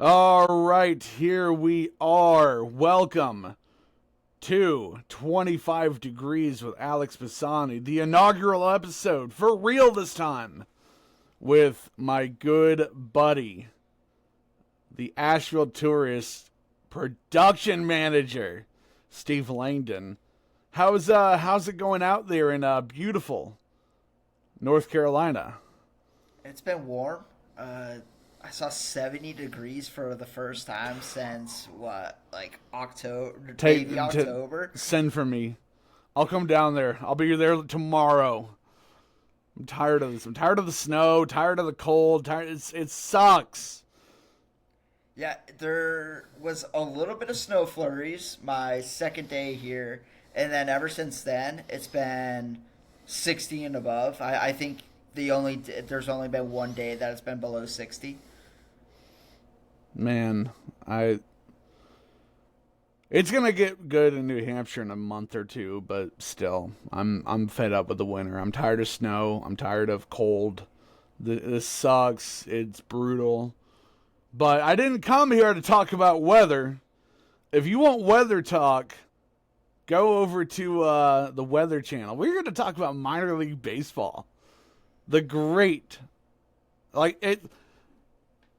All right, here we are. Welcome to 25 Degrees with Alex Posani, the inaugural episode, for real this time, with my good buddy, the Asheville Tourist production manager, Steve Langdon. How's it going out there in beautiful North Carolina? It's been warm. I saw 70 degrees for the first time since October, maybe October. Send for me. I'll come down there. I'll be there tomorrow. I'm tired of this. I'm tired of the snow. Tired of the cold. It sucks. Yeah, there was a little bit of snow flurries my second day here, and then ever since then it's been 60 and above. I think there's only been one day that it's been below 60. Man, it's gonna get good in New Hampshire in a month or two, but still, I'm fed up with the winter. I'm tired of snow. I'm tired of cold. This sucks. It's brutal. But I didn't come here to talk about weather. If you want weather talk, go over to the Weather Channel. We're here to talk about minor league baseball. The great,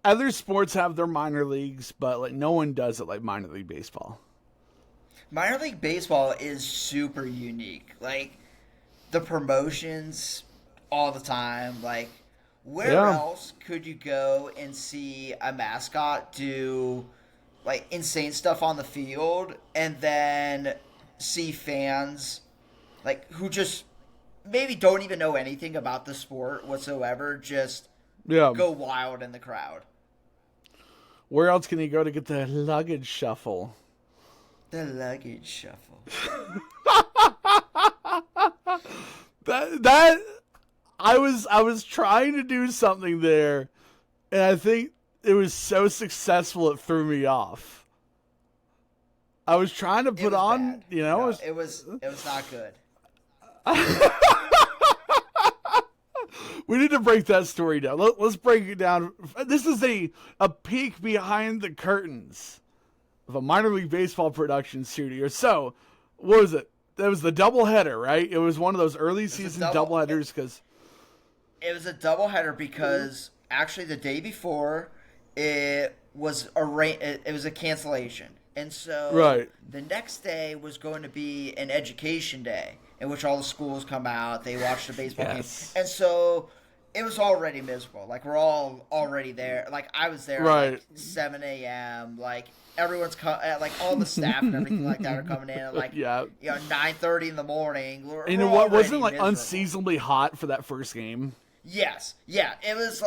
other sports have their minor leagues, but no one does it like minor league baseball. Minor league baseball is super unique. The promotions all the time. Where else could you go and see a mascot do insane stuff on the field and then see fans who just maybe don't even know anything about the sport whatsoever just go wild in the crowd? Where else can you go to get the luggage shuffle? The luggage shuffle. that I was trying to do something there, and I think it was so successful it threw me off. I was trying to put on, bad. No, it was not good. We need to break that story down. Let's break it down. This is a peek behind the curtains of a minor league baseball production studio. So, what was it? That was the doubleheader, right? It was one of those early season doubleheaders because it was a doubleheader because actually the day before it was a cancellation, and so the next day was going to be an education day in which all the schools come out, they watch the baseball game, and so it was already miserable. We're all already there. I was there at 7 a.m. Everyone's all the staff and everything like that are coming in at 9:30 in the morning. You know what? Wasn't it unseasonably hot for that first game? Yes, yeah, it was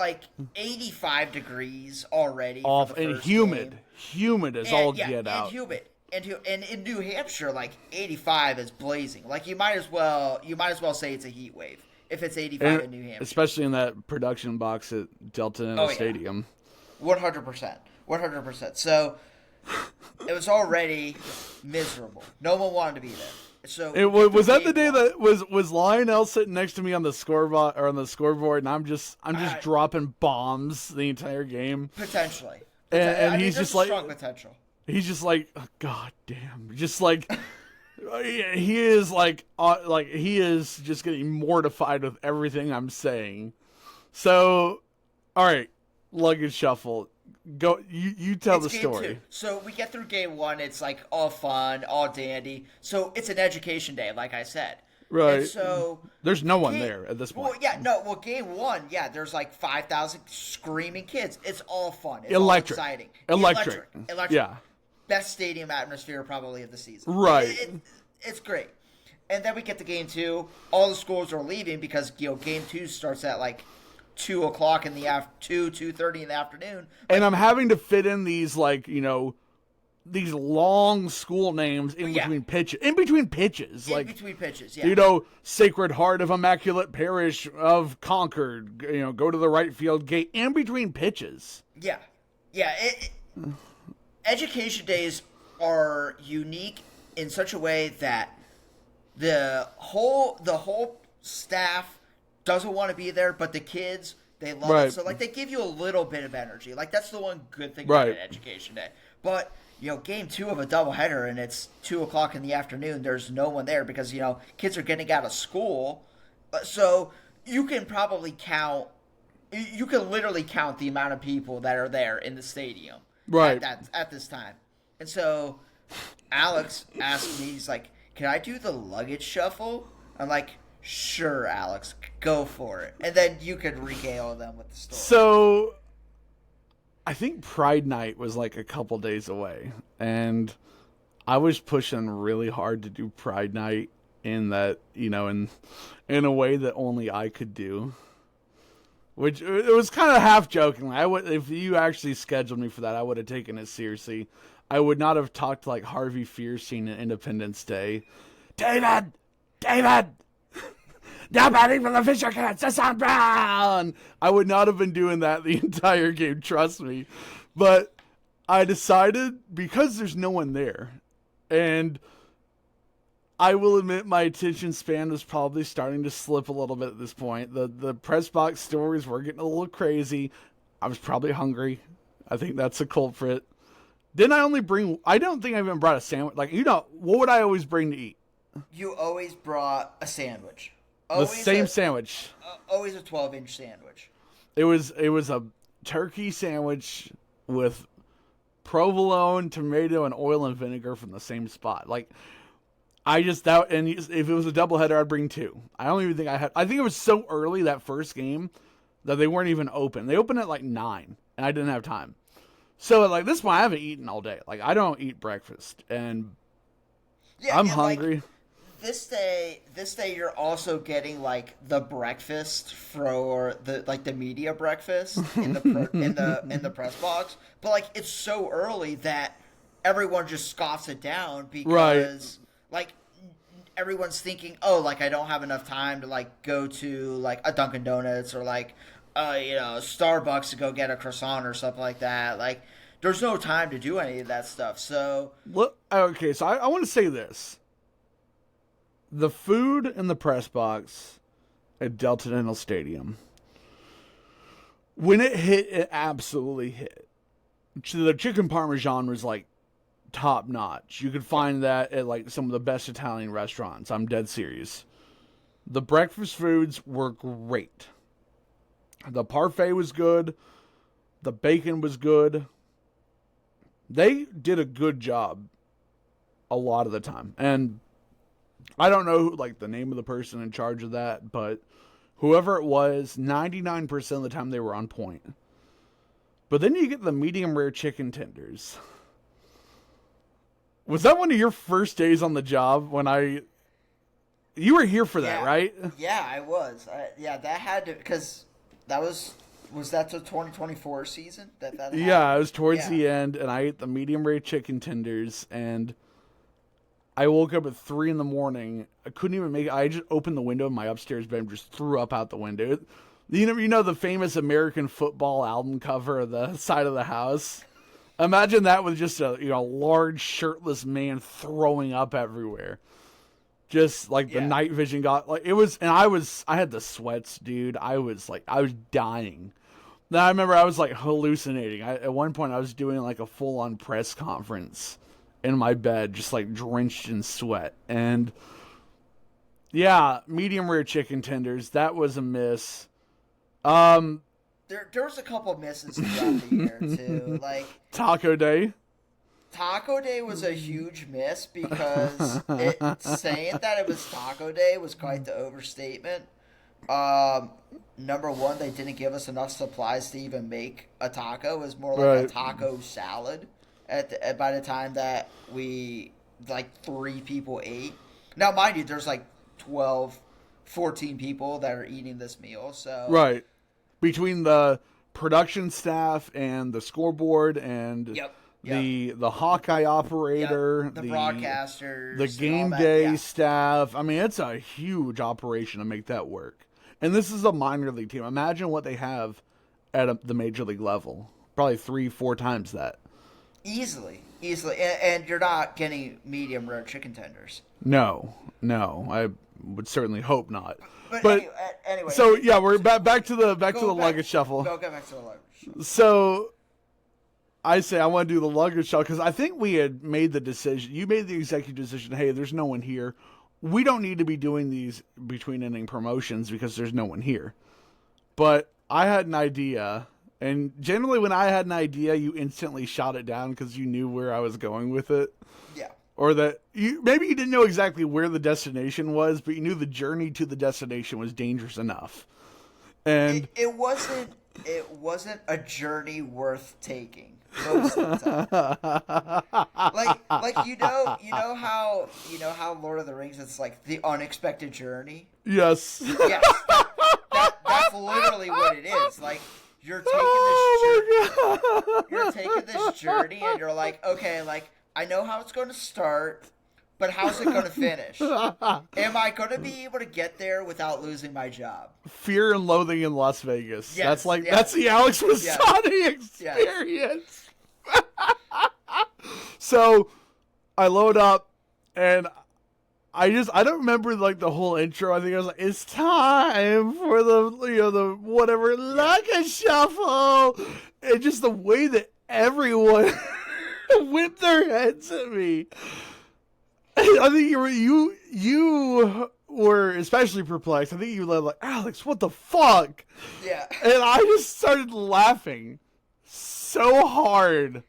85 degrees already. Off for the and first humid, game. humid as all get out. And humid. And in New Hampshire, 85 is blazing. You might as well say it's a heat wave if it's 85 in New Hampshire, especially in that production box at Delta Stadium. 100%. So it was already miserable. No one wanted to be there. So was that the day that was Lionel sitting next to me on the scoreboard, and I'm just dropping bombs the entire game potentially, and he's just strong potential. He's just oh, God damn. Just he is he is just getting mortified with everything I'm saying. So, all right, luggage shuffle. Go, you tell the story. Two. So we get through game one. It's all fun, all dandy. So it's an education day, like I said. Right. And so there's no one there at this point. Game one, there's 5,000 screaming kids. It's all fun. It's electric. all exciting. Electric. Yeah. Best stadium atmosphere probably of the season. Right. It's great. And then we get to game two. All the schools are leaving because game two starts at 2:00 in the 2:30 in the afternoon. And I'm having to fit in these these long school names in between pitches. In between pitches. Yeah. Sacred Heart of Immaculate Parish of Concord. Go to the right field gate. In between pitches. Yeah. Yeah. Education days are unique in such a way that the whole staff doesn't want to be there, but the kids They love it. So, like, they give you a little bit of energy. Like, that's the one good thing about an education day. But, game 2 of a doubleheader, and it's 2 o'clock in the afternoon. There's no one there because, kids are getting out of school. So, you can probably count. You can literally count the amount of people that are there in the stadium at this time. And so Alex asked me, he's like, can I do the luggage shuffle? I'm like, sure, Alex, go for it. And then you could regale them with the story. So I think Pride Night was like a couple days away. And I was pushing really hard to do Pride Night in that, in a way that only I could do. Which, it was kind of half joking. If you actually scheduled me for that, I would have taken it seriously. I would not have talked like Harvey Fierstein at Independence Day. David! Nobody from the Fisher Cats, Sam Brown! I would not have been doing that the entire game, trust me. But I decided, because there's no one there, and I will admit my attention span was probably starting to slip a little bit at this point. The press box stories were getting a little crazy. I was probably hungry. I think that's a culprit. Didn't I only bring... I don't think I even brought a sandwich. Like, what would I always bring to eat? You always brought a sandwich. The same sandwich. Always a 12-inch sandwich. It was a turkey sandwich with provolone, tomato, and oil and vinegar from the same spot. Like... and if it was a doubleheader, I'd bring 2. I don't even think I think it was so early that first game that they weren't even open. They opened at like 9, and I didn't have time. So at like this point, I haven't eaten all day. Like, I don't eat breakfast, and I'm hungry. Like, this day, you're also getting like the breakfast for the media breakfast in the press box. But like, it's so early that everyone just scoffs it down because. Like, everyone's thinking, I don't have enough time to, like, go to, like, a Dunkin' Donuts or, like, Starbucks to go get a croissant or something like that. Like, there's no time to do any of that stuff, so... Okay, so I want to say this. The food in the press box at Delta Dental Stadium, when it hit, it absolutely hit. The chicken parmesan was, like, top notch. You could find that at like some of the best Italian restaurants. I'm dead serious. The breakfast foods were great. The parfait was good. The bacon was good. They did a good job a lot of the time. And I don't know like the name of the person in charge of that, but whoever it was, 99% of the time they were on point. But then you get the medium rare chicken tenders. Was that one of your first days on the job you were here for that, right? Yeah, I was. That had to, because that was that the 2024 season that happened? Yeah, it was towards the end, and I ate the medium rare chicken tenders, and I woke up at 3 a.m. I couldn't even make it. I just opened the window in my upstairs bedroom, just threw up out the window. You know the famous American football album cover of the side of the house? Imagine that with just a large shirtless man throwing up everywhere. Just like the night vision got like it was, and I had the sweats, dude. I was dying. Then I remember I was like hallucinating. At one point I was doing like a full on press conference in my bed, just like drenched in sweat. And yeah, medium rare chicken tenders. That was a miss. There was a couple of misses throughout the year too. Like Taco Day. Taco Day was a huge miss because saying that it was Taco Day was quite the overstatement. Number one, they didn't give us enough supplies to even make a taco. It was more like a taco salad by the time that we, like, 3 people ate. Now, mind you, there's like 12, 14 people that are eating this meal. So right. Between the production staff and the scoreboard and the Hawkeye operator, the broadcasters, the game day staff. I mean, it's a huge operation to make that work. And this is a minor league team. Imagine what they have at the major league level. Probably 3-4 times that. Easily. And you're not getting medium rare chicken tenders. No. would certainly hope not. But anyway. So yeah, we're back to the luggage shuffle. Go back to the luggage shuffle. So I say I want to do the luggage shuffle because I think we had made the decision. You made the executive decision. Hey, there's no one here. We don't need to be doing these between inning promotions because there's no one here. But I had an idea, and generally when I had an idea, you instantly shot it down because you knew where I was going with it. Yeah. Or that maybe you didn't know exactly where the destination was, but you knew the journey to the destination was dangerous enough. And it wasn't a journey worth taking. Most of the time. like you know how Lord of the Rings, it's like the unexpected journey. Yes. Yes. That's literally what it is. Like you're taking this journey, and you're like, okay, like I know how it's going to start, but how's it going to finish? Am I going to be able to get there without losing my job? Fear and Loathing in Las Vegas. Yes, that's the Alex Posani experience. Yes. So I load up, and I don't remember like the whole intro. I think I was like, it's time for the whatever luggage shuffle, and just the way that everyone whipped their heads at me. I think you were especially perplexed. I think you were like, Alex, what the fuck? Yeah. And I just started laughing so hard.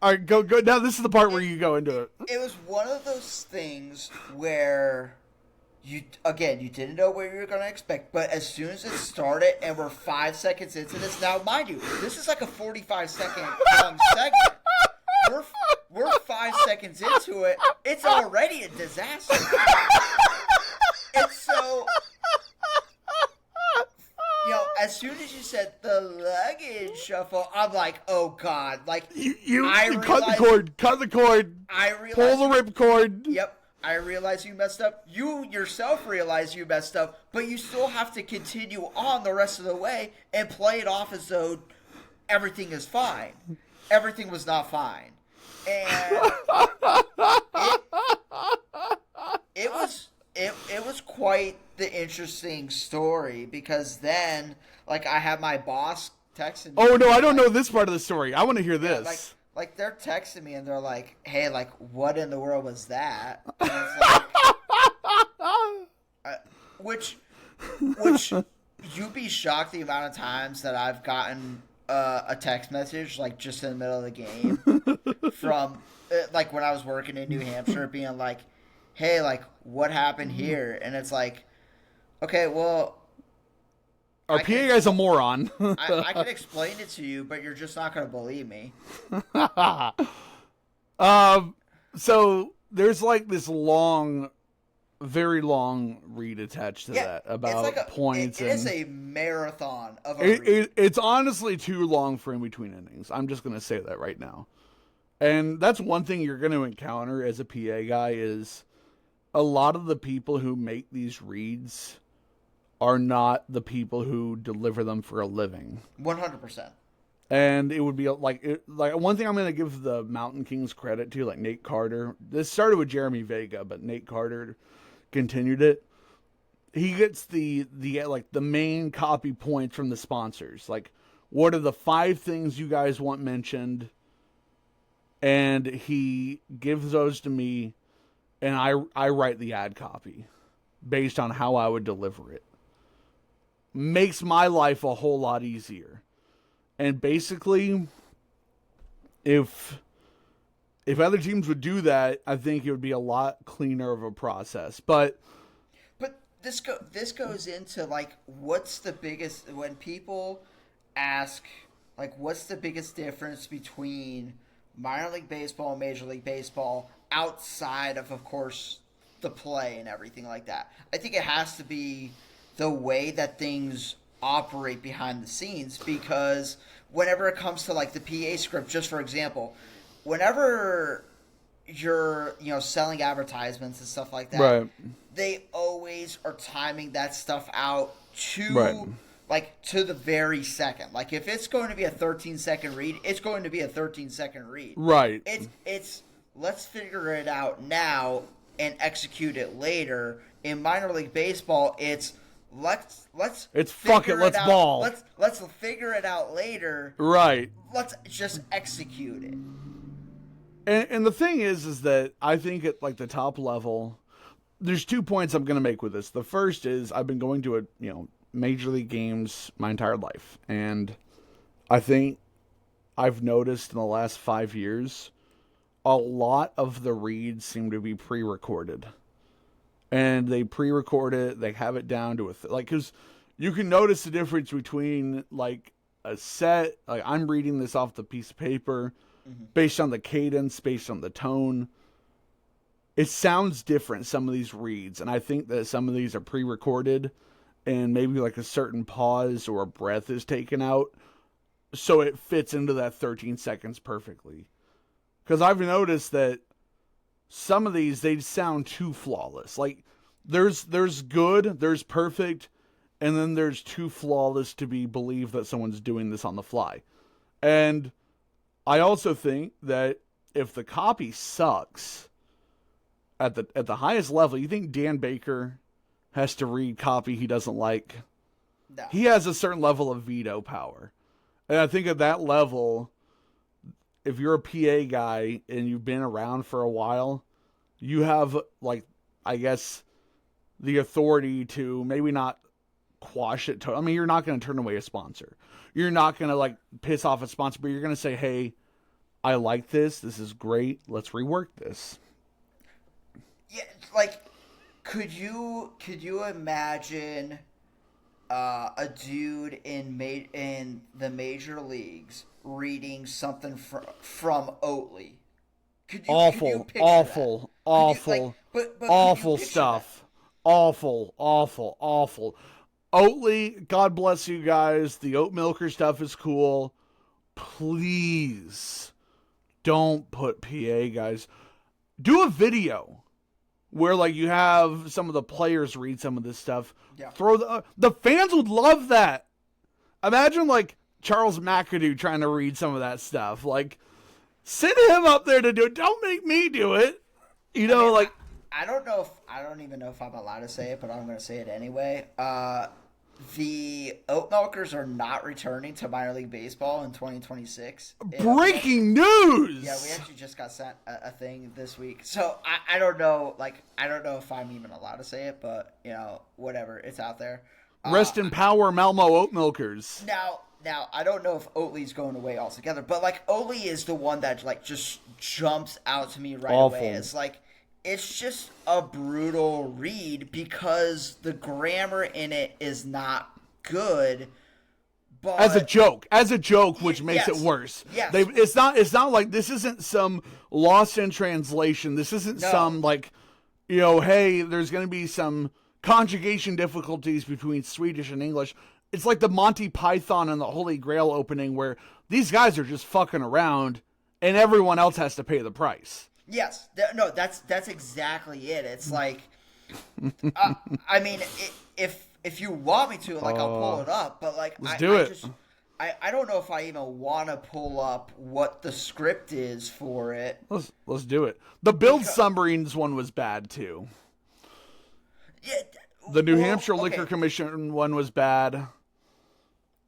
All right, go. Now this is the part where you go into it. It was one of those things where you didn't know what you were going to expect, but as soon as it started and we're 5 seconds into this, now mind you, this is like a 45-second long segment. We're 5 seconds into it. It's already a disaster. And so, as soon as you said the luggage shuffle, I'm like, oh god, like you cut the cord. I realized, pull the ripcord. Yep, I realize you messed up. You yourself realize you messed up, but you still have to continue on the rest of the way and play it off as though everything is fine. Everything was not fine, and it was quite the interesting story because then, like, I have my boss texting me. Oh no, I don't know this part of the story. I want to hear this. Yeah, like they're texting me and they're like, "Hey, like, what in the world was that?" And it's like, which you'd be shocked the amount of times that I've gotten a text message like just in the middle of the game from like when I was working in New Hampshire, being like, "Hey, like, what happened here?" And it's like, okay, well, our PA guy's a moron. I can explain it to you, but you're just not going to believe me. So there's like this very long read attached to that about it's like points. It is a marathon of a read. It's honestly too long for in between innings. I'm just going to say that right now. And that's one thing you're going to encounter as a PA guy is a lot of the people who make these reads are not the people who deliver them for a living. 100%. And it would be like one thing I'm going to give the Mountain Kings credit to, like Nate Carter. This started with Jeremy Vega, but Nate Carter continued it. He gets the main copy points from the sponsors. Like, what are the 5 things you guys want mentioned? And he gives those to me, and I write the ad copy based on how I would deliver it. Makes my life a whole lot easier. And basically, if other teams would do that, I think it would be a lot cleaner of a process. But this goes into, like, what's the biggest, when people ask, like, what's the biggest difference between minor league baseball and Major League Baseball outside of course, the play and everything like that? I think it has to be the way that things operate behind the scenes, because whenever it comes to, like, the PA script, just for example, whenever you're, selling advertisements and stuff like that, right, they always are timing that stuff out to, right, like, to the very second. Like, if it's going to be a 13-second read, it's going to be a 13-second read. Right. It's let's figure it out now and execute it later. In minor league baseball, it's let's fuck it, let's ball. Let's figure it out later. Right. Let's just execute it. And the thing is that I think at like the top level, there's 2 points I'm going to make with this. The first is I've been going to major league games my entire life, and I think I've noticed in the last 5 years, a lot of the reads seem to be pre-recorded. And they pre-record it, they have it down to because you can notice the difference between like a set, like I'm reading this off the piece of paper, based on the cadence, based on the tone. It sounds different, some of these reads, and I think that some of these are pre-recorded, and maybe like a certain pause or a breath is taken out, so it fits into that 13 seconds perfectly. Because I've noticed that some of these, they sound too flawless. Like, there's good, there's perfect, and then there's too flawless to be believed that someone's doing this on the fly. And I also think that if the copy sucks at the highest level, you think Dan Baker has to read copy he doesn't like? No. He has a certain level of veto power. And I think at that level, if you're a PA guy and you've been around for a while, you have, like, I guess, the authority to maybe not quash it. I mean, you're not going to turn away a sponsor. You're not going to, like, piss off a sponsor, but you're going to say, hey, I like this. This is great. Let's rework this. Yeah, like, could you imagine a dude in the major leagues reading something from Oatly? Awful stuff. Awful. Oatly, God bless you guys. The oat milker stuff is cool. Please don't put PA guys. Do a video where like you have some of the players read some of this stuff. Yeah. Throw the fans would love that. Imagine like Charles McAdoo trying to read some of that stuff. Like, send him up there to do it. Don't make me do it. You know, like I don't even know if I'm allowed to say it, but I'm going to say it anyway. The Oat Milkers are not returning to minor league baseball in 2026. Breaking news! Yeah, we actually just got sent a thing this week. So I don't know, I don't know if I'm even allowed to say it, but, whatever, it's out there. Rest in power, Malmo Oat Milkers. Now, I don't know if Oatly's going away altogether, but, Oatly is the one that, just jumps out to me right away. It's it's just a brutal read because the grammar in it is not good. But as a joke, which makes it worse. Yes. It's not like this isn't some lost in translation. This isn't some hey, there's going to be some conjugation difficulties between Swedish and English. It's like the Monty Python and the Holy Grail opening where these guys are just fucking around and everyone else has to pay the price. Yes. No, that's exactly it. It's like, I mean, if you want me to, I'll pull it up, but let's do it. I don't know if I even want to pull up what the script is for it. Let's do it. The Build Submarines one was bad too. Yeah. The New Hampshire Liquor Commission one was bad.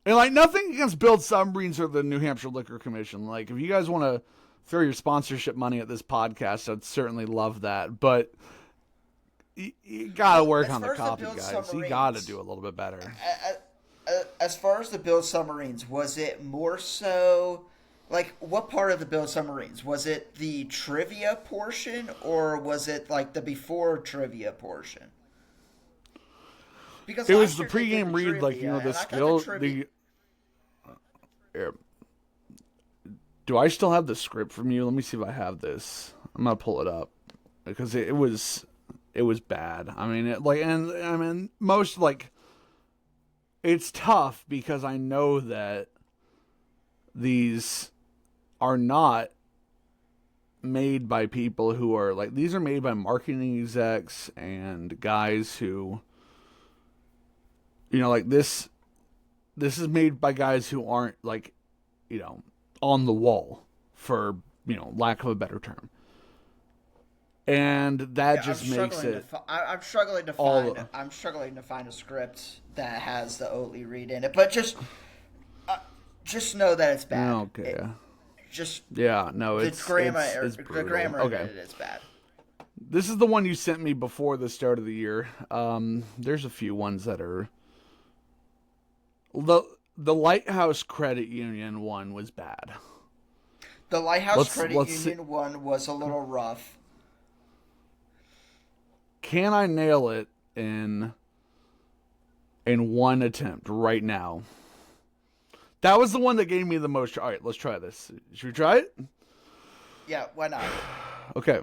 And nothing against Build Submarines or the New Hampshire Liquor Commission. If you guys want to throw your sponsorship money at this podcast, I'd certainly love that. But you gotta work on the copy, guys. You gotta do a little bit better. As far as the Build Submarines, was it more so what part of the Build Submarines? Was it the trivia portion or was it the before trivia portion? Because it was the pregame read, the skill. Do I still have the script from you? Let me see if I have this. I'm gonna pull it up because it was bad. I mean, most it's tough because I know that these are not made by people who are these are made by marketing execs and guys who, this is made by guys who aren't on the wall, for lack of a better term. And that just makes it. I'm struggling to find a script that has the Oatly read in it, but just know that it's bad. Okay. It's the grammar in it is bad. This is the one you sent me before the start of the year. There's a few ones that are. The Lighthouse Credit Union one was bad. The Lighthouse Credit Union one was a little rough. Can I nail it in one attempt right now? That was the one that gave me the most. All right, let's try this. Should we try it? Yeah, why not? Okay.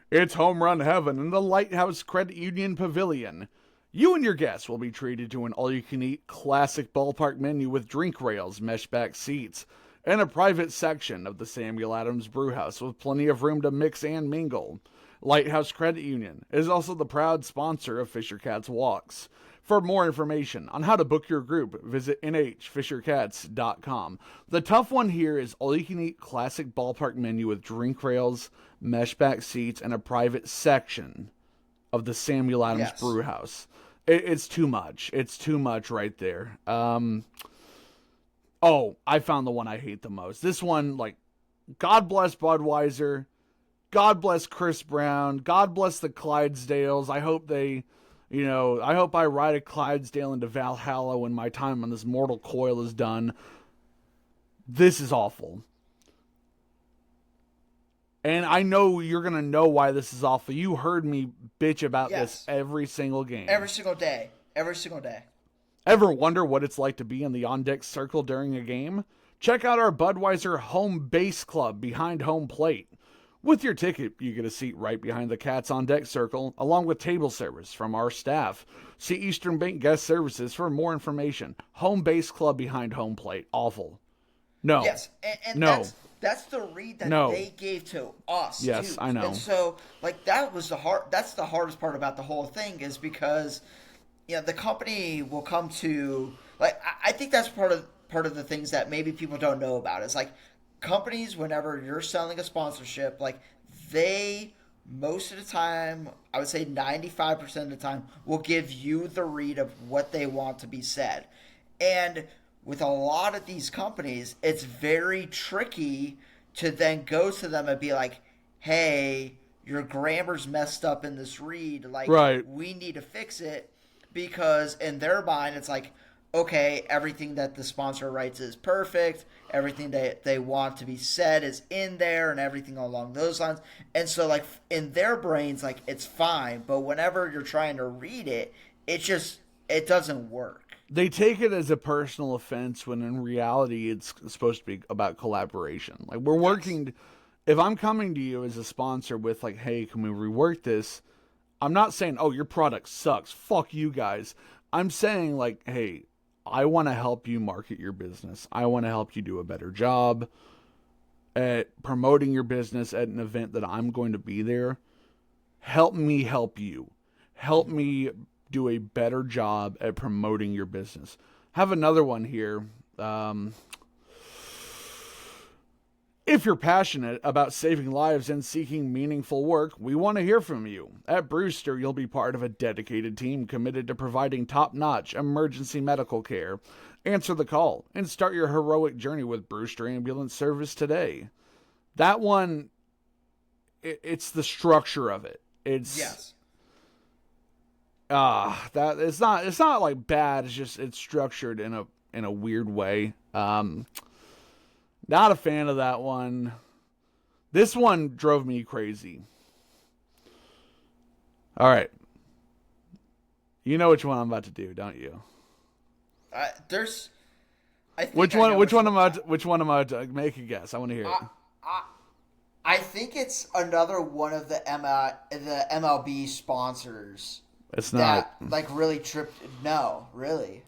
It's home run heaven in the Lighthouse Credit Union Pavilion. You and your guests will be treated to an all-you-can-eat classic ballpark menu with drink rails, mesh-back seats, and a private section of the Samuel Adams Brewhouse with plenty of room to mix and mingle. Lighthouse Credit Union is also the proud sponsor of Fisher Cats Walks. For more information on how to book your group, visit nhfishercats.com. The tough one here is all-you-can-eat classic ballpark menu with drink rails, mesh-back seats, and a private section of the Samuel Adams Brewhouse. It's too much. It's too much right there. I found the one I hate the most. This one, God bless Budweiser. God bless Chris Brown. God bless the Clydesdales. I hope I ride a Clydesdale into Valhalla when my time on this mortal coil is done. This is awful. And I know you're going to know why this is awful. You heard me bitch about this every single game. Every single day. Every single day. Ever wonder what it's like to be in the on-deck circle during a game? Check out our Budweiser Home Base Club behind home plate. With your ticket, you get a seat right behind the Cats on Deck circle, along with table service from our staff. See Eastern Bank Guest Services for more information. Home Base Club behind home plate. Awful. No. Yes, and no. That's the read that they gave to us. Yes, too. I know. And so, that's the hardest part about the whole thing is because, the company will come to, I think that's part of the things that maybe people don't know about is companies, whenever you're selling a sponsorship, they, most of the time, I would say 95% of the time, will give you the read of what they want to be said. And with a lot of these companies, it's very tricky to then go to them and be like, hey, your grammar's messed up in this read. We need to fix it. Because in their mind, it's okay, everything that the sponsor writes is perfect. Everything that they want to be said is in there and everything along those lines. And so, in their brains, it's fine. But whenever you're trying to read it, it doesn't work. They take it as a personal offense when in reality it's supposed to be about collaboration. We're working. If I'm coming to you as a sponsor with hey, can we rework this? I'm not saying, oh, your product sucks. Fuck you guys. I'm saying hey, I want to help you market your business. I want to help you do a better job at promoting your business at an event that I'm going to be there. Help me help you. Help me do a better job at promoting your business. Have another one here. If you're passionate about saving lives and seeking meaningful work, we want to hear from you. At Brewster, you'll be part of a dedicated team committed to providing top-notch emergency medical care. Answer the call and start your heroic journey with Brewster Ambulance Service today. That one, it's the structure of it. It's that it's not bad. It's just it's structured in a weird way. Not a fan of that one. This one drove me crazy. All right. You know which one I'm about to do, don't you? Which one am I to make a guess? I want to hear it. I think it's another one of the MLB sponsors. It's not. That really tripped. No, really.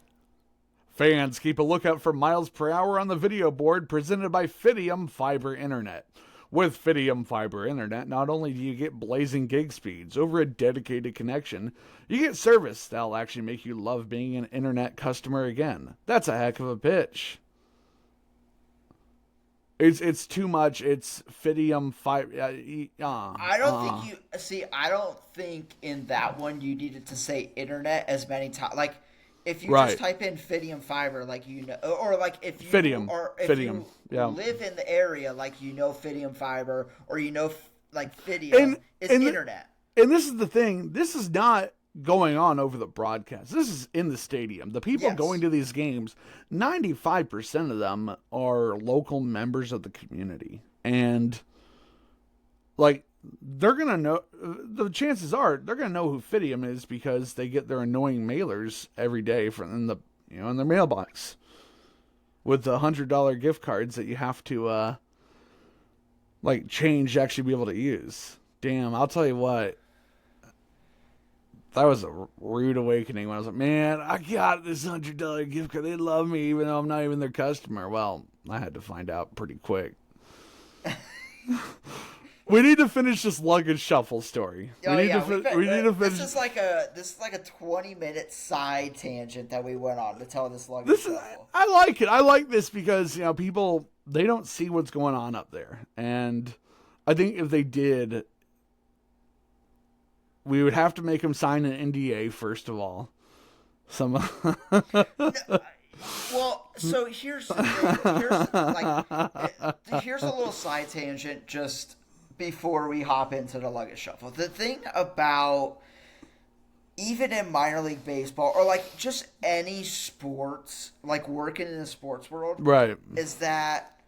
Fans, keep a lookout for miles per hour on the video board presented by Fidium Fiber Internet. With Fidium Fiber Internet, not only do you get blazing gig speeds over a dedicated connection, you get service that'll actually make you love being an internet customer again. That's a heck of a pitch. It's too much. It's Fidium 5. I don't think you see. I don't think in that one you needed to say internet as many times. Like if you just type in Fidium fiber, like or like if you Fidium, or if Fidium, you live in the area, like Fidium fiber, or like Fidium is internet. And this is the thing. This is not going on over the broadcast. This is in the stadium. The people going to these games, 95% of them are local members of the community. And, like, they're going to know, the chances are they're going to know who Fidium is because they get their annoying mailers every day in their mailbox with the $100 gift cards that you have to, change to actually be able to use. Damn, I'll tell you what. That was a rude awakening when I was like, man, I got this $100 gift card. They love me even though I'm not even their customer. Well, I had to find out pretty quick. We need to finish this luggage shuffle story. We need to finish. This is like a 20-minute side tangent that we went on to tell this luggage shuffle. I like it. I like this because people, they don't see what's going on up there, and I think if they did, we would have to make them sign an NDA first of all. Well, so here's the thing. Here's a little side tangent just before we hop into the luggage shuffle. The thing about even in minor league baseball or like just any sports, like working in the sports world, right, is that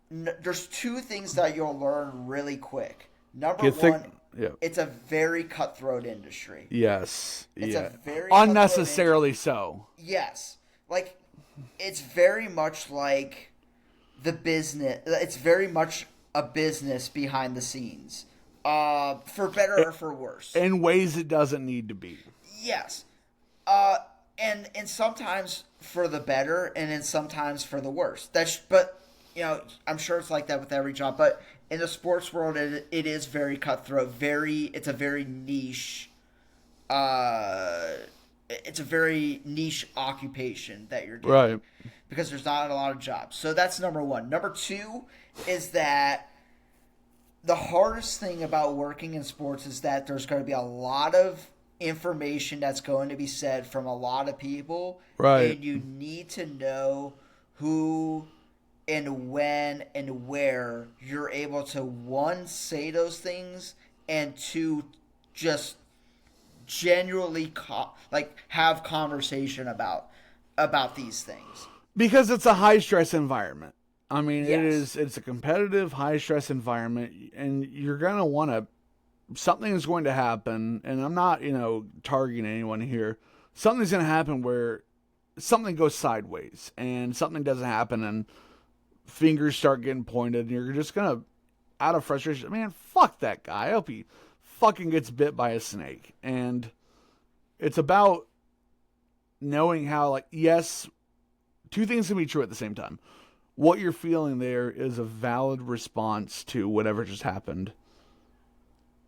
there's two things that you'll learn really quick. Number one. Yeah. It's a very cutthroat industry. Yes. It's a very unnecessarily so. Yes. Like, it's very much like the business. It's very much a business behind the scenes. For better or for worse. In ways it doesn't need to be. Yes. And sometimes for the better and then sometimes for the worse. But I'm sure it's like that with every job, but in the sports world, it is very cutthroat. It's a very niche. It's a very niche occupation that you're doing, right? Because there's not a lot of jobs. So that's number one. Number two is that the hardest thing about working in sports is that there's going to be a lot of information that's going to be said from a lot of people, right? And you need to know who and when and where you're able to, one, say those things, and two, just genuinely have conversation about these things. Because it's a high-stress environment. I mean, yes. It's a competitive, high-stress environment, and you're going to want to, something is going to happen, and I'm not, targeting anyone here. Something's going to happen where something goes sideways, and something doesn't happen, and fingers start getting pointed, and you're just gonna, out of frustration, man, fuck that guy. I hope he fucking gets bit by a snake. And it's about knowing how, yes, two things can be true at the same time. What you're feeling there is a valid response to whatever just happened.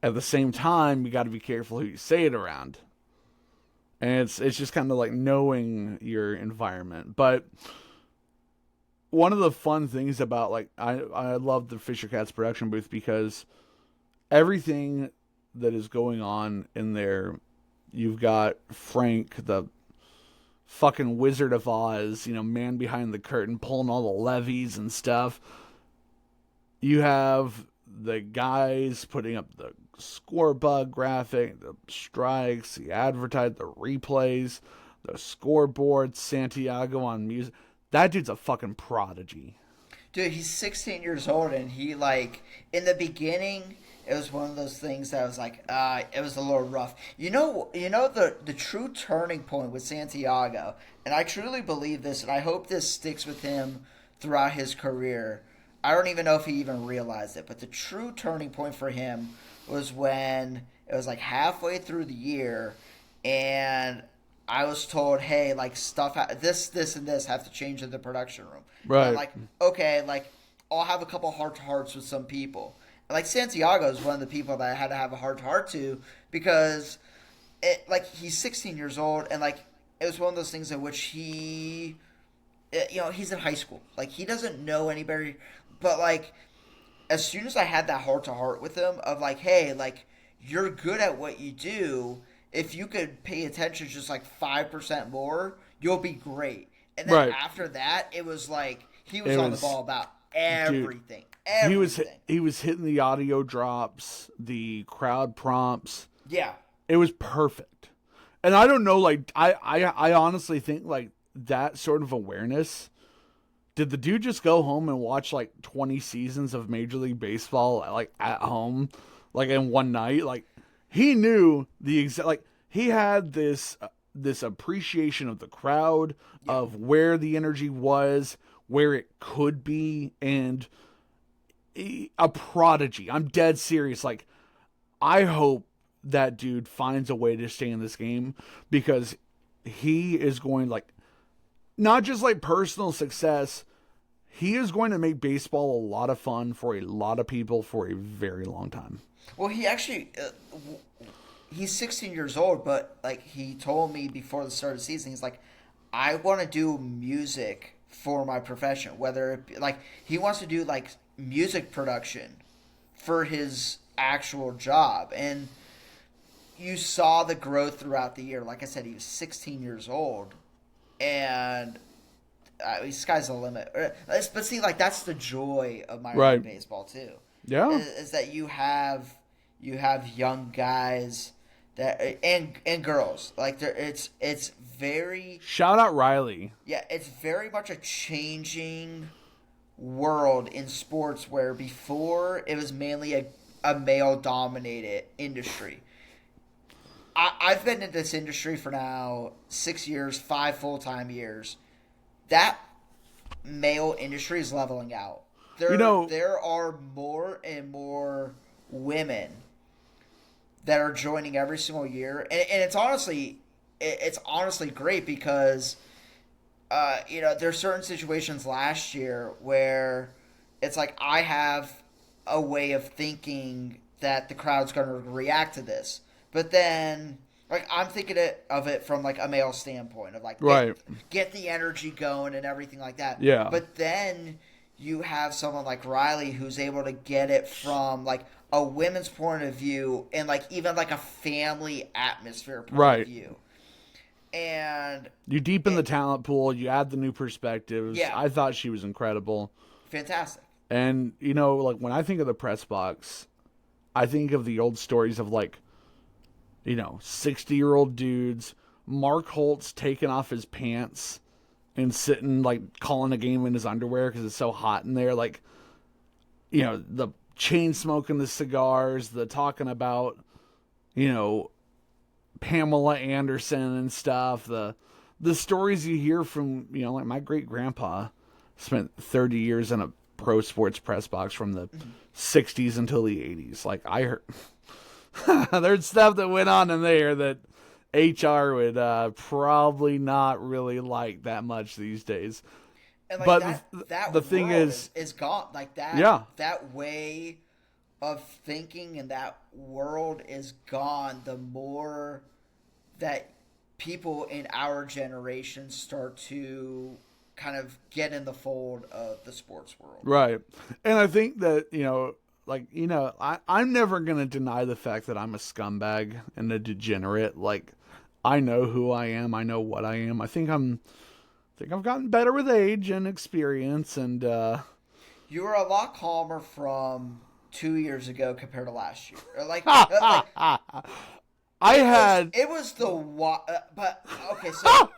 At the same time, you got to be careful who you say it around. And it's just kind of like knowing your environment. But one of the fun things about, I love the Fisher Cats production booth because everything that is going on in there, you've got Frank, the fucking Wizard of Oz, man behind the curtain, pulling all the levies and stuff. You have the guys putting up the score bug graphic, the strikes, the advertise, the replays, the scoreboard, Santiago on music. That dude's a fucking prodigy. Dude, he's 16 years old, and he, in the beginning, it was one of those things that was it was a little rough. The true turning point with Santiago, and I truly believe this, and I hope this sticks with him throughout his career. I don't even know if he even realized it, but the true turning point for him was when it was, halfway through the year, and I was told, hey, stuff, this, and this have to change in the production room. Right. And okay, I'll have a couple heart-to-hearts with some people. And, Santiago is one of the people that I had to have a heart-to-heart to because, he's 16 years old, and, it was one of those things in which he he's in high school. Like, he doesn't know anybody. But, like, as soon as I had that heart-to-heart with him of, like, hey, like, you're good at what you do. If you could pay attention just, like, 5% more, you'll be great. And then after that, it was, like, he was on the ball about everything. Everything. He was hitting the audio drops, the crowd prompts. Yeah. It was perfect. And I don't know, like, I honestly think, like, that sort of awareness, did the dude just go home and watch, like, 20 seasons of Major League Baseball, like, at home, like, in one night? Like, he knew the exact, like, he had this appreciation of the crowd, of where the energy was, where it could be, and a prodigy. I'm dead serious. Like, I hope that dude finds a way to stay in this game, because he is going, like, not just like personal success, he is going to make baseball a lot of fun for a lot of people for a very long time. Well, he actually, he's 16 years old, but, like, he told me before the start of the season, he's like, I want to do music for my profession, whether it be, like, he wants to do, like, music production for his actual job. And you saw the growth throughout the year. Like I said, he was 16 years old, and sky's the limit. But see, like, that's the joy of minor league baseball too. Yeah, is that you have young guys that and girls, like, it's very, shout out Riley. Yeah, it's very much a changing world in sports, where before it was mainly a male dominated industry. I've been in this industry for now 6 years, 5 full-time years. That male industry is leveling out. There are more and more women that are joining every single year, and it's honestly great, because there's certain situations last year where it's like, I have a way of thinking that the crowd's going to react to this. But then, like, I'm thinking of it from, like, a male standpoint of, like, get the energy going and everything like that. Yeah. But then you have someone like Riley who's able to get it from, like, a women's point of view, and, like, even, like, a family atmosphere point of view. And you deepen the talent pool, you add the new perspectives. Yeah. I thought she was incredible. Fantastic. And, like, when I think of the press box, I think of the old stories of, like, 60-year-old dudes, Mark Holtz taking off his pants and sitting, like, calling a game in his underwear because it's so hot in there. Like, the chain smoking the cigars, the talking about, Pamela Anderson and stuff. The stories you hear from, like, my great-grandpa spent 30 years in a pro sports press box from the 60s until the 80s. Like, I heard... there's stuff that went on in there that HR would probably not really like that much these days. And, like, but that the thing is gone. Like, that, that way of thinking and that world is gone the more that people in our generation start to kind of get in the fold of the sports world. Right. And I think that, I'm never going to deny the fact that I'm a scumbag and a degenerate. Like, I know who I am. I know what I am. I think I've gotten better with age and experience. And you were a lot calmer from 2 years ago compared to last year. It was the but okay. So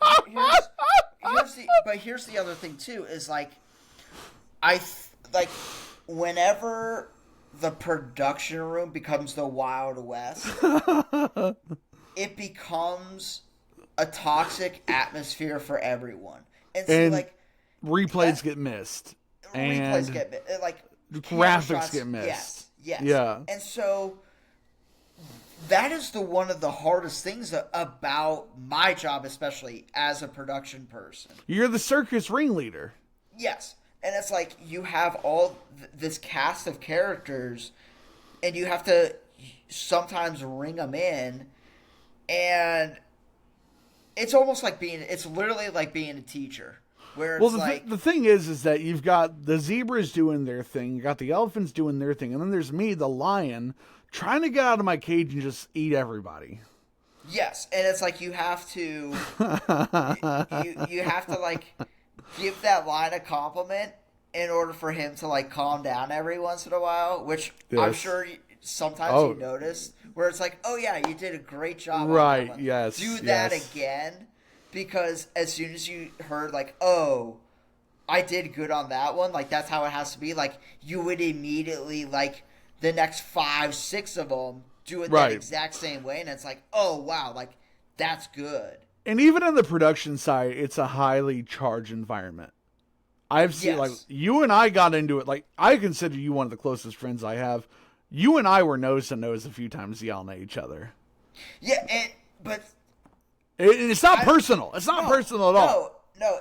here's the other thing too. Is, like, whenever the production room becomes the Wild West, it becomes a toxic atmosphere for everyone. And like, replays get missed. Replays get like, graphics get missed. Yes. Yeah. And so that is one of the hardest things about my job, especially as a production person. You're the circus ringleader. Yes. And it's like, you have all this cast of characters, and you have to sometimes ring them in, and it's almost like it's literally like being a teacher, Where it's well, like... the thing is that you've got the zebras doing their thing, you got the elephants doing their thing, and then there's me, the lion, trying to get out of my cage and just eat everybody. Yes, and it's like you have to you have to like give that lion a compliment in order for him to like calm down every once in a while, which yes. I'm sure sometimes you notice where it's like, oh yeah, you did a great job. Right? On that one. Yes. Do that again, because as soon as you heard like, oh, I did good on that one, like that's how it has to be. Like you would immediately like the next 5, 6 of them do it that exact same way, and it's like, oh wow, like that's good. And even on the production side, it's a highly charged environment. I've seen like you and I got into it. Like I consider you one of the closest friends I have. You and I were nose to nose a few times yelling at each other. Yeah, but it's not personal. It's not personal at all. No,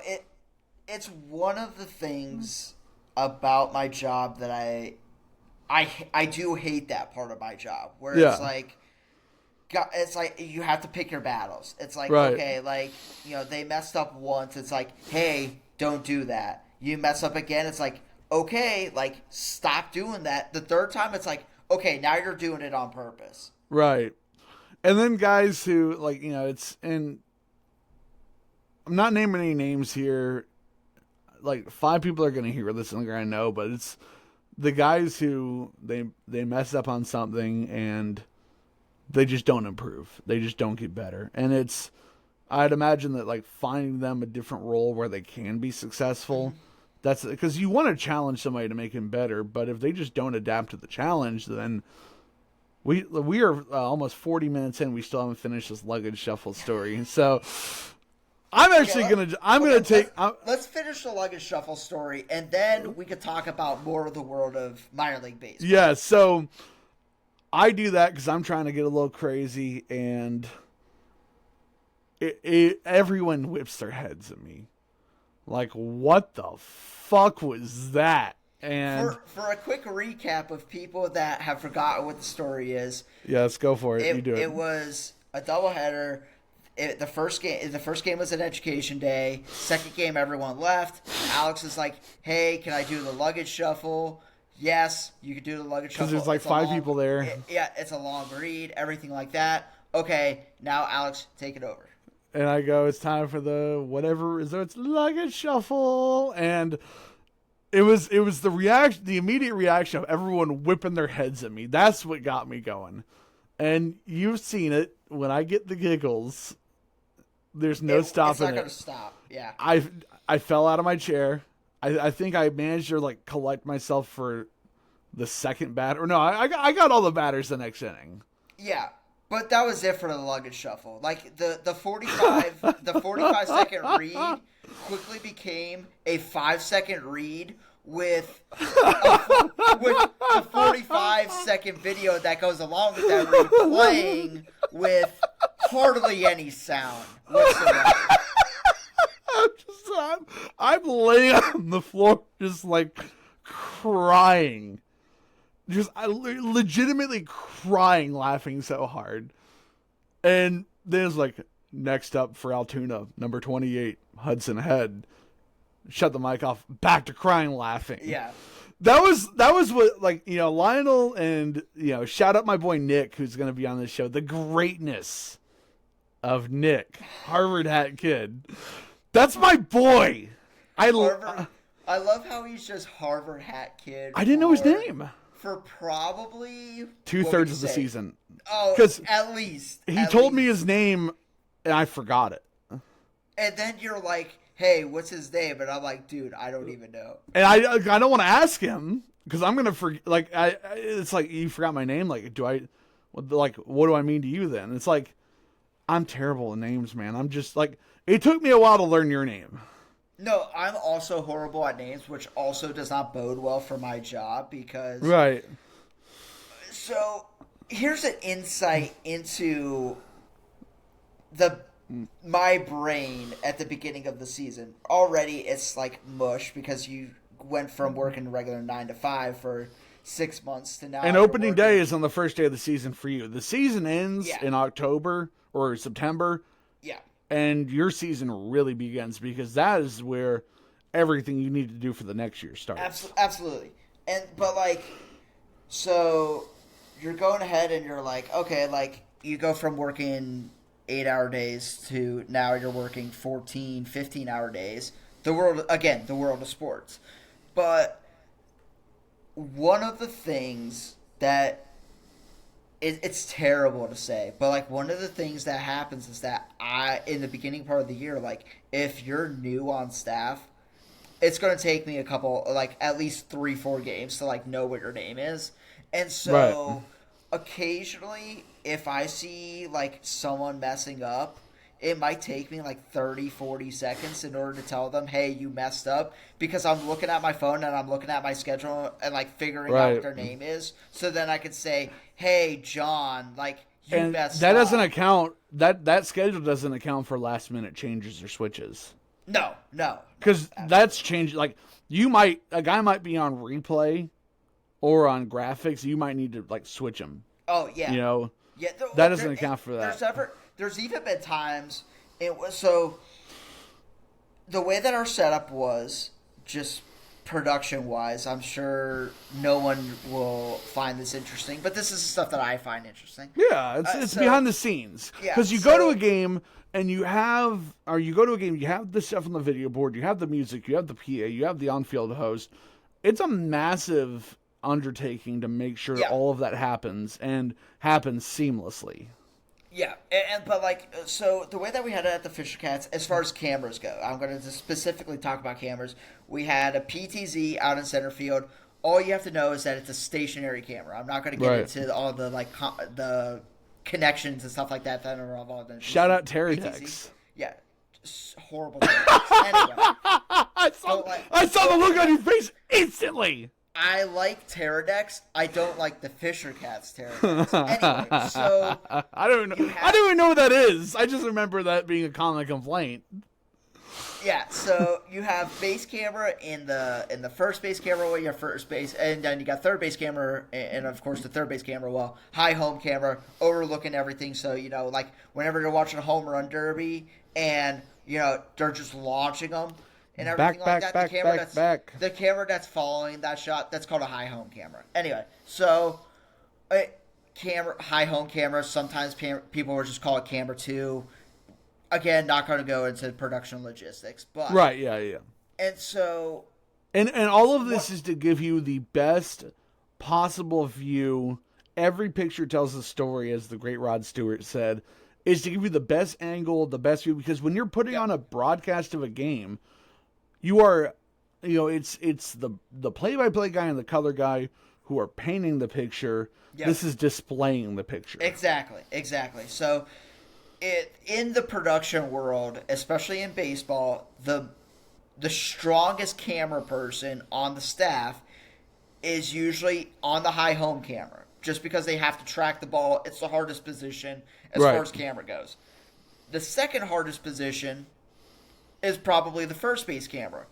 it's one of the things about my job that I do hate that part of my job where it's like you have to pick your battles. It's like, okay, like, you know, they messed up once. It's like, hey, don't do that. You mess up again. It's like, okay, like, stop doing that. The third time, it's like, okay, now you're doing it on purpose. Right. And then guys who, like, you know, and I'm not naming any names here. Like, 5 people are going to hear this and they're going to know, but it's the guys who they mess up on something and they just don't improve. They just don't get better. And I'd imagine that like finding them a different role where they can be successful, that's because you want to challenge somebody to make him better. But if they just don't adapt to the challenge, then we are almost 40 minutes in. We still haven't finished this Luggage Shuffle story. So I'm actually let's finish the Luggage Shuffle story, and then we could talk about more of the world of minor league baseball. Yeah, so I do that because I'm trying to get a little crazy, and everyone whips their heads at me. Like, what the fuck was that? And for a quick recap of people that have forgotten what the story is. Yeah, let's go for it. You do it. It was a doubleheader. The first game was an education day. Second game, everyone left. Alex is like, "Hey, can I do the luggage shuffle?" Yes, you can do the luggage shuffle. Because there's like 5 people there. It's a long read, everything like that. Okay, now Alex, take it over. And I go, it's time for the whatever is it's luggage shuffle, and it was the immediate reaction of everyone whipping their heads at me. That's what got me going. And you've seen it when I get the giggles. There's no stopping it. It's not going to stop. Yeah. I fell out of my chair. I think I managed to like collect myself for the second batter. No, I got all the batters the next inning. Yeah, but that was it for the luggage shuffle. Like the 45 second read quickly became a 5-second read with the 45-second video that goes along with that read playing with hardly any sound whatsoever. I'm laying on the floor just like crying. I legitimately crying, laughing so hard. And then it's like, next up for Altoona, number 28, Hudson Head. Shut the mic off. Back to crying, laughing. Yeah. That was what, like, you know, Lionel and, you know, shout out my boy Nick, who's going to be on this show. The greatness of Nick, Harvard hat kid. That's my boy. I love how he's just Harvard hat kid. I didn't know his name. For probably 2/3 of the season. Oh, at least. He told me his name, and I forgot it. And then you're like, hey, what's his name? And I'm like, dude, I don't even know. And I don't want to ask him, because I'm going to forget. Like, it's like, you forgot my name. Like, what do I mean to you then? It's like, I'm terrible at names, man. I'm just like, it took me a while to learn your name. No, I'm also horrible at names, which also does not bode well for my job because... Right. So, here's an insight into my brain at the beginning of the season. Already, it's like mush because you went from working a regular 9 to 5 for 6 months to now... And opening day is on the first day of the season for you. The season ends in October or September. Yeah. And your season really begins because that is where everything you need to do for the next year starts. Absolutely. But like, so you're going ahead and you're like, okay, like you go from working 8-hour days to now you're working 14, 15-hour days. The world of sports. But one of the things that it's terrible to say, but like one of the things that happens is that in the beginning part of the year, like if you're new on staff, it's going to take me a couple, like at least 3-4 games to like know what your name is. And so occasionally if I see like someone messing up, it might take me like 30-40 seconds in order to tell them, hey, you messed up, because I'm looking at my phone and I'm looking at my schedule and like figuring out what their name is, so then I can say, hey, John, like you messed up. Doesn't account, that schedule doesn't account for last minute changes or switches. No. Because that's changed. Like a guy might be on replay or on graphics. You might need to like switch them. Oh yeah. Yeah. That doesn't account for that. There's even been times so the way that our setup was, just production wise, I'm sure no one will find this interesting, but this is stuff that I find interesting. Yeah, it's behind the scenes. Because you go to a game and you have the stuff on the video board, you have the music, you have the PA, you have the on-field host. It's a massive undertaking to make sure all of that happens and happens seamlessly. Yeah, but like, so the way that we had it at the Fisher Cats, as far as cameras go, I'm going to specifically talk about cameras. We had a PTZ out in center field. All you have to know is that it's a stationary camera. I'm not going to get into all the like the connections and stuff like that are involved in. Shout out Terrydex. Yeah, horrible. Anyway, I saw the look on your face instantly. I like Terrydex. I don't like the Fisher Cats Terrydex. Anyway, so I don't even know what that is. I just remember that being a common complaint. Yeah, so you have base camera in the first base camera where you have first base, and then you got third base camera, and of course the third base camera, high home camera overlooking everything. So like whenever you're watching a home run derby, and they're just launching them. And everything the camera that's following that shot, that's called a high home camera. Anyway, so high home camera, sometimes people will just call it camera 2. Again, not going to go into production logistics, but yeah. And so and all of this is to give you the best possible view. Every picture tells a story, as the great Rod Stewart said, is to give you the best angle, the best view, because when you're putting on a broadcast of a game, you are, it's the play-by-play guy and the color guy who are painting the picture. Yep. This is displaying the picture. Exactly. So, in the production world, especially in baseball, the strongest camera person on the staff is usually on the high home camera, just because they have to track the ball. It's the hardest position as far as camera goes. The second hardest position is probably the first base camera,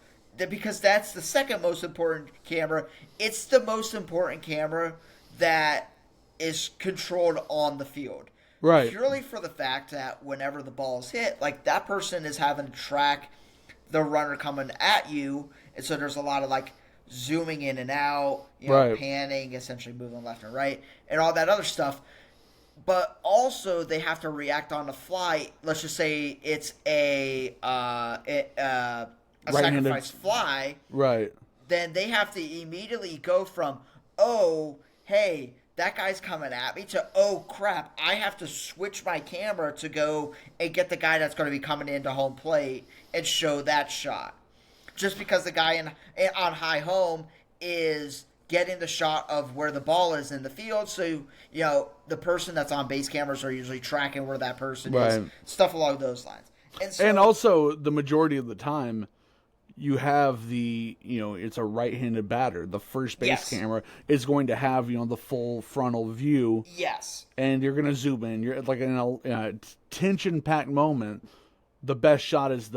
because that's the second most important camera. It's the most important camera that is controlled on the field. Right. Purely for the fact that whenever the ball is hit, like that person is having to track the runner coming at you, and so there's a lot of like zooming in and out, panning, essentially moving left and right, and all that other stuff. But also, they have to react on the fly. Let's just say it's a sacrifice fly. Right. Then they have to immediately go from, oh, hey, that guy's coming at me, to, oh, crap, I have to switch my camera to go and get the guy that's going to be coming into home plate and show that shot. Just because the guy on high home is getting the shot of where the ball is in the field, so the person that's on base cameras are usually tracking where that person is, stuff along those lines. And also, the majority of the time, you have it's a right-handed batter. The first base camera is going to have the full frontal view. Yes. And you're going to zoom in. You're like in a tension-packed moment. The best shot is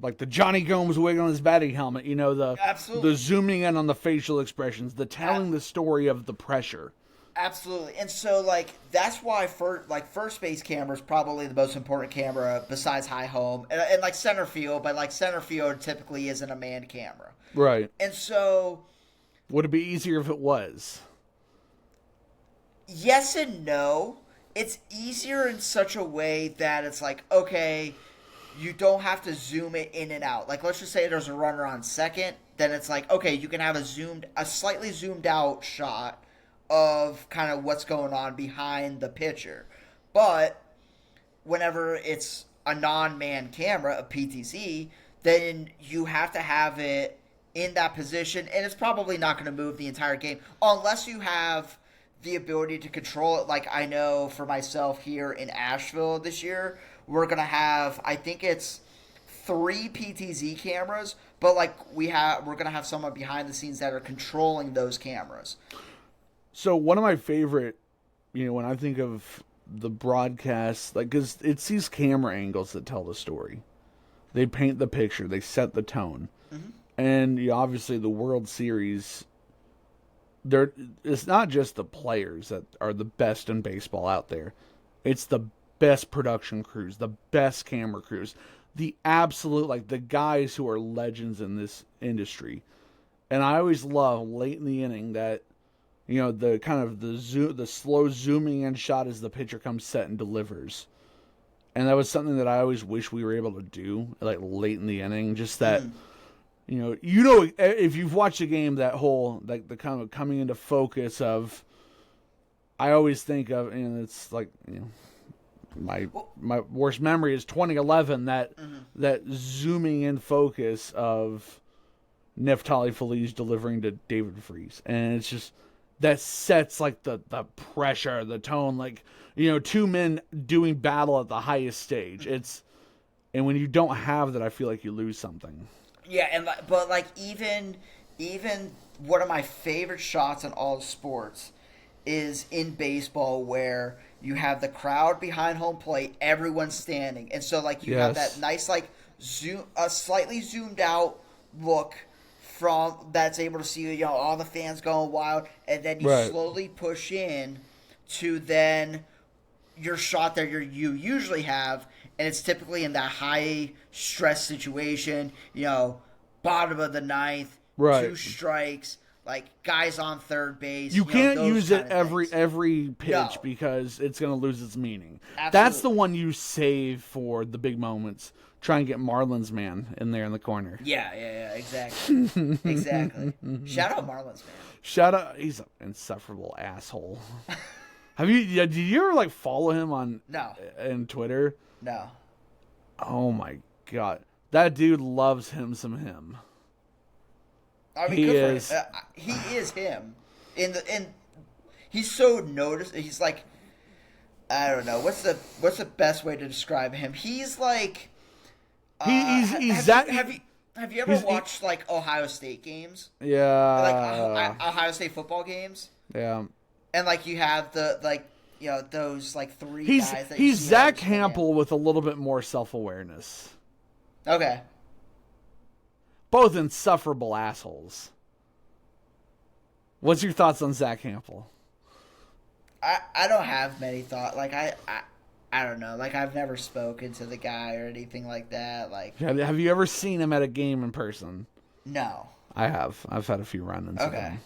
like the Johnny Gomes wig on his batting helmet, the zooming in on the facial expressions, the telling the story of the pressure. Absolutely. And so, like, that's why first base camera is probably the most important camera besides high home and like center field, but like center field typically isn't a manned camera. Right. And so, would it be easier if it was? Yes and no. It's easier in such a way that it's like, okay, you don't have to zoom it in and out. Like, let's just say there's a runner on second, then it's like, okay, you can have a slightly zoomed out shot of kind of what's going on behind the pitcher. But whenever it's a non-manned camera, a PTZ, then you have to have it in that position, and it's probably not going to move the entire game unless you have the ability to control it. Like, I know for myself here in Asheville this year, we're going to have, I think it's 3 PTZ cameras, but like we're going to have someone behind the scenes that are controlling those cameras. So one of my favorite, when I think of the broadcast, like, because it's these camera angles that tell the story. They paint the picture. They set the tone. Mm-hmm. And obviously the World Series, it's not just the players that are the best in baseball out there. It's the best production crews, the best camera crews, the absolute, like, the guys who are legends in this industry. And I always love late in the inning that, the kind of the slow zooming in shot as the pitcher comes set and delivers. And that was something that I always wish we were able to do, like, late in the inning. Just that, if you've watched the game, that whole, like, the kind of coming into focus of, I always think of, and it's like, my worst memory is 2011, that zooming in focus of Neftali Feliz delivering to David Freese. And it's just, that sets, like, the pressure, the tone, like, 2 men doing battle at the highest stage. And when you don't have that, I feel like you lose something. Yeah, but like even one of my favorite shots in all sports is in baseball, where you have the crowd behind home plate, everyone's standing, and so like you have that nice, like, a slightly zoomed out look from that's able to see all the fans going wild, and then you slowly push in to then your shot that you usually have, and it's typically in that high stress situation, bottom of the ninth, 2 strikes, like guys on third base. You can't use it every pitch because it's going to lose its meaning. Absolutely. That's the one you save for the big moments. Try and get Marlins Man in there in the corner. Yeah, exactly. Exactly. Shout out Marlins Man. Shout out, he's an insufferable asshole. Did you ever, like, follow him on Twitter? No. Oh my god. That dude loves him some him. I mean, good for him. He is him. He's so noticed. He's like, I don't know. What's the best way to describe him? He's like, Have you ever watched like Ohio State games? Yeah. Like Ohio State football games? Yeah. And like you have those like 3 guys that he's Zach Hampel with a little bit more self-awareness. Okay. Both insufferable assholes. What's your thoughts on Zach Hampel? I don't have many thoughts. Like I don't know. Like, I've never spoken to the guy or anything like that. Like, have you ever seen him at a game in person? No. I have. I've had a few run-ins with him.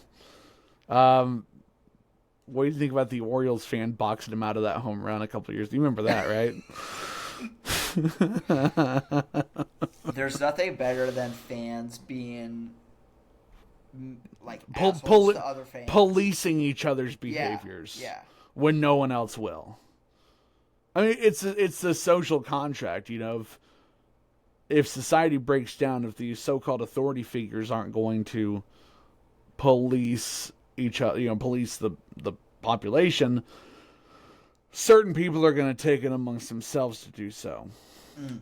What do you think about the Orioles fan boxing him out of that home run a couple of years? You remember that, right? There's nothing better than fans being like assholes to other fans. Policing each other's behaviors when no one else will. I mean, it's a social contract, if society breaks down, if these so-called authority figures aren't going to police each other, police the population, certain people are going to take it amongst themselves to do so. I mean,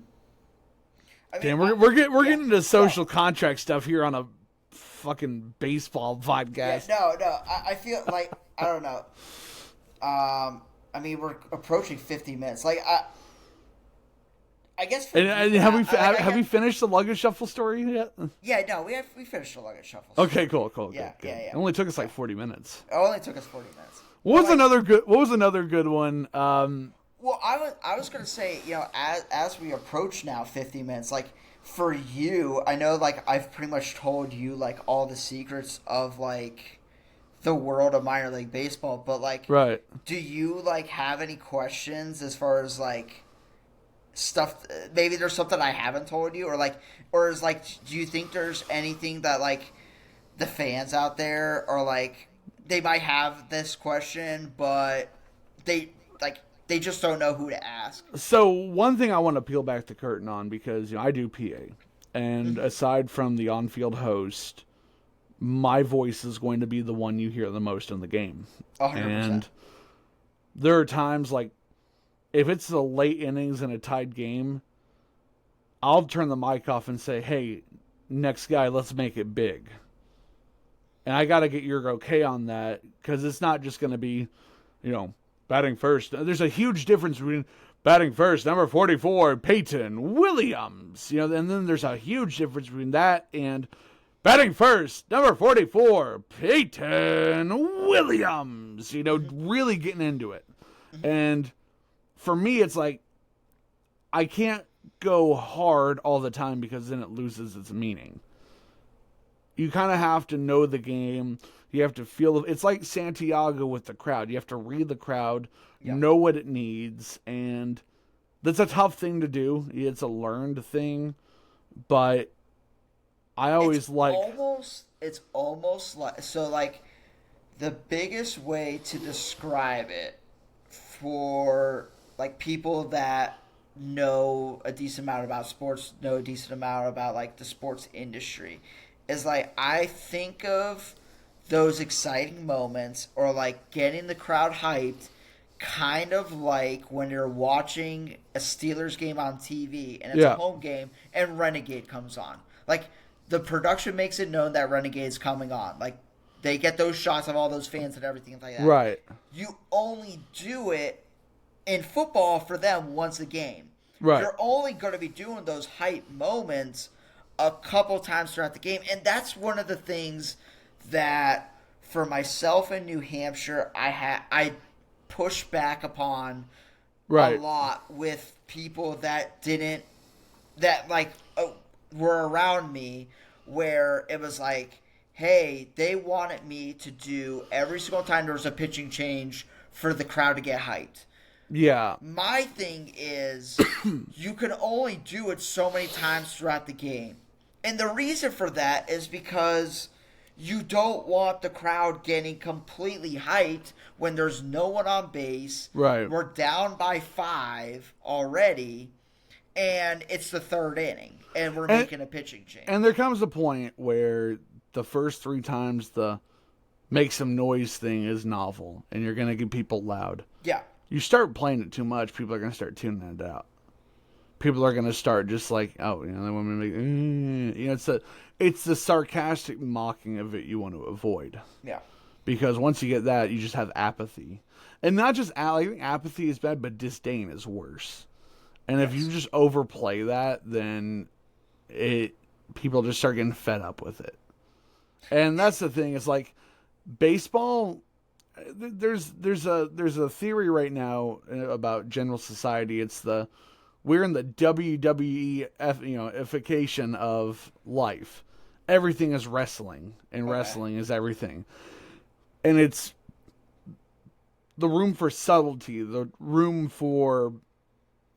Damn, we're getting into social contract stuff here on a fucking baseball podcast. Yeah, no, I feel like, I don't know. I mean, we're approaching 50 minutes. Like, I guess. Have we finished the Luggage Shuffle story yet? Yeah, no, we finished the Luggage Shuffle. Okay, cool. Yeah. It only took us like 40 minutes. It only took us 40 minutes. What was another good one? Well, I was gonna say, as we approach now 50 minutes, like for you, I know like I've pretty much told you like all the secrets of like the world of minor league baseball, but like, right. Do you like have any questions as far as like stuff? Maybe there's something I haven't told you, or is like, do you think there's anything that like the fans out there are like they might have this question, but they just don't know who to ask? So one thing I want to peel back the curtain on, because I do PA, and aside from the on-field host, my voice is going to be the one you hear the most in the game. 100%. And there are times like if it's the late innings in a tied game, I'll turn the mic off and say, "Hey, next guy, let's make it big." And I got to get your okay on that, because it's not just going to be, batting first. There's a huge difference between batting first, number 44, Peyton Williams. And then there's a huge difference between that and batting first, number 44, Peyton Williams. Really getting into it. And for me, it's like, I can't go hard all the time, because then it loses its meaning. You kind of have to know the game. You have to feel it. It's like Santiago with the crowd. You have to read the crowd, know what it needs, and that's a tough thing to do. It's a learned thing, but I always It's almost like, so like the biggest way to describe it for like people that know a decent amount about sports, know a decent amount about like the sports industry, is like, I think of those exciting moments or like getting the crowd hyped kind of like when you're watching a Steelers game on TV and it's a home game and Renegade comes on. Like, the production makes it known that Renegade's coming on. Like, they get those shots of all those fans and everything like that. Right. You only do it in football for them once a game. Right. You're only going to be doing those hype moments a couple times throughout the game. And that's one of the things that, for myself in New Hampshire, I push back upon a lot with people that were around me, where it was like, hey, they wanted me to do every single time there was a pitching change for the crowd to get hyped. Yeah. My thing is, you can only do it so many times throughout the game. And the reason for that is because you don't want the crowd getting completely hyped when there's no one on base. Right. We're down by 5 already, and it's the third inning, and we're making a pitching change. And there comes a point where the first 3 times the make some noise thing is novel, and you're going to get people loud. Yeah. You start playing it too much, people are going to start tuning it out. People are going to start just like, they want me to make, it's the sarcastic mocking of it you want to avoid. Yeah. Because once you get that, you just have apathy. And not just, I think apathy is bad, but disdain is worse. And if you just overplay that, then people just start getting fed up with it. And that's the thing. It's like baseball. There's a theory right now about general society. It's we're in the WWEification of life. Everything is wrestling, and wrestling is everything. And it's the room for subtlety, the room for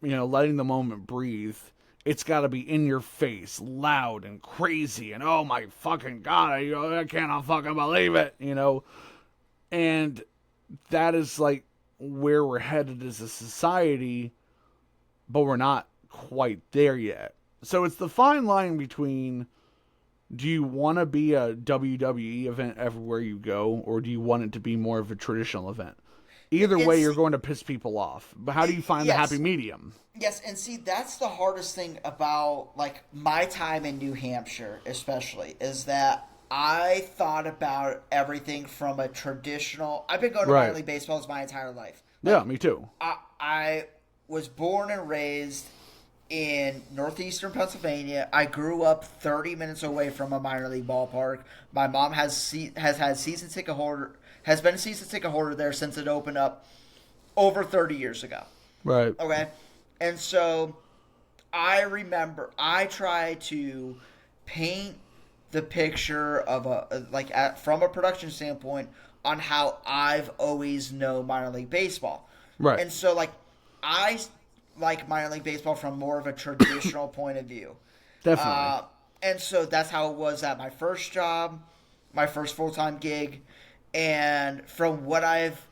letting the moment breathe. It's got to be in your face, loud and crazy, and oh my fucking God, I cannot fucking believe it, And that is like where we're headed as a society, but we're not quite there yet. So it's the fine line between, do you want to be a WWE event everywhere you go, or do you want it to be more of a traditional event? Either way, you're going to piss people off. But how do you find the happy medium? Yes, and see, that's the hardest thing about, like, my time in New Hampshire, especially, is that I thought about everything from a traditional... I've been going to minor league baseball my entire life. Yeah, me too. I was born and raised in northeastern Pennsylvania. I grew up 30 minutes away from a minor league ballpark. My mom has had has been a season ticket holder there since it opened up over 30 years ago. Right. Okay. And so I remember I tried to paint the picture of from a production standpoint on how I've always known minor league baseball. Right. And so I like minor league baseball from more of a traditional point of view. Definitely. And so that's how it was at my first job, my first full-time gig. And from what I've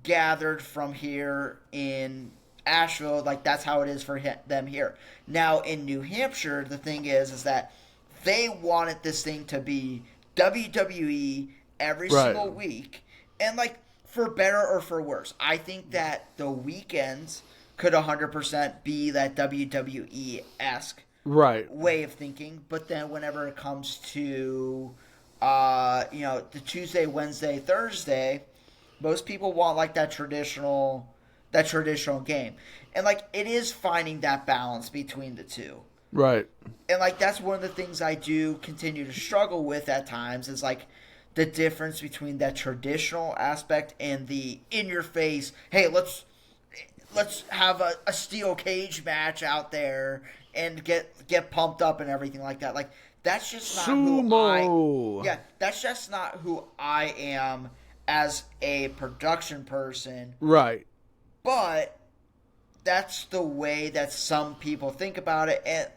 gathered from here in Asheville, that's how it is for them here. Now in New Hampshire, the thing is that they wanted this thing to be WWE every single week, and for better or for worse. I think that the weekends could 100% be that WWE-esque way of thinking, but then whenever it comes to the Tuesday, Wednesday, Thursday, most people want that traditional game. And it is finding that balance between the two. Right. And that's one of the things I do continue to struggle with at times is the difference between that traditional aspect and the in your face, hey, let's have a steel cage match out there and get pumped up and everything like that. That's just not that's just not who I am as a production person. Right. But that's the way that some people think about it. And,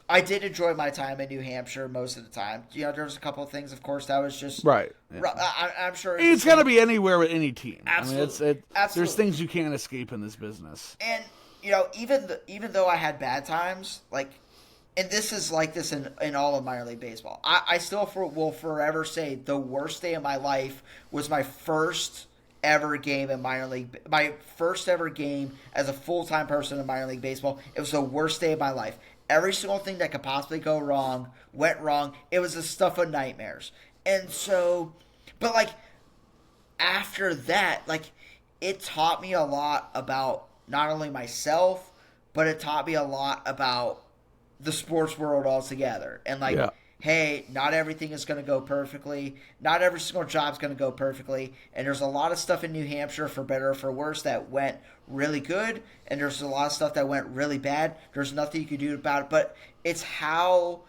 I did enjoy my time in New Hampshire most of the time. There was a couple of things, of course, that was just... Right. Yeah. I'm sure... It's got to be anywhere with any team. Absolutely. I mean, Absolutely. There's things you can't escape in this business. And, even though I had bad times, and this is like this in all of minor league baseball, I still will forever say the worst day of my life was my first ever game in minor league, my first ever game as a full-time person in minor league baseball. It was the worst day of my life. Every single thing that could possibly go wrong went wrong. It was the stuff of nightmares. And so, but after that, it taught me a lot about not only myself, but it taught me a lot about the sports world altogether. And hey, not everything is going to go perfectly. Not every single job is going to go perfectly. And there's a lot of stuff in New Hampshire, for better or for worse, that went really good. And there's a lot of stuff that went really bad. There's nothing you can do about it. But it's how,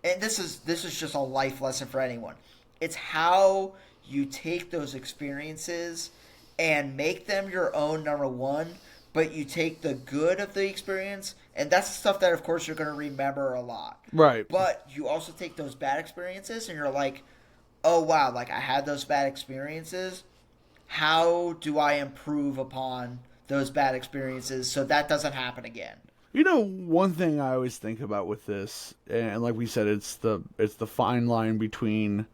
and this is just a life lesson for anyone. It's how you take those experiences and make them your own, number one. But you take the good of the experience, and that's the stuff that, of course, you're going to remember a lot. Right. But you also take those bad experiences, and you're like, oh, wow, I had those bad experiences. How do I improve upon those bad experiences so that doesn't happen again? One thing I always think about with this, and like we said, it's the fine line between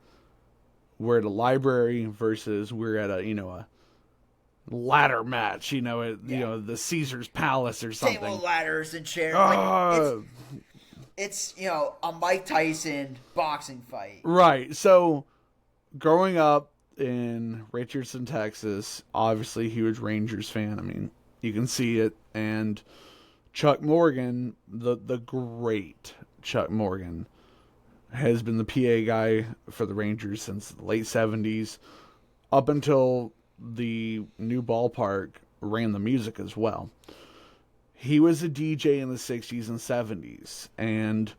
we're at a library versus we're at a ladder match, the Caesar's Palace or something. Table ladders and chairs. It's a Mike Tyson boxing fight. Right. So, growing up in Richardson, Texas, obviously huge Rangers fan. I mean, you can see it. And Chuck Morgan, the great Chuck Morgan, has been the PA guy for the Rangers since the late 70s up until the new ballpark ran the music as well. He was a DJ in the 60s and 70s, and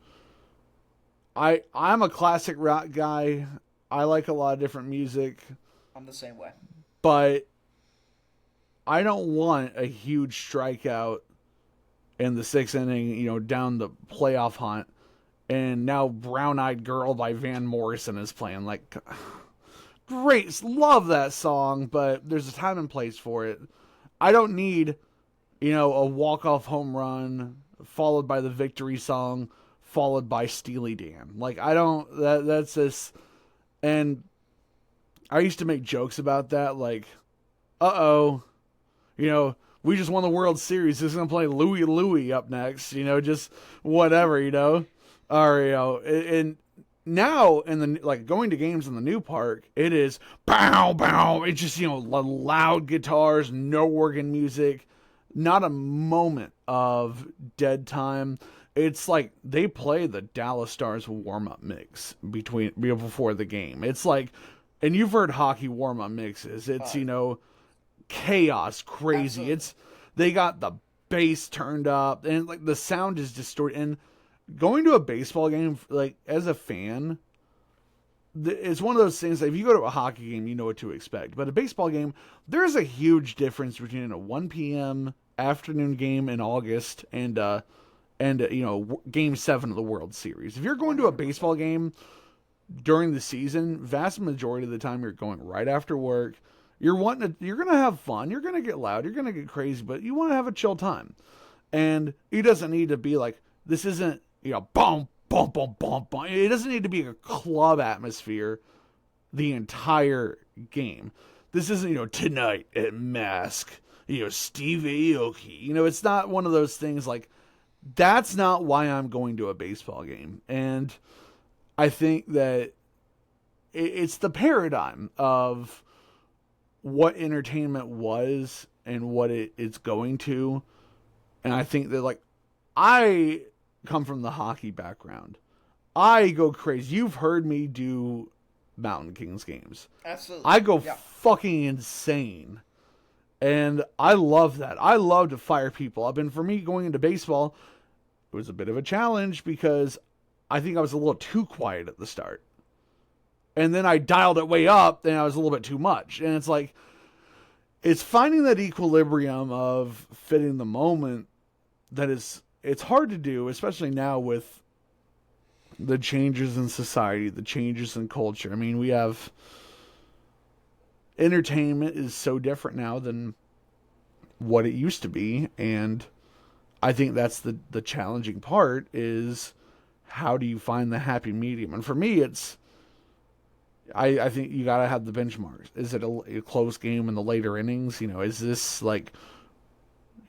I'm a classic rock guy. I like a lot of different music. I'm the same way. But I don't want a huge strikeout in the sixth inning, down the playoff hunt, and now Brown Eyed Girl by Van Morrison is playing. Great, love that song, but there's a time and place for it. I don't need, a walk-off home run followed by the victory song followed by Steely Dan. That's this, and I used to make jokes about that, we just won the World Series. Who's going to play Louie Louie up next? Just whatever, or, and now in the going to games in the new park, it is bow bow. It's just loud guitars, no organ music, not a moment of dead time. It's they play the Dallas Stars warm up mix before the game. It's and you've heard hockey warm-up mixes. It's, chaos, crazy. Absolutely. They got the bass turned up, and like the sound is distorted. And going to a baseball game, like as a fan, it's one of those things. Like, if you go to a hockey game, you know what to expect. But a baseball game, there's a huge difference between a 1 p.m. afternoon game in August and Game 7 of the World Series. If you're going to a baseball game during the season, vast majority of the time you're going right after work. You're going to have fun. You're going to get loud. You're going to get crazy, but you want to have a chill time. And it doesn't need to be like, this isn't, boom, boom, boom, boom, boom. It doesn't need to be a club atmosphere the entire game. This isn't, tonight at Mask, Steve Aoki. It's not one of those things like, that's not why I'm going to a baseball game. And I think that it's the paradigm of what entertainment was and what it's going to. And I think that, like, I come from the hockey background. I go crazy. You've heard me do Mountain Kings games. Absolutely. I go fucking insane. And I love that. I love to fire people up. And for me, going into baseball, it was a bit of a challenge because I think I was a little too quiet at the start. And then I dialed it way up, and I was a little bit too much. And it's like, it's finding that equilibrium of fitting the moment that it's hard to do, especially now with the changes in society, the changes in culture. I mean, we have entertainment is so different now than what it used to be. And I think that's the challenging part is how do you find the happy medium? And for me, I think you got to have the benchmarks. Is it a close game in the later innings? Is this like,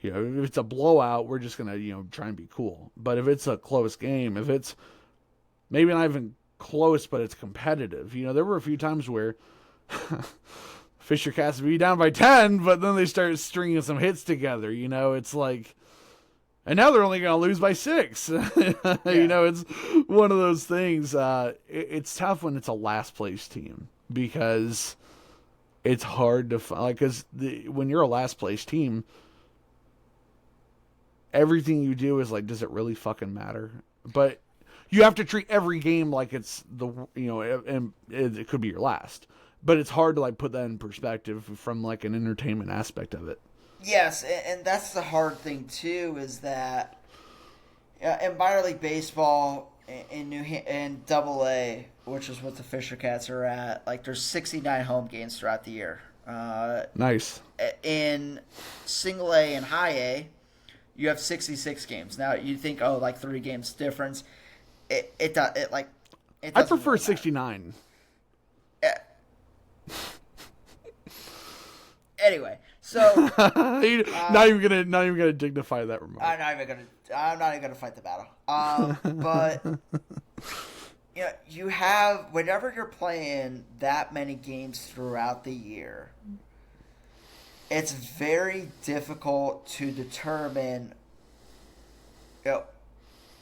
if it's a blowout, we're just going to, try and be cool. But if it's a close game, if it's maybe not even close, but it's competitive, there were a few times where Fisher Cats would be down by 10, but then they start stringing some hits together. It's like, and now they're only going to lose by 6. It's one of those things. It's tough when it's a last place team because it's hard to find. Like, because when you're a last place team, everything you do is like, does it really fucking matter? But you have to treat every game like it's and it could be your last. But it's hard to like put that in perspective from like an entertainment aspect of it. Yes, and that's the hard thing too. Is that in minor league baseball in Double A, which is what the Fisher Cats are at, like there's 69 home games throughout the year. Nice. In Single A and High A, you have 66 games. Now you think, like 3 games difference. It I prefer 69. Anyway, so not even gonna dignify that remark. I'm not even gonna fight the battle. But you have whenever you're playing that many games throughout the year, it's very difficult to determine.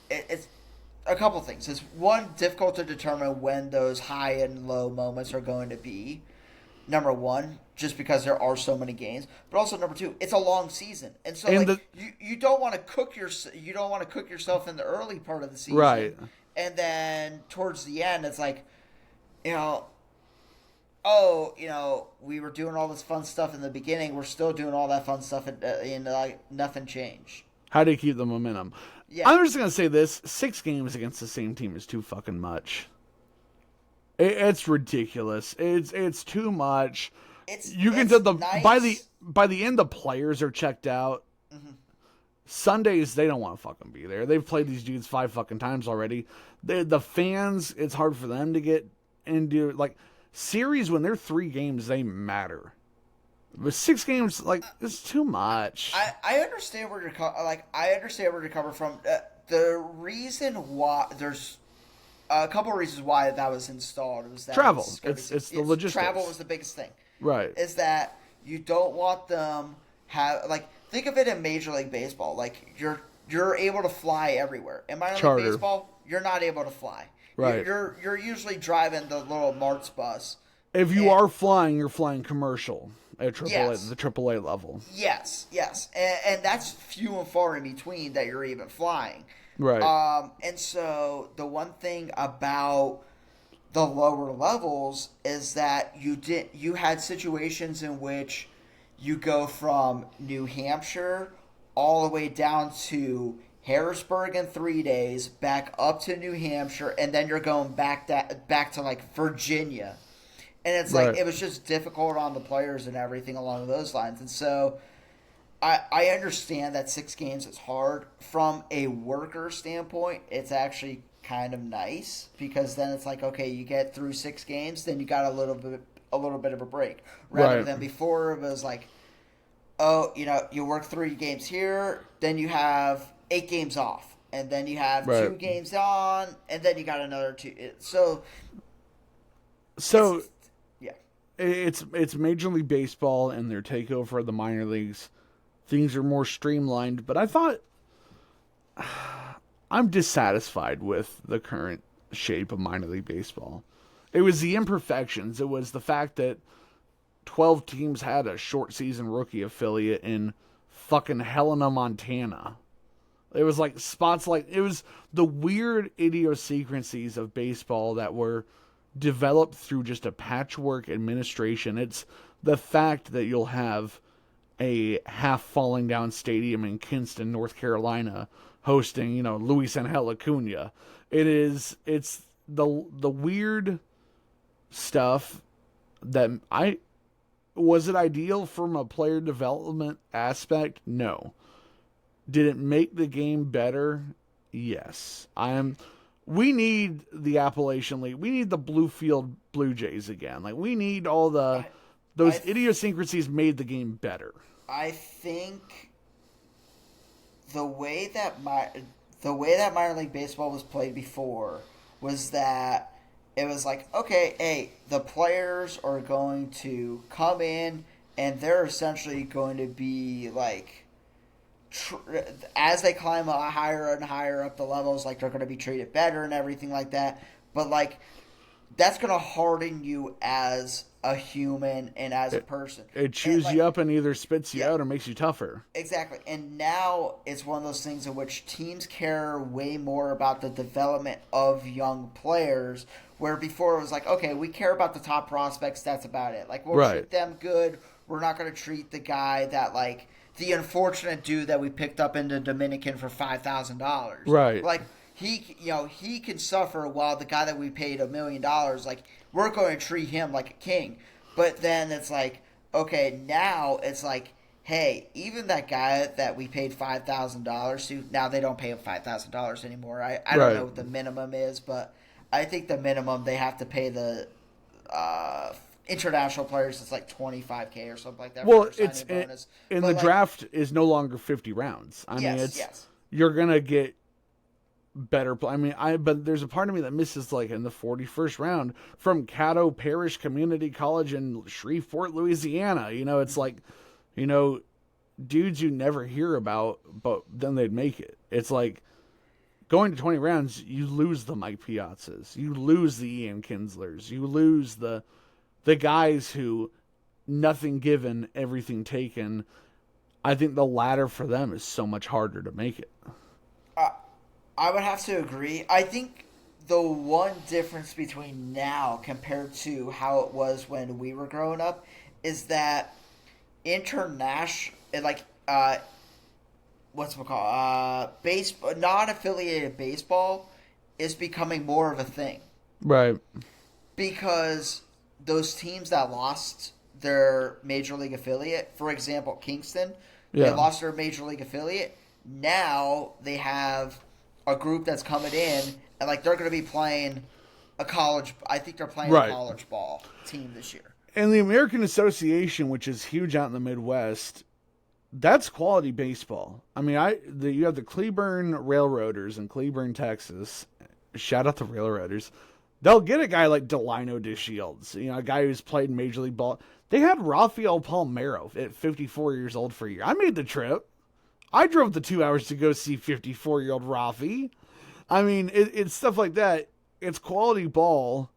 It's a couple things. It's one, difficult to determine when those high and low moments are going to be. Number one, just because there are so many games, but also number two, it's a long season, and so you don't want to cook yourself in the early part of the season, right? And then towards the end, it's like, we were doing all this fun stuff in the beginning, we're still doing all that fun stuff, and nothing changed. How do you keep the momentum? Yeah. I'm just gonna say this: 6 games against the same team is too fucking much. It's ridiculous. It's too much. You can tell nice. by the end the players are checked out. Mm-hmm. Sundays they don't want to fucking be there. They've played these dudes 5 fucking times already. The fans, it's hard for them to get into like series when they're 3 games they matter. But 6 games it's too much. I understand where you're coming from. The reason why there's a couple of reasons why that was installed was that travel. It's the logistics. Travel was the biggest thing. Right. Is that you don't want them think of it in Major League Baseball. Like you're able to fly everywhere. In minor league baseball, you're not able to fly. Right. You're usually driving the little Marts bus If you are flying, you're flying commercial at yes. the AAA level. Yes, and that's few and far in between that you're even flying. Right. And so the one thing about the lower levels is that you had situations in which you go from New Hampshire all the way down to Harrisburg in 3 days, back up to New Hampshire, and then you're going back to like Virginia. And it's like it was just difficult on the players and everything along those lines. And so I understand that 6 games is hard. From a worker standpoint, it's actually kind of nice because then it's like, okay, you get through 6 games, then you got a little bit of a break. Rather than before it was like, oh, you work 3 games here, then you have 8 games off, and then you have 2 games on, and then you got another 2. So yeah, it's Major League Baseball and their takeover of the minor leagues. Things are more streamlined, but I thought I'm dissatisfied with the current shape of minor league baseball. It was the imperfections. It was the fact that 12 teams had a short season rookie affiliate in fucking Helena, Montana. It was like spots like, it was the weird idiosyncrasies of baseball that were developed through just a patchwork administration. It's the fact that you'll have a half falling down stadium in Kinston, North Carolina, hosting, Luis Angel Acuna. It's the weird stuff that was it ideal from a player development aspect? No. Did it make the game better? Yes. We need the Appalachian League. We need the Bluefield Blue Jays again. Like, we need all those idiosyncrasies made the game better. I think the way that minor league baseball was played before was that it was like, okay, hey, the players are going to come in and they're essentially going to be like, as they climb higher and higher up the levels, like they're going to be treated better and everything like that. But like, that's going to harden you as a human and as a person. It chews you up and either spits you out or makes you tougher. Exactly. And now it's one of those things in which teams care way more about the development of young players, where before it was like, okay, we care about the top prospects, that's about it. Like, we'll treat them good. We're not going to treat the guy that, like, the unfortunate dude that we picked up in the Dominican for $5,000. Right. Like, he can suffer while the guy that we paid $1 million, like, we're going to treat him like a king. But then it's like, okay, now it's like, hey, even that guy that we paid $5,000 to, now they don't pay him $5,000 anymore. I don't know what the minimum is, but I think the minimum they have to pay the international players is like $25K or something like that. Well, the draft is no longer 50 rounds. I mean, you're gonna get better. But there's a part of me that misses, like, in the 41st round from Caddo Parish Community College in Shreveport, Louisiana. It's like, dudes you never hear about, but then they'd make it. It's like going to 20 rounds, you lose the Mike Piazzas, you lose the Ian Kinslers, you lose the guys who nothing given, everything taken. I think the ladder for them is so much harder to make it. I would have to agree. I think the one difference between now compared to how it was when we were growing up is that international, like, baseball, non-affiliated baseball is becoming more of a thing. Right. Because those teams that lost their major league affiliate, for example, Kingston, they lost their major league affiliate. Now they have a group that's coming in, and like they're going to be playing a college. I think they're playing a college ball team this year. And the American Association, which is huge out in the Midwest, that's quality baseball. I mean, you have the Cleburne Railroaders in Cleburne, Texas. Shout out the Railroaders. They'll get a guy like Delino DeShields, a guy who's played Major League Ball. They had Rafael Palmeiro at 54 years old for a year. I made the trip. I drove the 2 hours to go see 54-year-old Rafi. I mean, it's stuff like that. It's quality ball,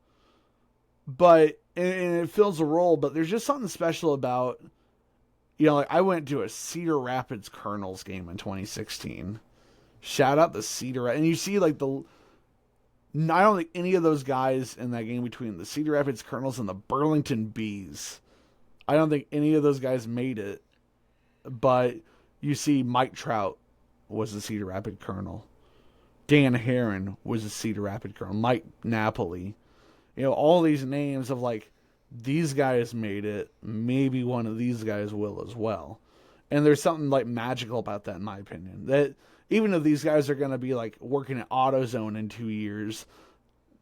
but and it fills a role, but there's just something special about, you know, like I went to a Cedar Rapids Colonels game in 2016. Shout out the Cedar, and you see like I don't think any of those guys in that game between the Cedar Rapids Colonels and the Burlington Bees, I don't think any of those guys made it, but you see Mike Trout was a Cedar Rapids Colonel. Dan Herron was a Cedar Rapids Colonel. Mike Napoli. You know, all these names of like, these guys made it. Maybe one of these guys will as well. And there's something like magical about that, in my opinion. That even if these guys are going to be like working at AutoZone in 2 years,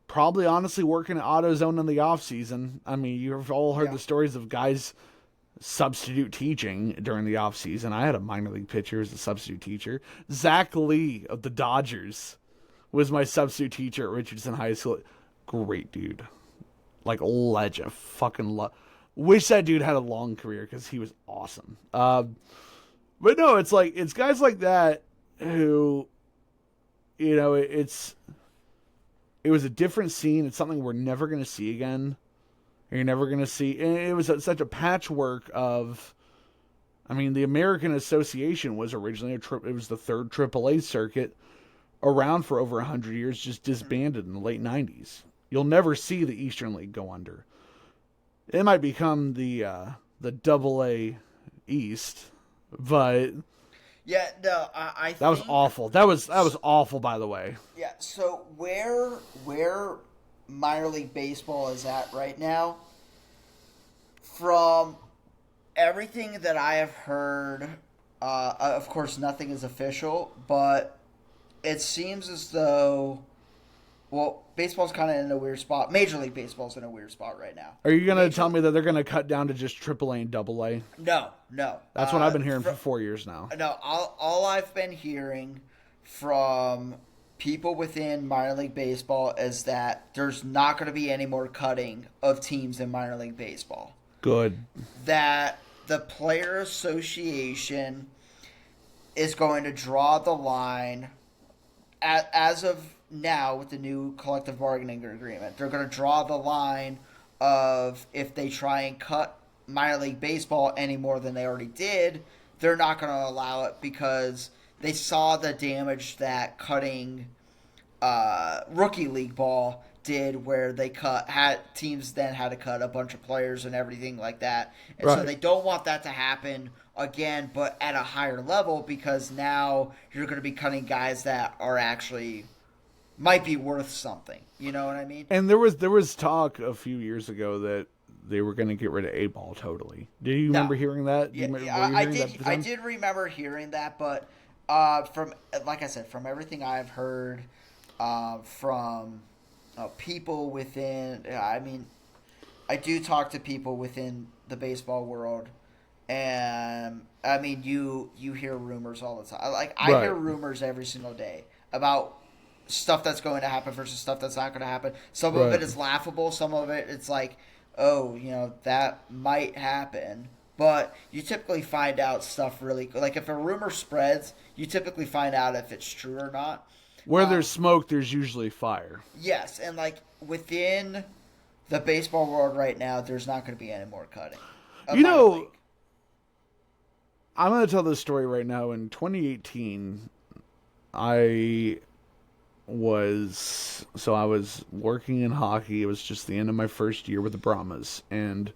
probably honestly working at AutoZone in the off season. I mean, you've all heard the stories of guys substitute teaching during the off season. I had a minor league pitcher as a substitute teacher. Zach Lee of the Dodgers was my substitute teacher at Richardson High School. Great dude. Like legend. Fucking wish that dude had a long career because he was awesome. But no, it's like, it's guys like that who, you know, it was a different scene. It's something we're never going to see again. You're never going to see. And it was such a patchwork of, I mean, the American Association was originally it was the third AAA circuit, around for over 100 years, just disbanded in the late 90s. You'll never see the Eastern League go under. It might become the AA East, but yeah, no, I that was awful. That was awful, by the way. Yeah. So where minor league baseball is at right now, from everything that I have heard, of course nothing is official, but it seems as though, well, baseball's kind of in a weird spot. Major League Baseball's in a weird spot right now. Are you going to tell me that they're going to cut down to just AAA and AA? No. That's what I've been hearing for 4 years now. No, all I've been hearing from people within minor league baseball is that there's not going to be any more cutting of teams in minor league baseball. Good. That the player association is going to draw the line as of now with the new collective bargaining agreement. They're going to draw the line of, if they try and cut minor league baseball any more than they already did, they're not going to allow it because they saw the damage that cutting rookie league ball did, where they teams then had to cut a bunch of players and everything like that. And so they don't want that to happen again, but at a higher level, because now you're going to be cutting guys that are actually might be worth something. You know what I mean? And there was talk a few years ago that they were going to get rid of A-ball totally. Do you remember hearing that? I did remember hearing that, but from, like I said, from everything I've heard from people within, I mean, I do talk to people within the baseball world, and I mean, you hear rumors all the time. Like, I hear rumors every single day about stuff that's going to happen versus stuff that's not going to happen. Some of it is laughable. Some of it, it's like, oh, you know, that might happen. But you typically find out stuff really, like if a rumor spreads, you typically find out if it's true or not. Where there's smoke, there's usually fire. Yes, and like within the baseball world right now, there's not going to be any more cutting. You know, I'm going to tell this story right now. In 2018, I was working in hockey. It was just the end of my first year with the Brahmas, and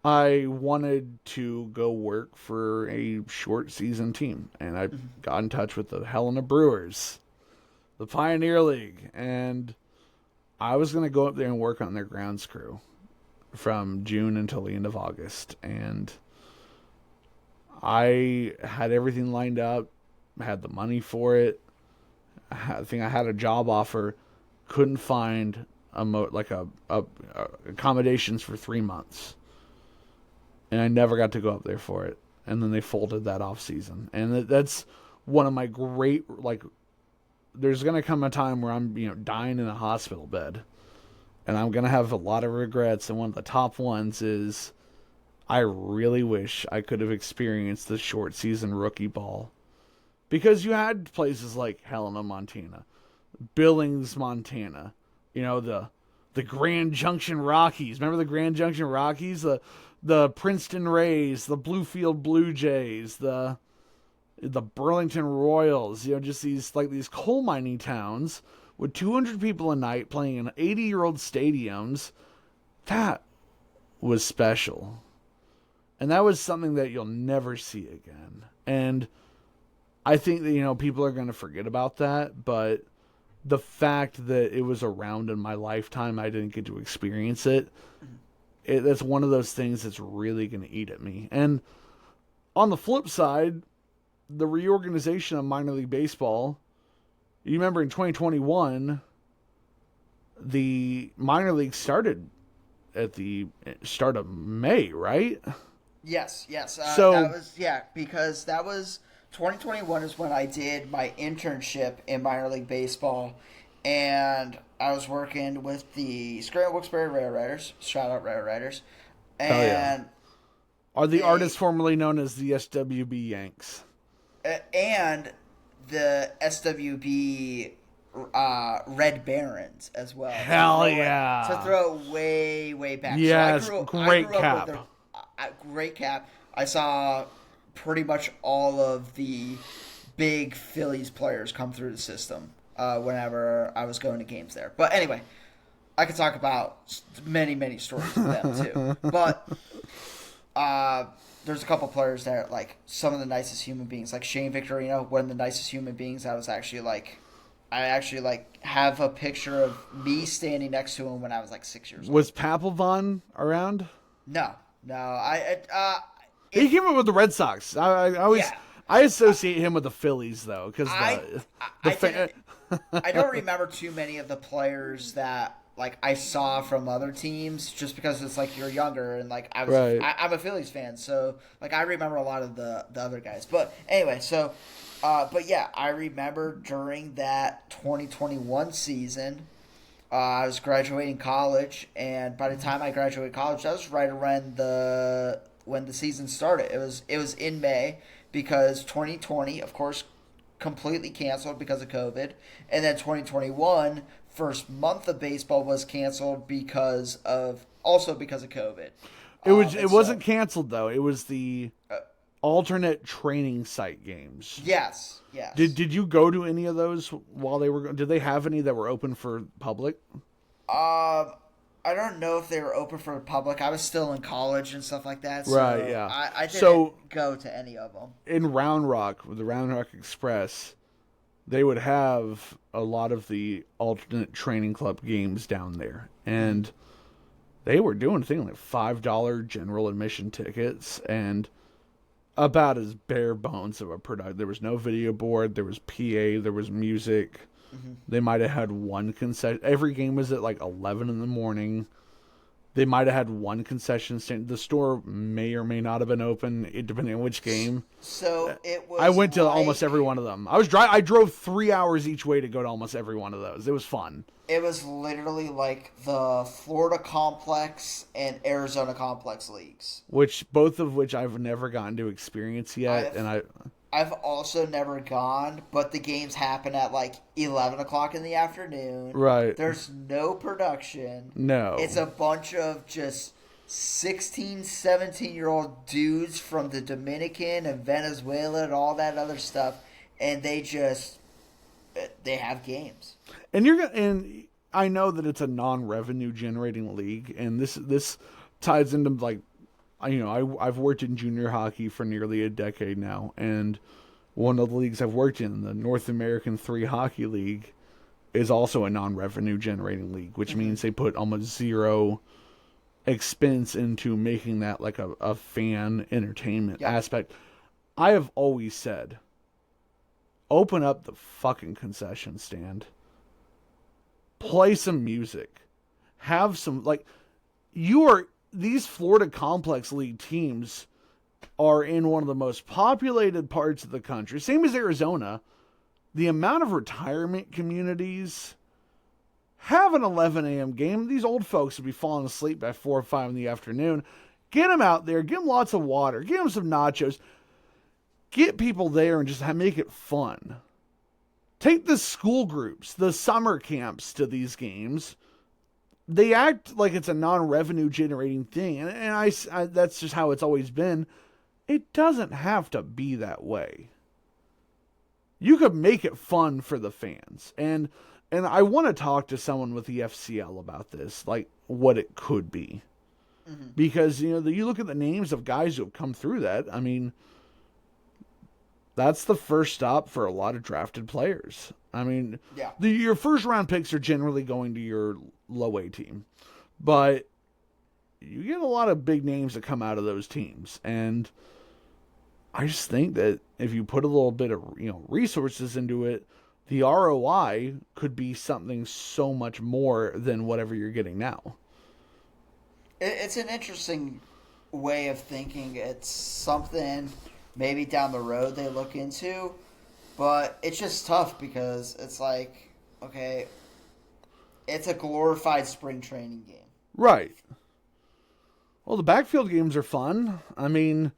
I wanted to go work for a short season team, and I got in touch with the Helena Brewers, the Pioneer League, and I was going to go up there and work on their grounds crew from June until the end of August, and I had everything lined up, had the money for it. I think I had a job offer, couldn't find accommodations for 3 months. And I never got to go up there for it. And then they folded that off season. And that's one of my great, like, there's going to come a time where I'm, dying in a hospital bed. And I'm going to have a lot of regrets. And one of the top ones is, I really wish I could have experienced the short season rookie ball. Because you had places like Helena, Montana, Billings, Montana, the the Grand Junction Rockies. Remember the Grand Junction Rockies? The Princeton Rays, the Bluefield Blue Jays, the Burlington Royals. Just these coal mining towns with 200 people a night playing in 80-year-old stadiums. That was special. And that was something that you'll never see again. And I think that, people are going to forget about that, but the fact that it was around in my lifetime, I didn't get to experience it. That's one of those things that's really going to eat at me. And on the flip side, the reorganization of minor league baseball, you remember in 2021, the minor league started at the start of May, right? Yes. So because that was 2021 is when I did my internship in minor league baseball, and I was working with the Scranton Wilkes-Barre Rail Riders. Shout out Rail Riders. And are the artists formerly known as the SWB Yanks. And the SWB Red Barons as well. Hell yeah. To throw way, way back. Yes, so great cap. Great cap. I saw pretty much all of the big Phillies players come through the system whenever I was going to games there. But anyway, I could talk about many, many stories with them too. But there's a couple players there, like some of the nicest human beings, like Shane Victorino, one of the nicest human beings. I actually have a picture of me standing next to him when I was like 6 years old. Was Papelbon around? No. He came up with the Red Sox. I associate him with the Phillies though, because I don't remember too many of the players that I saw from other teams, just because it's you're younger and I'm a Phillies fan, so I remember a lot of the other guys. But anyway, so but yeah, I remember during that 2021 season, I was graduating college, and by the time I graduated college, that was right around when the season started. It was in May, because 2020, of course, completely canceled because of COVID, and then 2021, first month of baseball was canceled because of COVID. It wasn't canceled though. It was the alternate training site games. Yes. Did you go to any of those while they were? Did they have any that were open for public? I don't know if they were open for the public. I was still in college and stuff like that. So right, yeah. I didn't go to any of them. In Round Rock, with the Round Rock Express, they would have a lot of the alternate training club games down there. And they were doing things like $5 general admission tickets and about as bare bones of a product. There was no video board. There was PA. There was music. Mm-hmm. They might have had one concession. Every game was at 11 in the morning. They might have had one concession stand. The store may or may not have been open, depending on which game. So it was. I went to almost every one of them. I drove 3 hours each way to go to almost every one of those. It was fun. It was literally like the Florida Complex and Arizona Complex leagues. Both of which I've never gotten to experience yet, I've also never gone, but the games happen at 11 o'clock in the afternoon. Right. There's no production. No. It's a bunch of just 16, 17-year-old dudes from the Dominican and Venezuela and all that other stuff, and they have games. And I know that it's a non-revenue generating league, and this ties into I've worked in junior hockey for nearly a decade now, and one of the leagues I've worked in, the North American 3 Hockey League, is also a non-revenue generating league, which means they put almost zero expense into making that a fan entertainment aspect. I have always said, open up the fucking concession stand. Play some music. Have some, these Florida Complex League teams are in one of the most populated parts of the country. Same as Arizona. The amount of retirement communities have an 11 a.m. game. These old folks would be falling asleep by 4 or 5 in the afternoon. Get them out there. Give them lots of water. Give them some nachos. Get people there and just make it fun. Take the school groups, the summer camps to these games. they act like it's a non-revenue generating thing, and I that's just how it's always been. It doesn't have to be that way. You could make it fun for the fans, and I want to talk to someone with the FCL about this, like what it could be, because you look at the names of guys who have come through that. I mean, that's the first stop for a lot of drafted players. I mean, your first round picks are generally going to your low A team, but you get a lot of big names that come out of those teams, and I just think that if you put a little bit of resources into it, the ROI could be something so much more than whatever you're getting now. It's an interesting way of thinking. It's something maybe down the road they look into, but it's just tough because it's like, okay, it's a glorified spring training game. Right. Well, the backfield games are fun. I mean,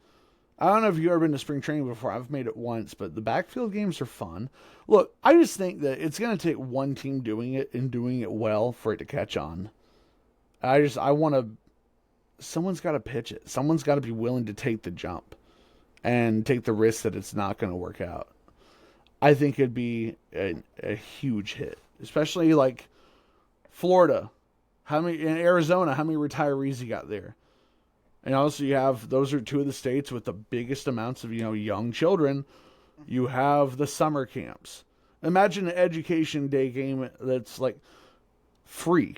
I don't know if you've ever been to spring training before. I've made it once, but the backfield games are fun. Look, I just think that it's going to take one team doing it and doing it well for it to catch on. Someone's got to pitch it. Someone's got to be willing to take the jump and take the risk that it's not going to work out. I think it'd be a huge hit, especially like Florida. In Arizona, how many retirees you got there? And also those are two of the states with the biggest amounts of, young children. You have the summer camps. Imagine an education day game that's like free.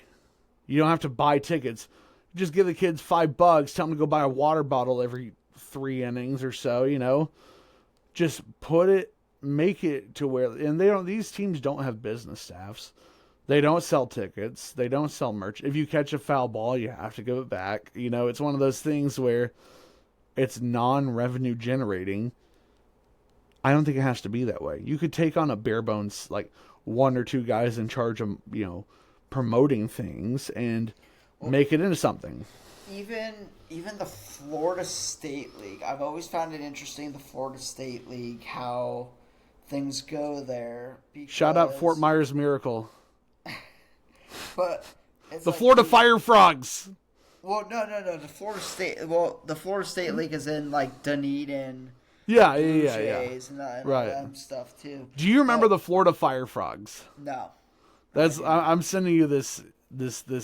You don't have to buy tickets. Just give the kids $5, tell them to go buy a water bottle every 3 innings or so, Just make it to where, and these teams don't have business staffs. They don't sell tickets. They don't sell merch. If you catch a foul ball, you have to give it back. It's one of those things where it's non-revenue generating. I don't think it has to be that way. You could take on a bare bones, like 1 or 2 guys in charge of, promoting things and make it into something. Even the Florida State League, I've always found it interesting, the Florida State League, how things go there. Shout out Fort Myers Miracle. But the Florida Fire Frogs. Well, no. The Florida State League is in like Dunedin. Yeah. And right. That stuff too. Do you remember the Florida Fire Frogs? No. I'm sending you this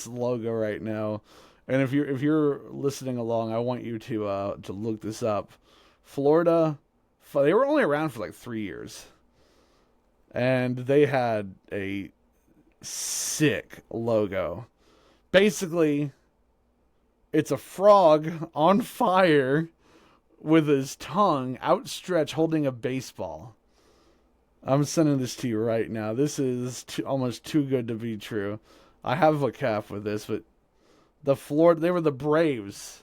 logo right now, and if you're listening along, I want you to look this up. Florida, they were only around for like 3 years, and they had a sick logo. Basically, it's a frog on fire with his tongue outstretched holding a baseball. I'm sending this to you right now. This is almost too good to be true. I have a calf with this, but they were the Braves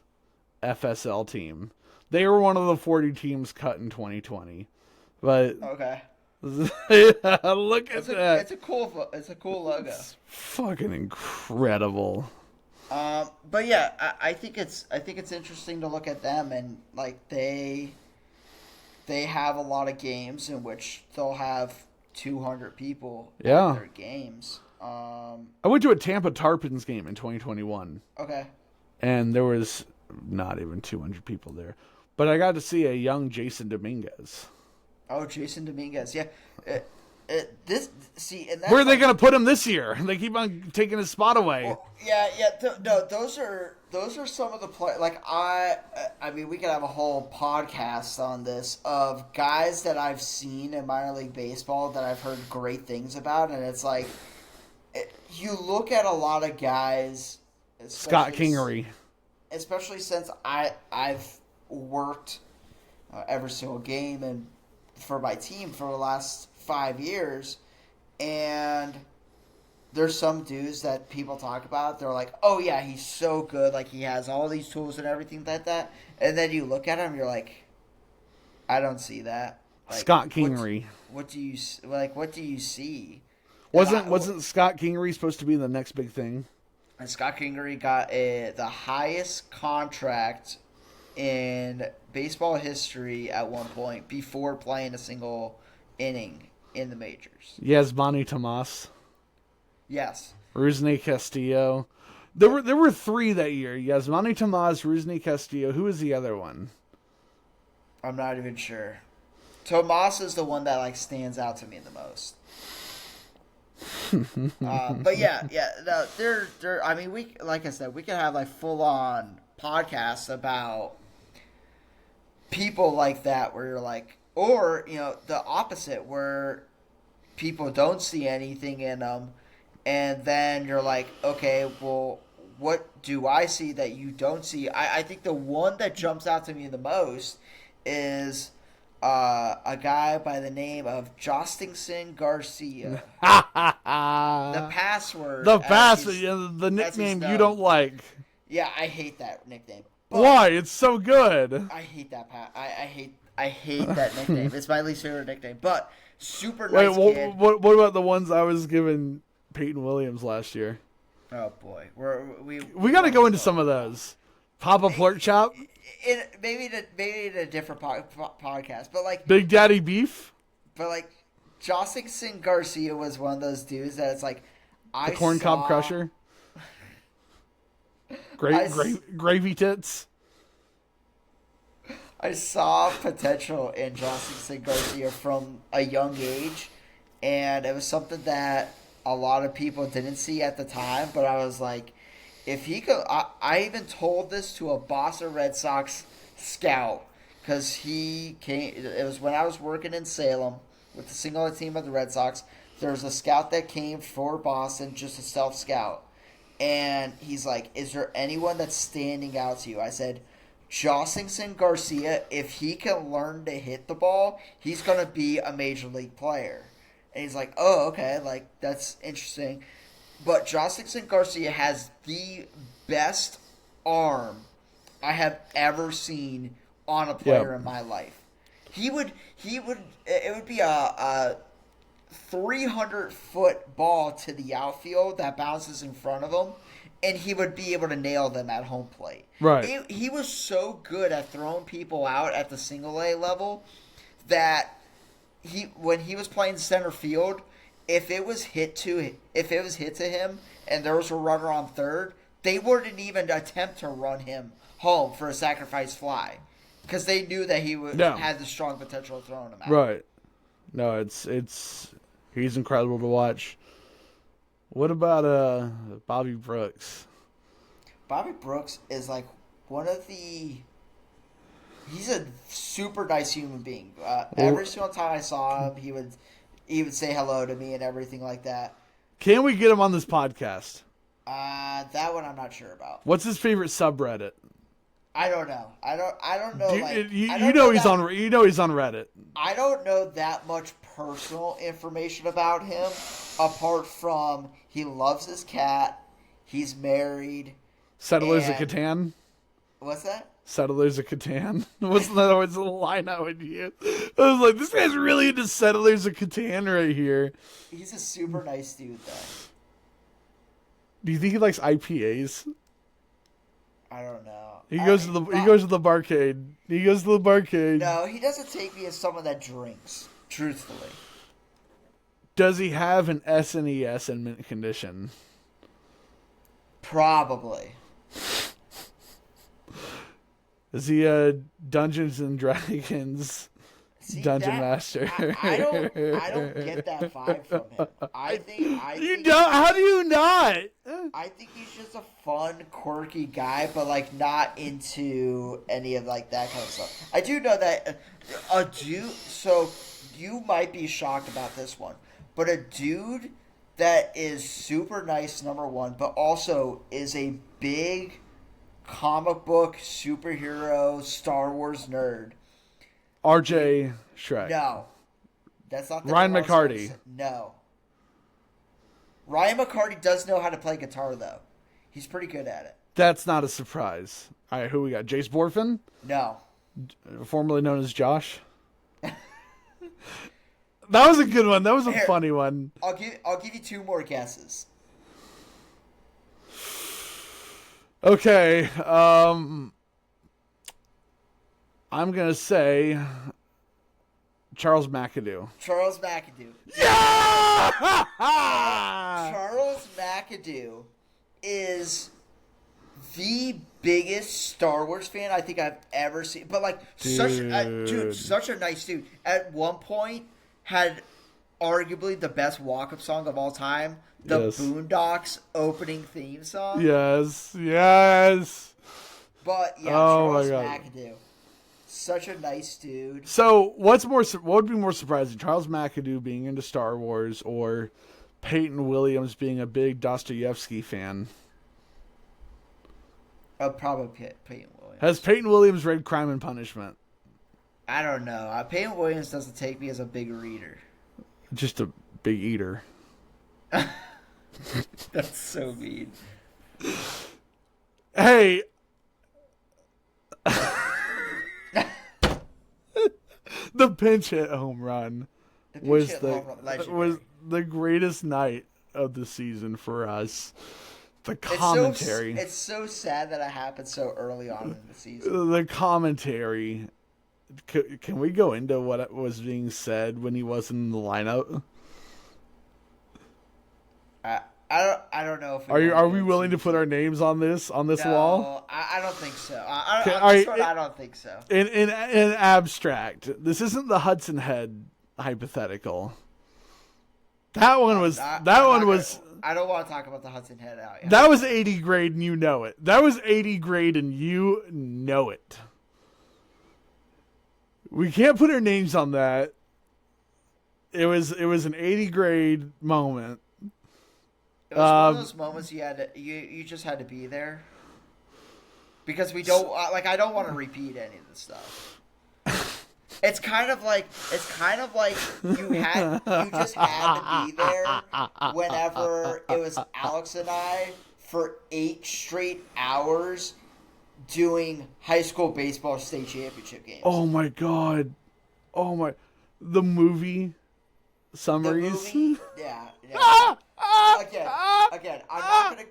FSL team. They were one of the 40 teams cut in 2020. But okay. Look at that. It's a cool logo. It's fucking incredible. But yeah, I think it's interesting to look at them, and like they have a lot of games in which they'll have 200 people at their games. I went to a Tampa Tarpons game in 2021. Okay. And there was not even 200 people there. But I got to see a young Jason Dominguez. Oh, Jason Dominguez. Yeah. Where are they going to put him this year? They keep on taking his spot away. Well, no, those are some of the play. Like I mean, we could have a whole podcast on this of guys that I've seen in minor league baseball that I've heard great things about, and it's like you look at a lot of guys. Scott Kingery. Especially since I've worked every single game and for my team for the last 5 years, and there's some dudes that people talk about. They're like, "Oh yeah, he's so good. Like he has all these tools and everything like that." And then you look at him, you're like, "I don't see that." Like, Scott Kingery. What do you see? Wasn't Scott Kingery supposed to be the next big thing? And Scott Kingery got the highest contract in baseball history at one point before playing a single inning in the majors. Yasmani Tomas. Yes. Rusney Castillo. There were 3 that year. Yasmani Tomas, Rusney Castillo. Who was the other one? I'm not even sure. Tomas is the one that like stands out to me the most. But yeah. No, they're. I mean, like I said, we could have like full on podcasts about people like that, where you're like, or the opposite, where people don't see anything in them, and then you're like, okay, well, what do I see that you don't see? I think the one that jumps out to me the most is a guy by the name of Jostingson Garcia. The password. The nickname you don't like. Yeah, I hate that nickname. Why? It's so good. I hate that. I hate that nickname. It's my least favorite nickname. But super nice kid. What about the ones I was giving Peyton Williams last year? Oh boy, we got to go into some of those. Papa Pork Chop. Maybe in a different podcast, but like Big Daddy Beef. But like Jostingson Garcia was one of those dudes that it's like the corn cob crusher. Gravy tits. I saw potential in Jostingson Garcia from a young age, and it was something that a lot of people didn't see at the time, but I was like, if he could, I even told this to a Boston Red Sox scout, because he came, it was when I was working in Salem with the single team of the Red Sox. There was a scout that came for Boston, just a self-scout, and he's like, is there anyone that's standing out to you? I said, Jostingson Garcia, if he can learn to hit the ball, he's going to be a major league player. And he's like, oh, okay, like, that's interesting. But Jostingson Garcia has the best arm I have ever seen on a player in my life. It would be a 300-foot ball to the outfield that bounces in front of him, and he would be able to nail them at home plate. Right. He was so good at throwing people out at the single A level that when he was playing center field, if it was hit to him and there was a runner on third, they wouldn't even attempt to run him home for a sacrifice fly, because they knew that he had the strong potential of throwing him out. Right. No, he's incredible to watch. What about Bobby Brooks? Bobby Brooks is like he's a super nice human being. Every single time I saw him, he would say hello to me and everything like that. Can we get him on this podcast? That one I'm not sure about. What's his favorite subreddit? I don't know. I don't know. He's on Reddit. I don't know that much personal information about him, apart from he loves his cat, he's married. Settlers of Catan? What's that? Settlers of Catan? Wasn't that always the line I would use? I was like, this guy's really into Settlers of Catan right here. He's a super nice dude, though. Do you think he likes IPAs? I don't know. He goes to the barcade. He goes to the barcade. No, he doesn't take me as someone that drinks, truthfully. Does he have an SNES in mint condition? Probably. Is he a Dungeons and Dragons dungeon master? I don't get that vibe from him. I think you don't. How do you not? I think he's just a fun, quirky guy, but like not into any of like that kind of stuff. I do know that a dude. So you might be shocked about this one, but a dude that is super nice, number one, but also is a big comic book superhero Star Wars nerd. RJ Shrek. No. That's not the Ryan McCarty. No. Ryan McCarty does know how to play guitar, though. He's pretty good at it. That's not a surprise. All right, who we got? Jace Borfin? No. Formerly known as Josh? That was a good one. That was a funny one. I'll give you two more guesses. Okay. I'm going to say Charles McAdoo. Charles McAdoo. Yeah! Charles McAdoo is the biggest Star Wars fan I think I've ever seen. But like, such a nice dude. At one point, had arguably the best walk-up song of all time, the Boondocks opening theme song. Yes. But yeah, Charles McAdoo, such a nice dude. So what would be more surprising, Charles McAdoo being into Star Wars or Peyton Williams being a big Dostoevsky fan? Probably Peyton Williams. Has Peyton Williams read Crime and Punishment? I don't know. Peyton Williams doesn't take me as a big reader. Just a big eater. That's so mean. Hey. The pinch hit home run was the greatest night of the season for us. The commentary. It's so sad that it happened so early on in the season. The commentary. Can we go into what was being said when he wasn't in the lineup? I don't know if are we willing to put our names on this wall? I don't think so. I don't think so. In abstract, this isn't the Hudson Head hypothetical. That one was. I don't want to talk about the Hudson Head out. That was 80 grade, and you know it. That was 80 grade, and you know it. We can't put our names on that. It was an 80 grade moment. It was one of those moments you just had to be there, because we don't I don't want to repeat any of this stuff. It's kind of like you just had to be there whenever it was Alex and I for 8 straight hours doing high school baseball state championship games. Oh my god! The movie summaries. Yeah. Again, I'm not gonna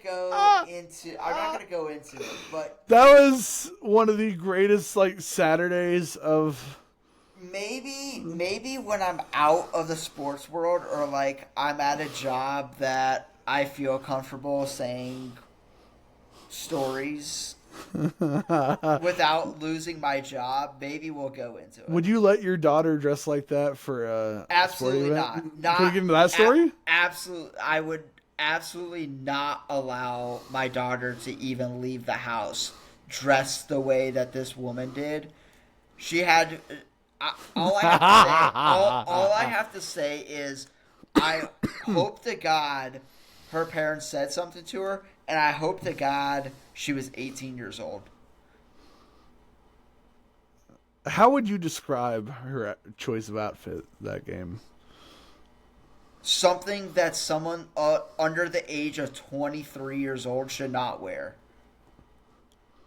go into it, but that was one of the greatest Saturdays of. Maybe when I'm out of the sports world, or I'm at a job that I feel comfortable saying stories without losing my job, maybe we'll go into it. Would you let your daughter dress like that for a absolutely sporting event? Not? Can we get into that story? Absolutely, I would absolutely not allow my daughter to even leave the house dressed the way that this woman did. She had. All I have to say is, I hope to God her parents said something to her, and I hope to God she was 18 years old. How would you describe her choice of outfit that game? Something that someone under the age of 23 years old should not wear.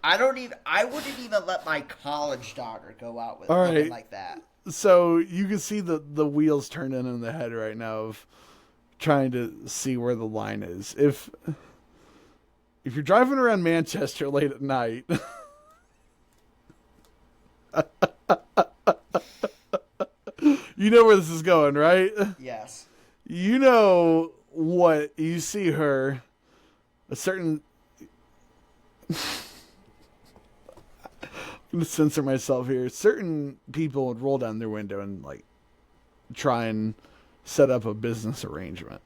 I wouldn't even let my college daughter go out with something like that. So you can see the wheels turning in the head right now of trying to see where the line is. If you're driving around Manchester late at night, you know where this is going, right? Yes. You know what you see her, a certain. I'm going to censor myself here. Certain people would roll down their window and try and set up a business arrangement.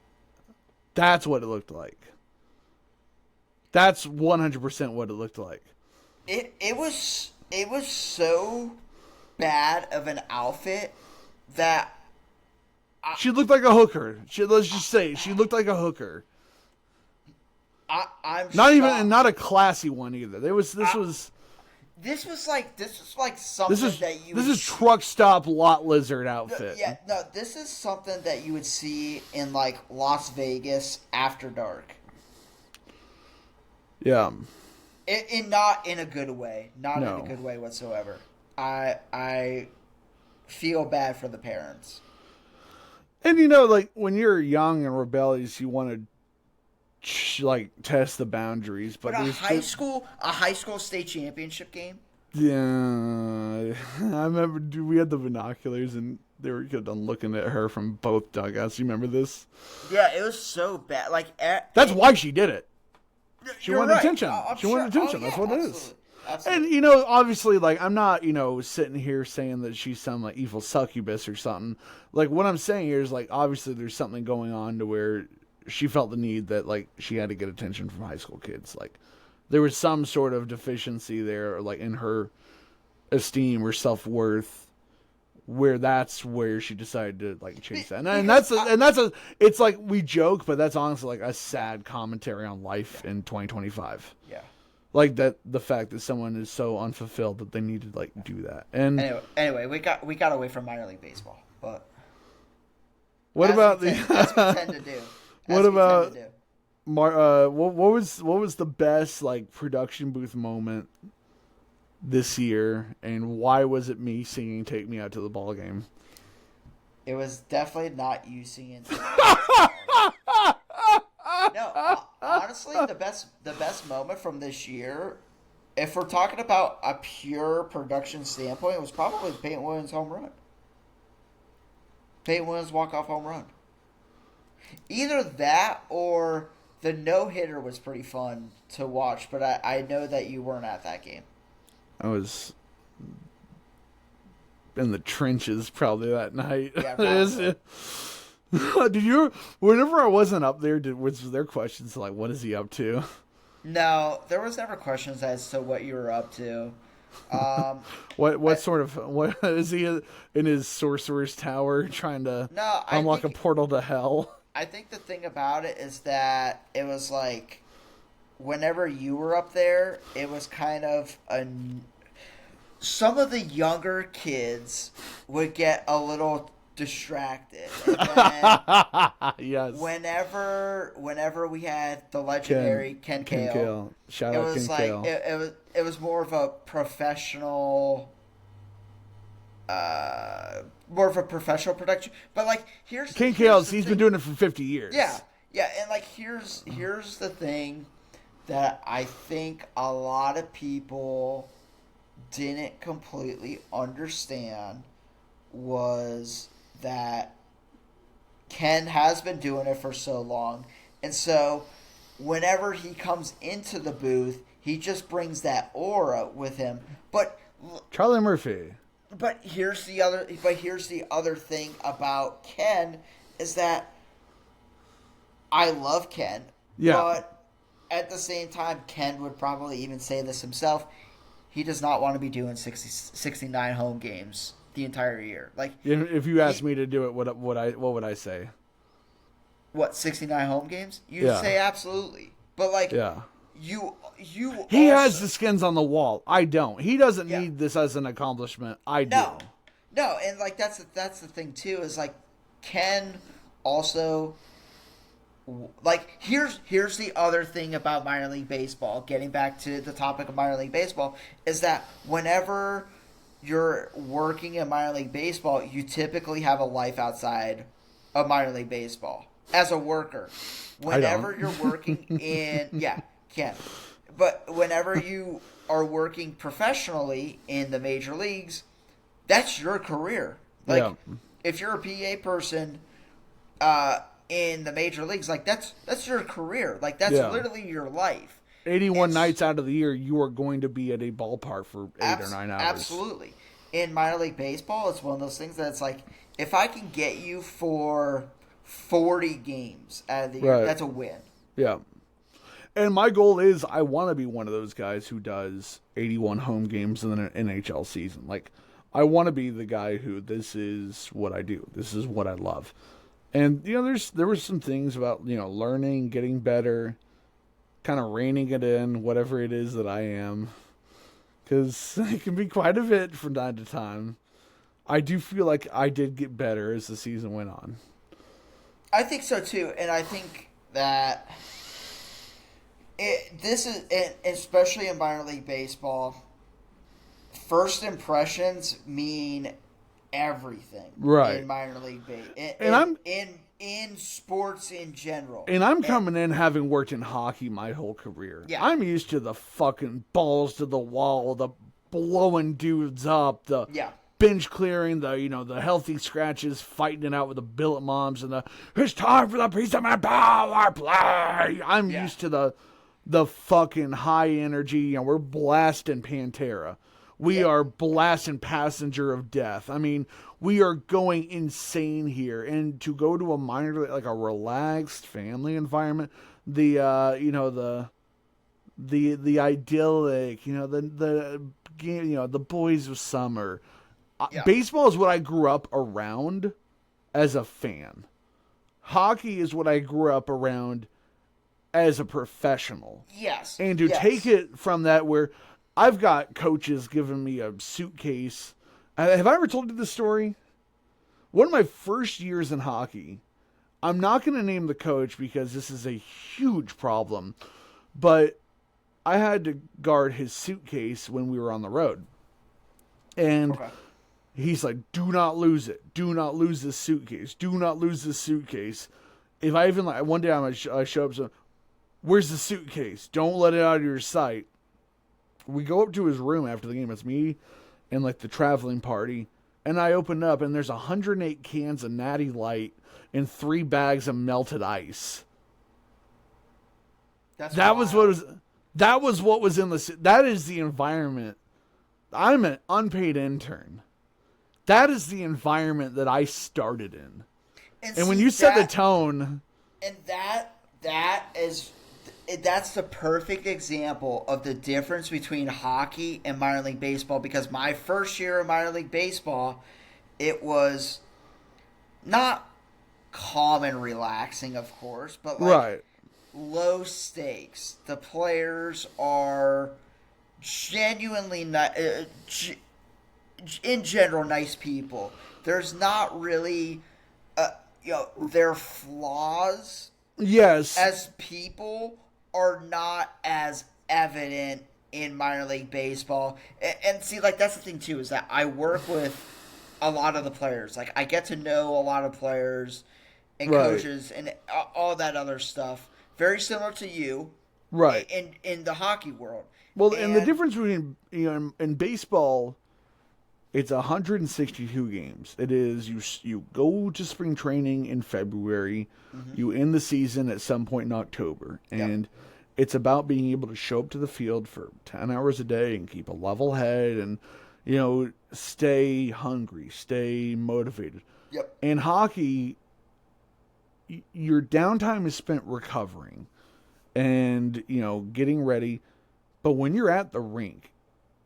That's what it looked like. That's 100% what it looked like. It was so bad of an outfit that she looked like a hooker. Let's just say she looked like a hooker. I'm not a classy one either. This was something that you. This is truck stop lot lizard outfit. This is something that you would see in Las Vegas after dark. Yeah. Not in a good way. Not in a good way whatsoever. I feel bad for the parents. And when you're young and rebellious, you want to test the boundaries, but a high school state championship game. Yeah, I remember. We had the binoculars, and they were looking at her from both dugouts. You remember this? Yeah, it was so bad. That's why she did it. She wanted attention. She wanted attention. That's what it is. Absolutely. And, obviously, like, I'm not, sitting here saying that she's some, like, evil succubus or something. Like, what I'm saying here is, like, obviously there's something going on to where she felt the need that, like, she had to get attention from high school kids. Like, there was some sort of deficiency there, like, in her esteem or self-worth, where that's where she decided to, like, chase that. It's like, we joke, but that's honestly, like, a sad commentary on life in 2025. Yeah. Like the fact that someone is so unfulfilled that they need to, like, do that. And anyway, we got away from minor league baseball, but what about as we tend to do? What about what was the best, like, production booth moment this year, and why was it me singing "Take Me Out to the Ball Game"? It was definitely not you singing. No, honestly, the best moment from this year, if we're talking about a pure production standpoint, was probably Peyton Williams' home run. Peyton Williams' walk-off home run. Either that or the no-hitter was pretty fun to watch, but I know that you weren't at that game. I was in the trenches probably that night. Yeah, Did you? Whenever I wasn't up there, was there questions like, "What is he up to?" No, there was never questions as to what you were up to. What is he in his sorcerer's tower trying to unlock a portal to hell? I think the thing about it is that it was like, whenever you were up there, it was kind of some of the younger kids would get a little distracted. And then yes. Whenever we had the legendary Ken Kale. Shout out Ken Kale. It was more of a professional production. But, like, Ken Kale's he's been doing it for 50 years. Yeah. Yeah, and, like, here's the thing that I think a lot of people didn't completely understand was that Ken has been doing it for so long, and so whenever he comes into the booth, he just brings that aura with him. But Charlie Murphy. But here's the other thing about Ken is that I love Ken. Yeah. But at the same time, Ken would probably even say this himself. He does not want to be doing 69 home games the entire year. Like, if you asked me to do it, what would I say? What, 69 home games? You'd say absolutely. But, like, he has the skins on the wall. I don't. He doesn't need this as an accomplishment. I do. No, and, like, that's the thing too, is, like, Ken also, like, here's the other thing about minor league baseball, getting back to the topic of minor league baseball, is that whenever you're working in minor league baseball, you typically have a life outside of minor league baseball as a worker. Whenever you're working in Ken. But whenever you are working professionally in the major leagues, that's your career. Like, if you're a PA person in the major leagues, like, that's your career. Like, that's literally your life. 81 nights out of the year, you are going to be at a ballpark for 8 or 9 hours. Absolutely. In minor league baseball, it's one of those things that it's like, if I can get you for 40 games out of the year, that's a win. Yeah. And my goal is I want to be one of those guys who does 81 home games in an NHL season. Like, I want to be the guy who, this is what I do. This is what I love. And, there were some things about, learning, getting better, kind of reining it in, whatever it is that I am. Because it can be quite a bit from time to time. I do feel like I did get better as the season went on. I think so too, and I think that this is, especially in minor league baseball, first impressions mean everything, right? In minor league baseball, in sports in general. And I'm coming in having worked in hockey my whole career. Yeah. I'm used to the fucking balls to the wall, the blowing dudes up, the bench clearing, the healthy scratches, fighting it out with the billet moms, and it's time for the piece of my power play. I'm used to the the fucking high energy. You know, we're blasting Pantera. We are blasting Passenger of Death. I mean, we are going insane here. And to go to a minor league, like a relaxed family environment, the idyllic, the boys of summer. Baseball is what I grew up around as a fan. Hockey is what I grew up around as a professional. Yes. And to take it from that, where I've got coaches giving me a suitcase. Have I ever told you this story? One of my first years in hockey, I'm not going to name the coach because this is a huge problem, but I had to guard his suitcase when we were on the road. And he's like, do not lose it. Do not lose this suitcase. Do not lose this suitcase. If I even, one day I show up, so, where's the suitcase? Don't let it out of your sight. We go up to his room after the game. It's me and the traveling party. And I open up and there's 108 cans of Natty Light and 3 bags of melted ice. That was what was in the, that is the environment. I'm an unpaid intern. That is the environment that I started in. And when you set the tone. And that's the perfect example of the difference between hockey and minor league baseball, because my first year of minor league baseball, it was not calm and relaxing, of course, but low stakes. The players are genuinely in general nice people. There's not really their flaws as people are not as evident in minor league baseball. And see, that's the thing too, is that I work with a lot of the players. I get to know a lot of players and coaches and all that other stuff. Very similar to you, in the hockey world. Well, and the difference between in baseball, it's 162 games. It is you go to spring training in February, you end the season at some point in October, and it's about being able to show up to the field for 10 hours a day and keep a level head and stay hungry, stay motivated. In hockey, your downtime is spent recovering and getting ready, but when you're at the rink,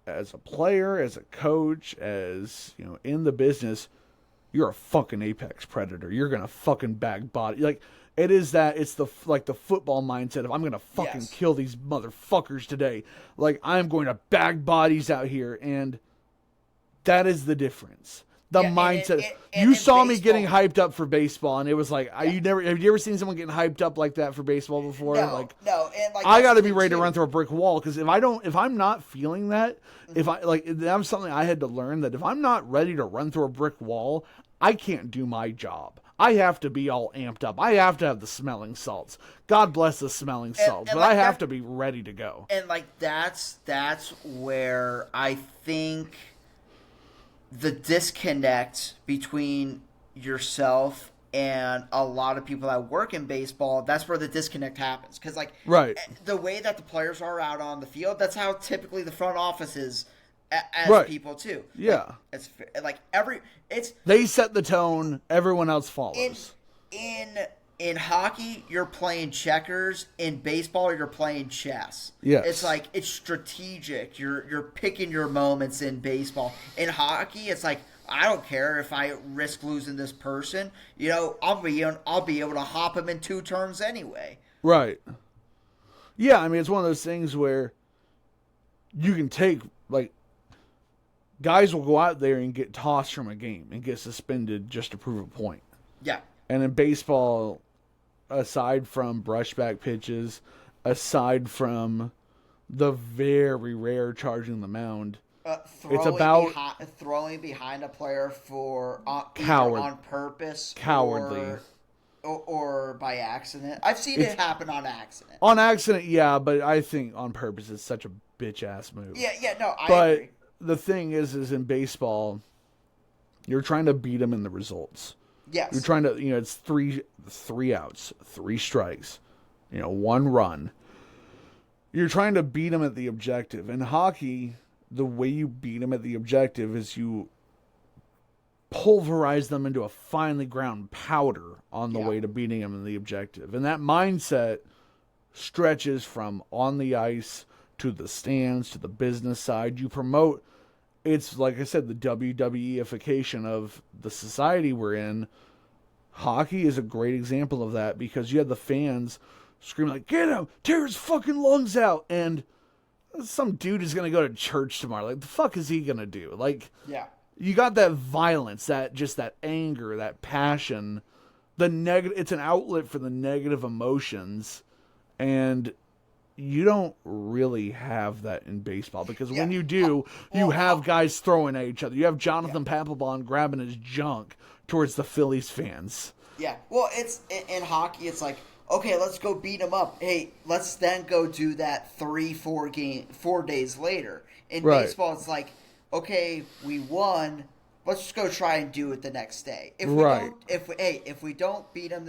as a player, as a coach, as in the business, you're a fucking apex predator. You're gonna fucking bag body. It is that. It's the football mindset of I'm gonna fucking kill these motherfuckers today. I'm going to bag bodies out here, and that is the difference. The mindset. You saw me getting hyped up for baseball, and it was have you ever seen someone getting hyped up like that for baseball before? No. And I got to be ready to run through a brick wall, because if I'm not feeling that, that was something I had to learn, that if I'm not ready to run through a brick wall, I can't do my job. I have to be all amped up. I have to have the smelling salts. God bless the smelling salts, but I have to be ready to go. And that's where I think the disconnect between yourself and a lot of people that work in baseball, that's where the disconnect happens. Because the way that the players are out on the field, that's how typically the front office is as people too. Yeah. It's they set the tone, everyone else follows. In hockey, you're playing checkers. In baseball, you're playing chess. Yes. It's it's strategic. You're picking your moments in baseball. In hockey, it's I don't care if I risk losing this person. I'll be able to hop him in 2 turns anyway. Right. Yeah, I mean, it's one of those things where you can take guys will go out there and get tossed from a game and get suspended just to prove a point. Yeah. And in baseball, aside from brushback pitches, aside from the very rare charging the mound, it's about throwing behind a player for coward, on purpose, cowardly, or by accident. I've seen it happen on accident. On accident, yeah, but I think on purpose it's such a bitch ass move. Yeah, no, I agree. The thing is in baseball, you're trying to beat them in the results. Yes. You're trying to, it's three outs, 3 strikes, 1 run. You're trying to beat them at the objective. In hockey, the way you beat them at the objective is you pulverize them into a finely ground powder on the way to beating them in the objective. And that mindset stretches from on the ice to the stands to the business side. You promote, it's like I said, the WWE-ification of the society we're in. Hockey is a great example of that because you have the fans screaming like, get him, tear his fucking lungs out. And some dude is going to go to church tomorrow. Like, the fuck is he going to do? Like, you got that violence, that anger, that passion. It's an outlet for the negative emotions. And you don't really have that in baseball because when you do, you have guys throwing at each other. You have Jonathan Papelbon grabbing his junk towards the Phillies fans. Yeah. Well, it's in hockey, it's like, okay, let's go beat them up. Hey, let's then go do that 4 days later. In baseball, it's like, okay, we won. Let's just go try and do it the next day. If we don't beat them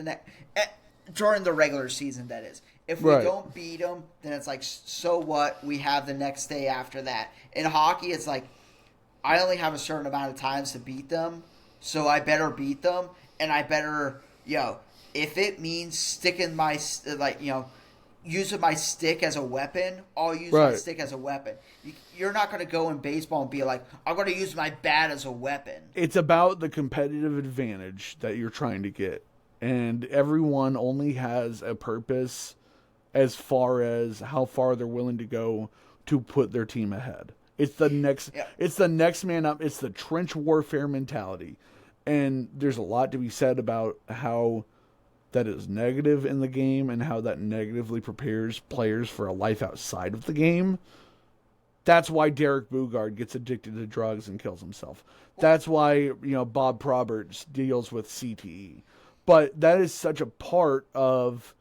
during the regular season, that is. If we don't beat them, then it's like, so what? We have the next day after that. In hockey, it's like, I only have a certain amount of times to beat them, so I better beat them, and I better, if it means sticking my, using my stick as a weapon, I'll use my stick as a weapon. You're not going to go in baseball and be like, I'm going to use my bat as a weapon. It's about the competitive advantage that you're trying to get. And everyone only has a purpose as far as how far they're willing to go to put their team ahead. It's the next man up. It's the trench warfare mentality. And there's a lot to be said about how that is negative in the game and how that negatively prepares players for a life outside of the game. That's why Derek Boogaard gets addicted to drugs and kills himself. That's why, Bob Proberts deals with CTE. But that is such a part of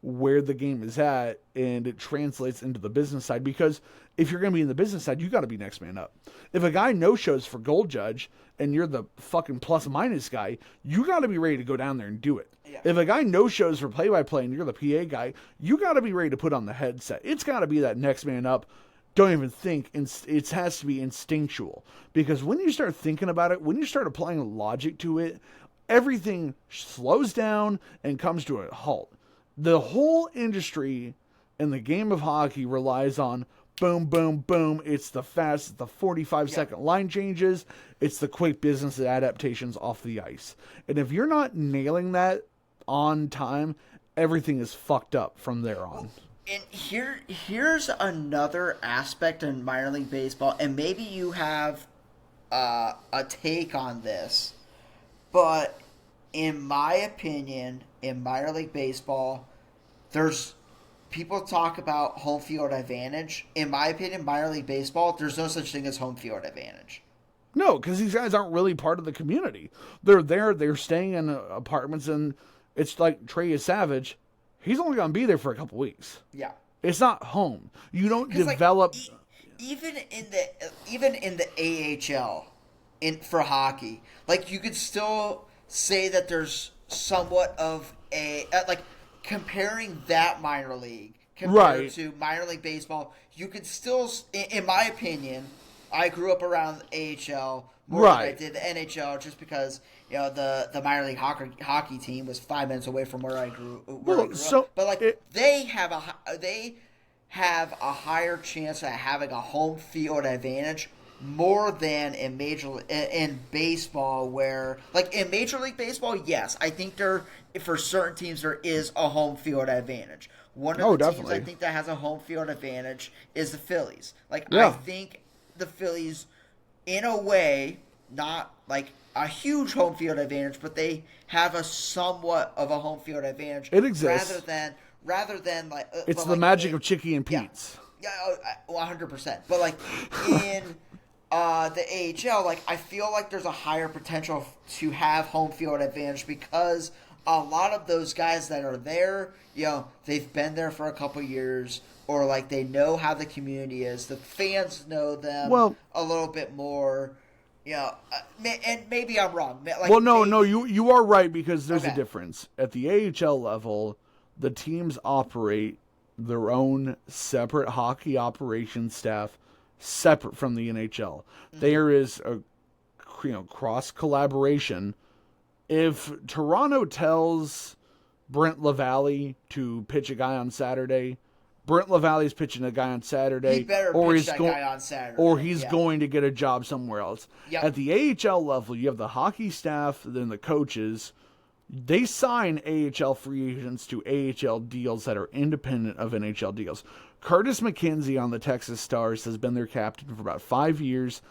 where the game is at, and it translates into the business side, because if you're going to be in the business side, you got to be next man up. If a guy no-shows for Gold Judge and you're the fucking plus-minus guy, you got to be ready to go down there and do it. Yeah. If a guy no-shows for play-by-play and you're the PA guy, you got to be ready to put on the headset. It's got to be that next man up. Don't even think. It has to be instinctual, because when you start thinking about it, when you start applying logic to it, everything slows down and comes to a halt. The whole industry in the game of hockey relies on boom, boom, boom. It's the 45-second line changes. It's the quick business adaptations off the ice. And if you're not nailing that on time, everything is fucked up from there on. And here's another aspect in minor league baseball, and maybe you have a take on this, but in my opinion, in minor league baseball, there's people talk about home field advantage. In my opinion, minor league baseball, there's no such thing as home field advantage. No, because these guys aren't really part of the community. They're there, they're staying in apartments, and it's like Trey Savage. He's only going to be there for a couple weeks. Yeah. It's not home. You don't develop... Even in the AHL for hockey, like, you could still say that there's somewhat of a... comparing that minor league compared to minor league baseball, you could still... In my opinion, I grew up around the AHL more than I did the NHL, just because... the minor league hockey team was 5 minutes away from where I grew up. But they have a higher chance of having a home field advantage more than in baseball, where in Major League Baseball, yes, I think for certain teams there is a home field advantage. One of the teams I think that has a home field advantage is the Phillies. I think the Phillies, in a way, not a huge home field advantage, but they have a somewhat of a home field advantage. It exists. Rather than it's the magic of Chicky and Pete's. Yeah, 100%. But in the AHL, I feel like there's a higher potential to have home field advantage, because a lot of those guys that are there, they've been there for a couple years, or they know how the community is. The fans know them a little bit more. And maybe I'm wrong. You are right, because there's a difference. At the AHL level, the teams operate their own separate hockey operations staff, separate from the NHL. There is a cross collaboration. If Toronto tells Brent LaValle to pitch a guy on Saturday, Brent LaValle's pitching a guy on Saturday, he better pitch that guy on Saturday, or he's going to get a job somewhere else. Yep. At the AHL level, you have the hockey staff, then the coaches. They sign AHL free agents to AHL deals that are independent of NHL deals. Curtis McKenzie on the Texas Stars has been their captain for about 5 years.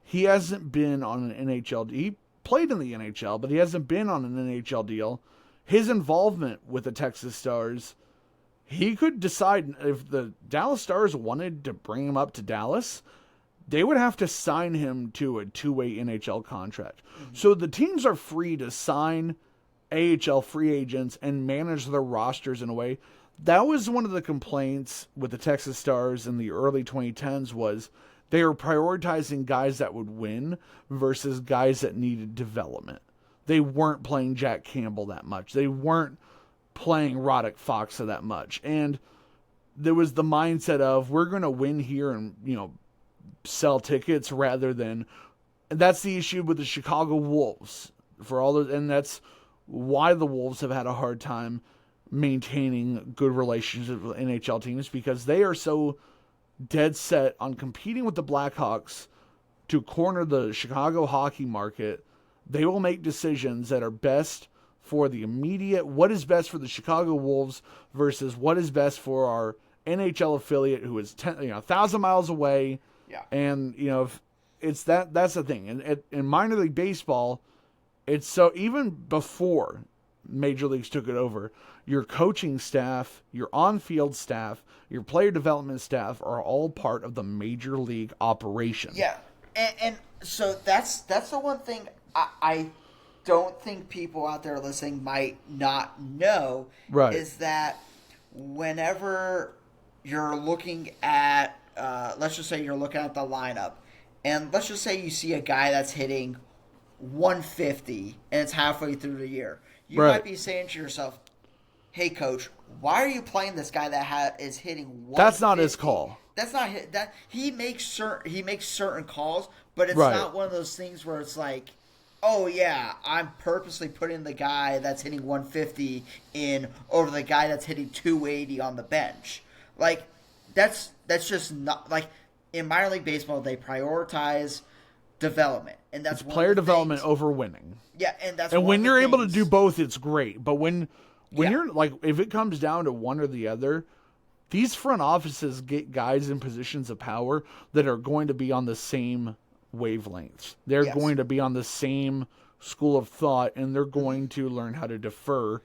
He hasn't been on an NHL deal. He played in the NHL, but he hasn't been on an NHL deal. His involvement with the Texas Stars, he could decide if the Dallas Stars wanted to bring him up to Dallas, they would have to sign him to a two-way NHL contract. So the teams are free to sign AHL free agents and manage their rosters in a way. That was one of the complaints with the Texas Stars in the early 2010s was they were prioritizing guys that would win versus guys that needed development. They weren't playing Jack Campbell that much. They weren't playing Roddick Foxa that much. And there was the mindset of we're going to win here and, sell tickets rather than, and that's the issue with the Chicago Wolves for all those, and that's why the Wolves have had a hard time maintaining good relationships with NHL teams, because they are so dead set on competing with the Blackhawks to corner the Chicago hockey market. They will make decisions that are best for the immediate, what is best for the Chicago Wolves versus what is best for our NHL affiliate who is 1,000 miles away. Yeah. And, if it's that's the thing. And in minor league baseball, it's so even before major leagues took it over, your coaching staff, your on-field staff, your player development staff are all part of the major league operation. Yeah. And so that's the one thing I don't think people out there listening might not know, right, is that whenever you're looking at, let's just say you're looking at the lineup, and let's just say you see a guy that's hitting 150 and it's halfway through the year, you might be saying to yourself, hey coach, why are you playing this guy that is hitting 150? That's not his call. That's not his, that he makes certain calls, but it's not one of those things where it's like, oh yeah, I'm purposely putting the guy that's hitting 150 in over the guy that's hitting 280 on the bench. Like that's just not, like, in minor league baseball they prioritize development, and that's it's player development over winning. Yeah, and that's and when you're able to do both, it's great. But when you're like, if it comes down to one or the other, these front offices get guys in positions of power that are going to be on the same wavelengths. They're going to be on the same school of thought, and they're going to learn how to defer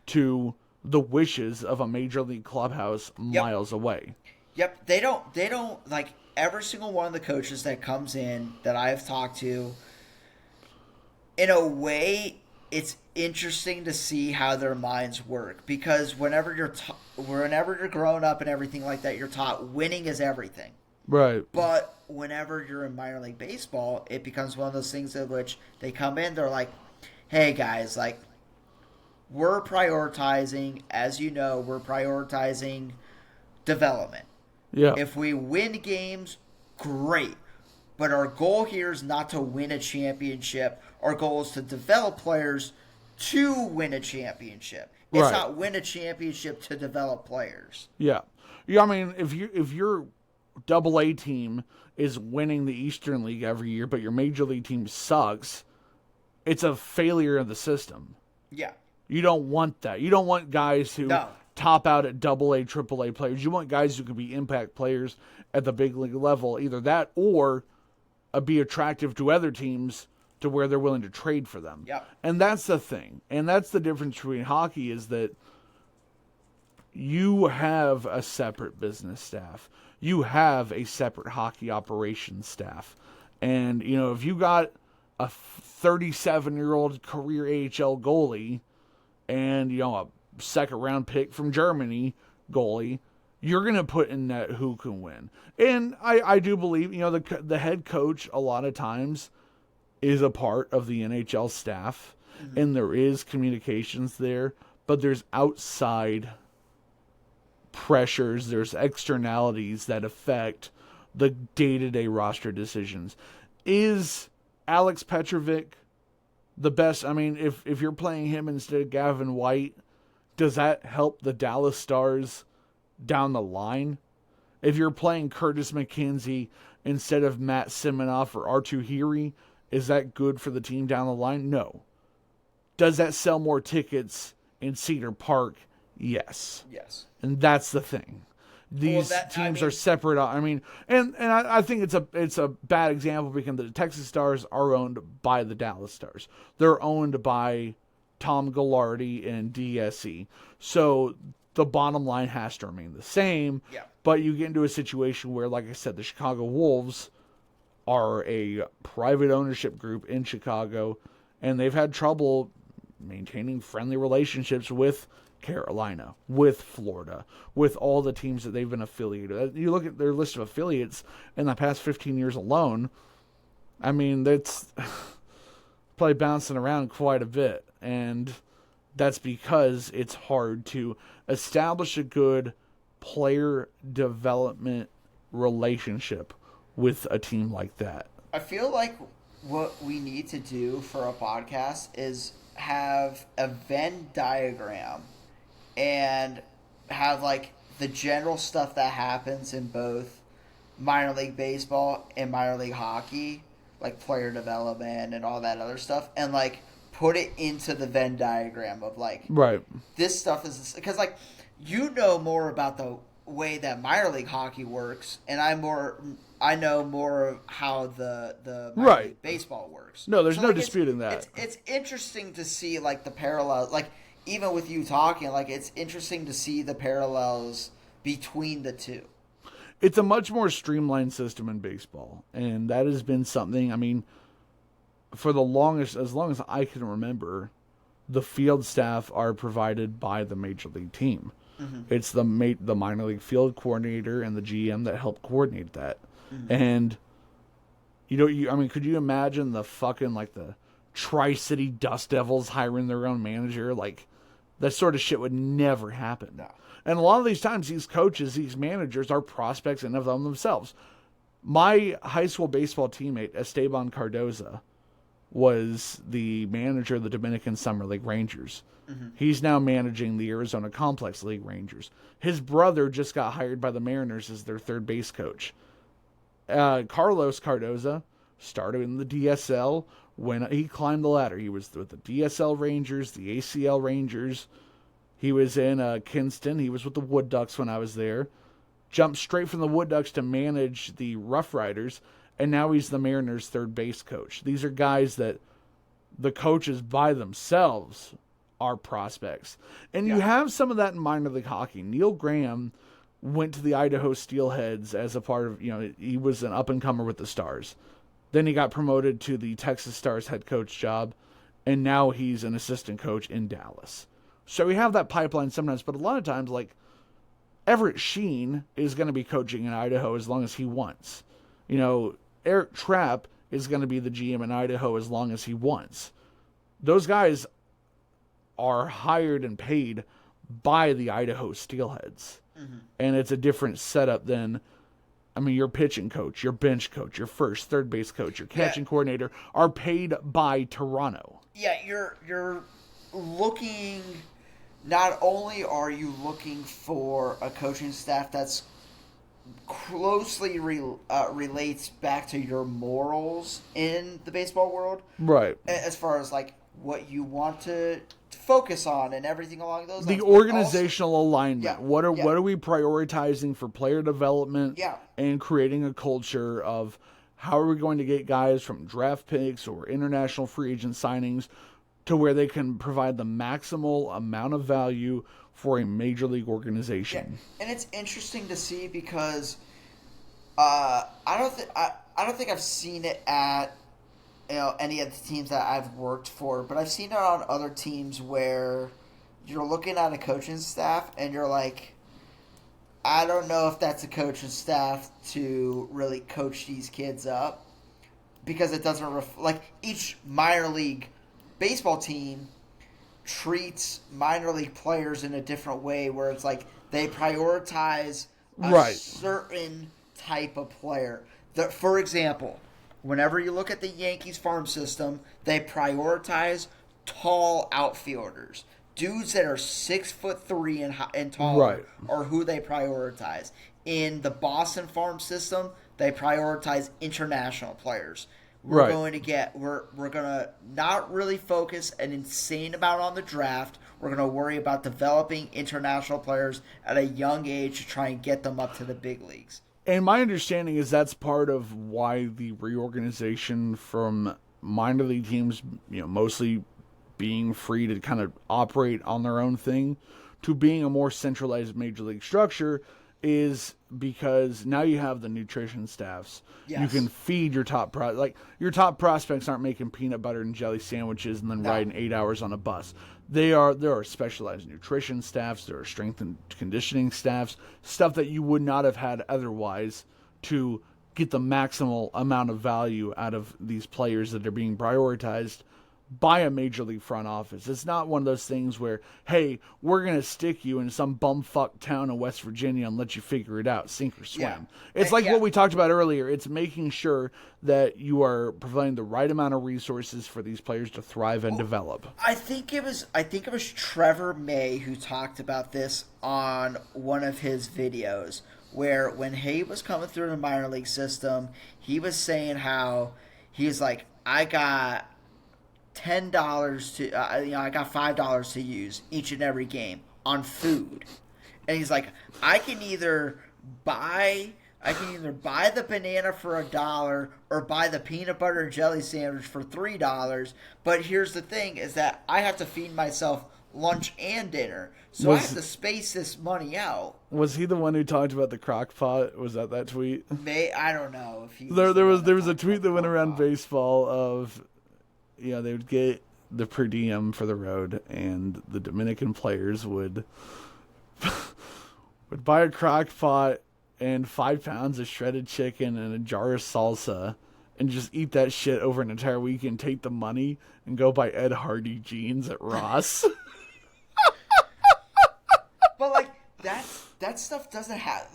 to the wishes of a major league clubhouse miles away. Yep, they don't like, every single one of the coaches that comes in that I've talked to, in a way, it's interesting to see how their minds work, because whenever you're growing up and everything like that, you're taught winning is everything. Right. But whenever you're in minor league baseball, it becomes one of those things in which they come in, they're like, hey guys, like, we're prioritizing, as you know, we're prioritizing development. Yeah. If we win games, great. But our goal here is not to win a championship. Our goal is to develop players to win a championship. It's not win a championship to develop players. Yeah. Yeah, I mean, if your Double-A team is winning the Eastern League every year, but your major league team sucks, it's a failure of the system. Yeah. You don't want that. You don't want guys who top out at Double-A, Triple-A players. You want guys who can be impact players at the big league level. Either that or be attractive to other teams to where they're willing to trade for them. Yep. And that's the thing. And that's the difference between hockey, is that you have a separate business staff. You have a separate hockey operations staff. And, if you got a 37-year-old career AHL goalie and, a second-round pick from Germany goalie, you're going to put in net who can win. And I do believe, the head coach a lot of times is a part of the NHL staff, and there is communications there, but there's outside pressures, there's externalities that affect the day-to-day roster decisions. Is Alex Petrovic the best? I mean, if you're playing him instead of Gavin White, does that help the Dallas Stars down the line? If you're playing Curtis McKenzie instead of Matt Siminoff or Artu Hiri, is that good for the team down the line? No. Does that sell more tickets in Cedar Park? Yes. Yes. And that's the thing. These teams are separate. I mean, and I think it's a bad example because the Texas Stars are owned by the Dallas Stars. They're owned by Tom Ghilardi and DSE. So the bottom line has to remain the same. Yeah. But you get into a situation where, like I said, the Chicago Wolves are a private ownership group in Chicago, and they've had trouble maintaining friendly relationships with Carolina, with Florida, with all the teams that they've been affiliated. You look at their list of affiliates in the past 15 years alone, I mean, that's probably bouncing around quite a bit. And that's because it's hard to establish a good player development relationship with a team like that. I feel like what we need to do for a podcast is have a Venn diagram and have like the general stuff that happens in both minor league baseball and minor league hockey, like player development and all that other stuff, and like put it into the Venn diagram of like, right, this stuff is, because like you know more about the way that minor league hockey works, and I know more of how the minor league baseball works. No, there's no disputing that. It's interesting to see like the parallels, like even with you talking, like it's interesting to see the parallels between the two. It's a much more streamlined system in baseball, and that has been something, I mean, for the longest, as long as I can remember, the field staff are provided by the major league team. Mm-hmm. It's the minor league field coordinator and the GM that help coordinate that. Mm-hmm. And, I mean, could you imagine the fucking, like, the Tri-City Dust Devils hiring their own manager? Like, that sort of shit would never happen. No. And a lot of these times, these coaches, these managers are prospects in of them themselves. My high school baseball teammate, Esteban Cardoza, was the manager of the Dominican Summer League Rangers. Mm-hmm. He's now managing the Arizona Complex League Rangers. His brother just got hired by the Mariners as their third base coach. Carlos Cardoza started in the DSL when he climbed the ladder. He was with the DSL Rangers, the ACL Rangers. He was in Kinston. He was with the Wood Ducks when I was there. Jumped straight from the Wood Ducks to manage the Rough Riders, and now he's the Mariners' third base coach. These are guys that the coaches by themselves are prospects. And you have some of that in minor league hockey. Neil Graham went to the Idaho Steelheads as a part of, he was an up-and-comer with the Stars. Then he got promoted to the Texas Stars head coach job, and now he's an assistant coach in Dallas. So we have that pipeline sometimes, but a lot of times, like, Everett Sheen is going to be coaching in Idaho as long as he wants. Eric Trapp is going to be the GM in Idaho as long as he wants. Those guys are hired and paid by the Idaho Steelheads. Mm-hmm. And it's a different setup than, your pitching coach, your bench coach, your first, third base coach, your catching coordinator are paid by Toronto. Yeah, you're looking, not only are you looking for a coaching staff that's closely relates back to your morals in the baseball world, right? As far as like what you want to focus on and everything along those lines. The organizational alignment. What are we prioritizing for player development? Yeah. And creating a culture of how are we going to get guys from draft picks or international free agent signings to where they can provide the maximal amount of value for a major league organization. Yeah. And it's interesting to see because I don't think I've seen it at any of the teams that I've worked for, but I've seen it on other teams where you're looking at a coaching staff and you're like, I don't know if that's a coaching staff to really coach these kids up, because it doesn't like each minor league baseball team treats minor league players in a different way, where it's like they prioritize certain type of player. For example, whenever you look at the Yankees farm system, they prioritize tall outfielders. Dudes that are 6'3" and taller are who they prioritize. In the Boston farm system, they prioritize international players. We're going to not really focus an insane amount on the draft. We're going to worry about developing international players at a young age to try and get them up to the big leagues. And my understanding is that's part of why the reorganization from minor league teams, mostly being free to kind of operate on their own thing, to being a more centralized major league structure, is because now you have the nutrition staffs. Yes. You can feed your top your top prospects aren't making peanut butter and jelly sandwiches and then riding 8 hours on a bus. There are specialized nutrition staffs, there are strength and conditioning staffs, stuff that you would not have had otherwise to get the maximal amount of value out of these players that are being prioritized by a major league front office. It's not one of those things where, hey, we're going to stick you in some bumfuck town in West Virginia and let you figure it out, sink or swim. Yeah. It's like what we talked about earlier. It's making sure that you are providing the right amount of resources for these players to thrive and develop. I think it was Trevor May who talked about this on one of his videos, where when he was coming through the minor league system, he was saying how he's like, I got $10 to I got $5 to use each and every game on food, and he's like, I can either buy the banana for $1 or buy the peanut butter and jelly sandwich for $3. But here's the thing: is that I have to feed myself lunch and dinner, so I have to space this money out. Was he the one who talked about the crock pot? Was that tweet? I don't know if he. There was a tweet that went around baseball of. They would get the per diem for the road, and the Dominican players would buy a crock pot and 5 pounds of shredded chicken and a jar of salsa and just eat that shit over an entire week and take the money and go buy Ed Hardy jeans at Ross. But that stuff doesn't have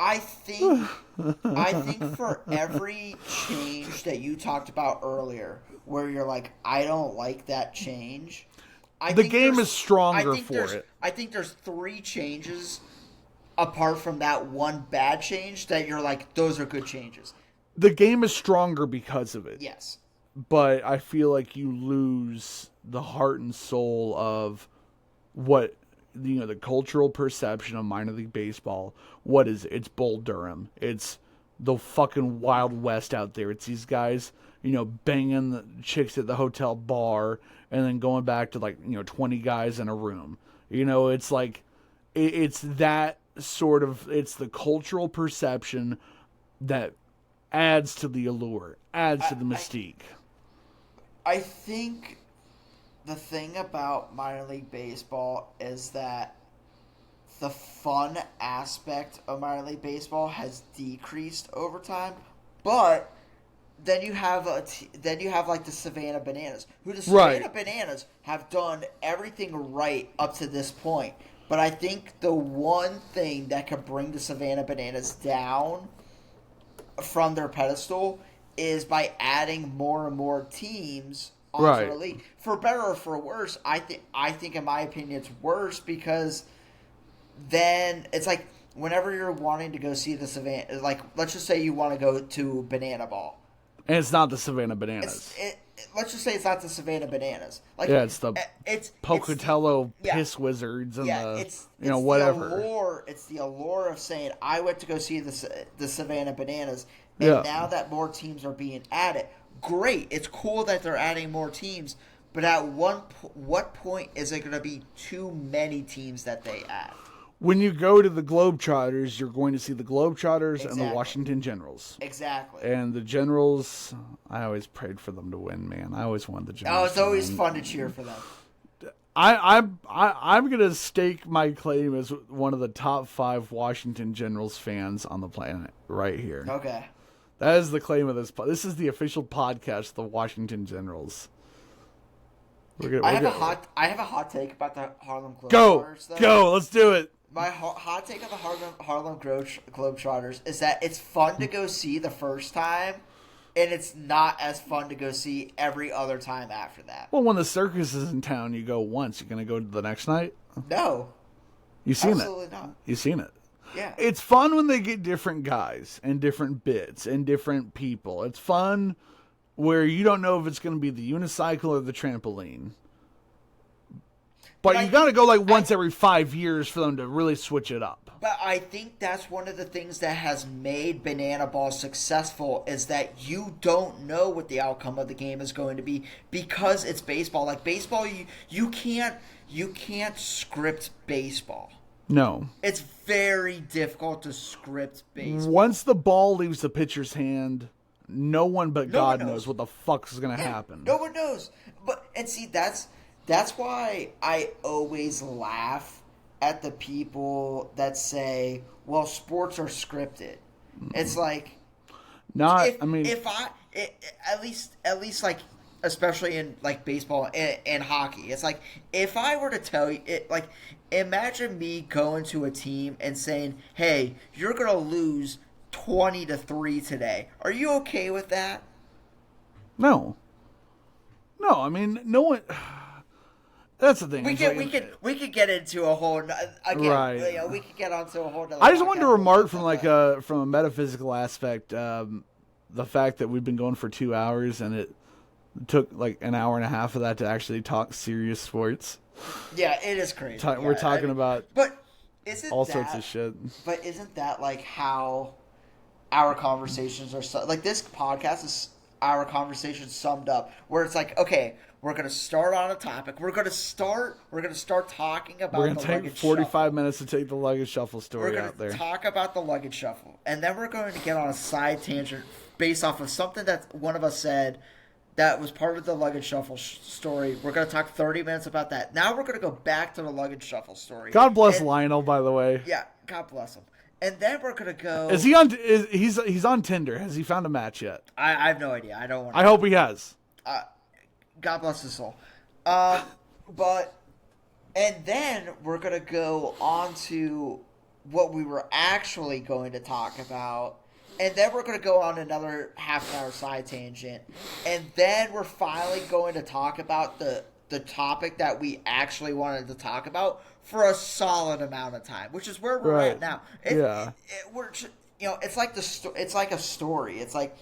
I think for every change that you talked about earlier, where you're like, I don't like that change. The game is stronger for it. I think there's 3 changes apart from that one bad change that you're like, those are good changes. The game is stronger because of it. Yes. But I feel like you lose the heart and soul of what the cultural perception of minor league baseball. What is it? It's Bull Durham. It's the fucking Wild West out there. It's these guys, banging the chicks at the hotel bar and then going back to 20 guys in a room. It's like it's that sort of, it's the cultural perception that adds to the allure, adds to the mystique. I think the thing about minor league baseball is that the fun aspect of minor league baseball has decreased over time, but then you have the Savannah Bananas, who the Savannah Bananas have done everything right up to this point. But I think the one thing that could bring the Savannah Bananas down from their pedestal is by adding more and more teams onto the league. For better or for worse, I think in my opinion it's worse, because then it's like whenever you're wanting to go see the Savannah, let's just say you want to go to Banana Ball. And it's not the Savannah Bananas. Let's just say it's not the Savannah Bananas. It's the Pocatello Piss Wizards and whatever. It's the allure of saying, I went to go see the Savannah Bananas, and now that more teams are being added, great. It's cool that they're adding more teams, but at what point is it going to be too many teams that they add? When you go to the Globetrotters, you're going to see the Globetrotters and the Washington Generals. Exactly. And the Generals, I always prayed for them to win, man. I always wanted the Generals. Oh, it's always fun to cheer for them. I'm going to stake my claim as one of the top 5 Washington Generals fans on the planet right here. Okay. That is the claim of this. This is the official podcast, the Washington Generals. I have a hot take about the Harlem Globetrotters. Go, let's do it. My hot take of the Harlem Globetrotters is that it's fun to go see the first time, and it's not as fun to go see every other time after that. Well, when the circus is in town, you go once. You're going to go the next night? No. You've seen Absolutely it? Not. You've seen it? Yeah. It's fun when they get different guys and different bits and different people. It's fun where you don't know if it's going to be the unicycle or the trampoline. But you got to go like once every 5 years for them to really switch it up. But I think that's one of the things that has made Banana Ball successful is that you don't know what the outcome of the game is going to be because it's baseball. Like baseball, you can't script baseball. No. It's very difficult to script baseball. Once the ball leaves the pitcher's hand, no one but God knows what the fuck is going to happen. No one knows. And see, that's why I always laugh at the people that say, well, sports are scripted. It's like, at least like, especially in like baseball and hockey, it's like, if I were to tell you it, like, imagine me going to a team and saying, hey, you're going to lose 20-3 today. Are you okay with that? No, I mean, no one. That's the thing. We could get into a whole again. Right. You know, we could get onto a whole. I just wanted to remark from from a metaphysical aspect, the fact that we've been going for 2 hours and it took like an hour and a half of that to actually talk serious sports. Yeah, it is crazy. We're talking about all sorts of shit. But isn't that like how our conversations are? Like this podcast is our conversation summed up, where it's like, okay, we're gonna start on a topic. We're gonna start talking about. We're gonna take 45 minutes to take the Luggage Shuffle story out there. We're gonna talk about the Luggage Shuffle, and then we're going to get on a side tangent based off of something that one of us said that was part of the Luggage Shuffle story. We're gonna talk 30 minutes about that. Now we're gonna go back to the Luggage Shuffle story. God bless Lionel, by the way. Yeah, God bless him. And then we're gonna go. Is he on? He's on Tinder? Has he found a match yet? I have no idea. I don't want. I hope he has. God bless his soul. And then we're gonna go on to what we were actually going to talk about, and then we're gonna go on another half an hour side tangent, and then we're finally going to talk about the topic that we actually wanted to talk about for a solid amount of time, which is where we're at now. It's like it's like a story. It's like,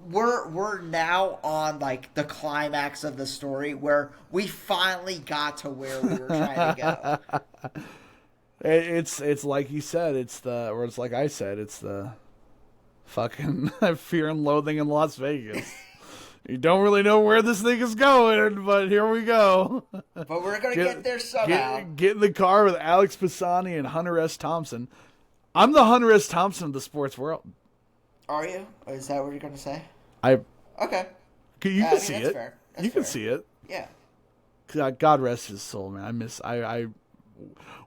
we're now on like the climax of the story where we finally got to where we were trying to go. It's like you said, it's like I said, it's the fucking Fear and Loathing in Las Vegas. You don't really know where this thing is going, but here we go. But we're going to get there somehow. Get in the car with Alex Posani and Hunter S. Thompson. I'm the Hunter S. Thompson of the sports world. Are you? Is that what you're going to say? Okay. You can see it. Fair. You can see it. Yeah. God rest his soul, man.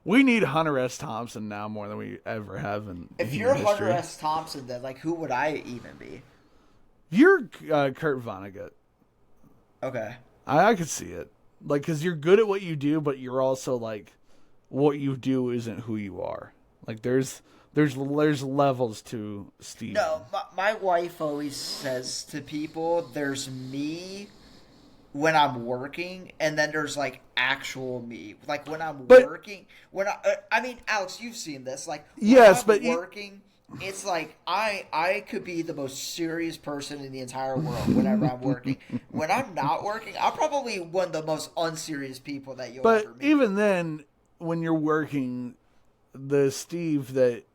We need Hunter S. Thompson now more than we ever have in If you're Hunter S. Thompson, then like who would I even be? You're Kurt Vonnegut. Okay. I could see it. Like, because you're good at what you do, but you're also like, what you do isn't who you are. Like, there's levels to Steve. No, my wife always says to people, there's me when I'm working, and then there's like actual me. Like when I'm working, I mean, Alex, you've seen this. Like, when I'm working. It's like I could be the most serious person in the entire world whenever I'm working. When I'm not working, I'm probably one of the most unserious people that you'll ever meet. But even then, when you're working, the Steve that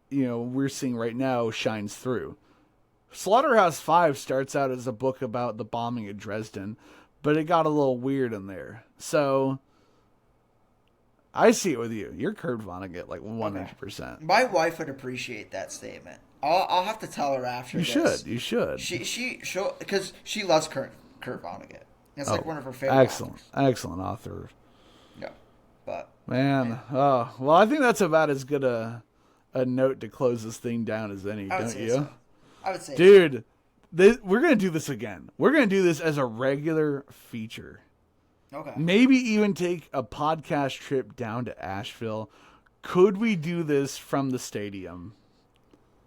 we're seeing right now shines through. Slaughterhouse-Five starts out as a book about the bombing at Dresden, but it got a little weird in there. So I see it with you. You're Kurt Vonnegut, like 100%. Okay. My wife would appreciate that statement. I'll have to tell her after this. You should. She'll because she loves Kurt Vonnegut. It's like one of her favorite authors. Excellent author. Yeah, but man, well, I think that's about as good a note to close this thing down as any, don't you? So. I would say, dude. we're going to do this again. We're going to do this as a regular feature. Okay. Maybe even take a podcast trip down to Asheville. Could we do this from the stadium?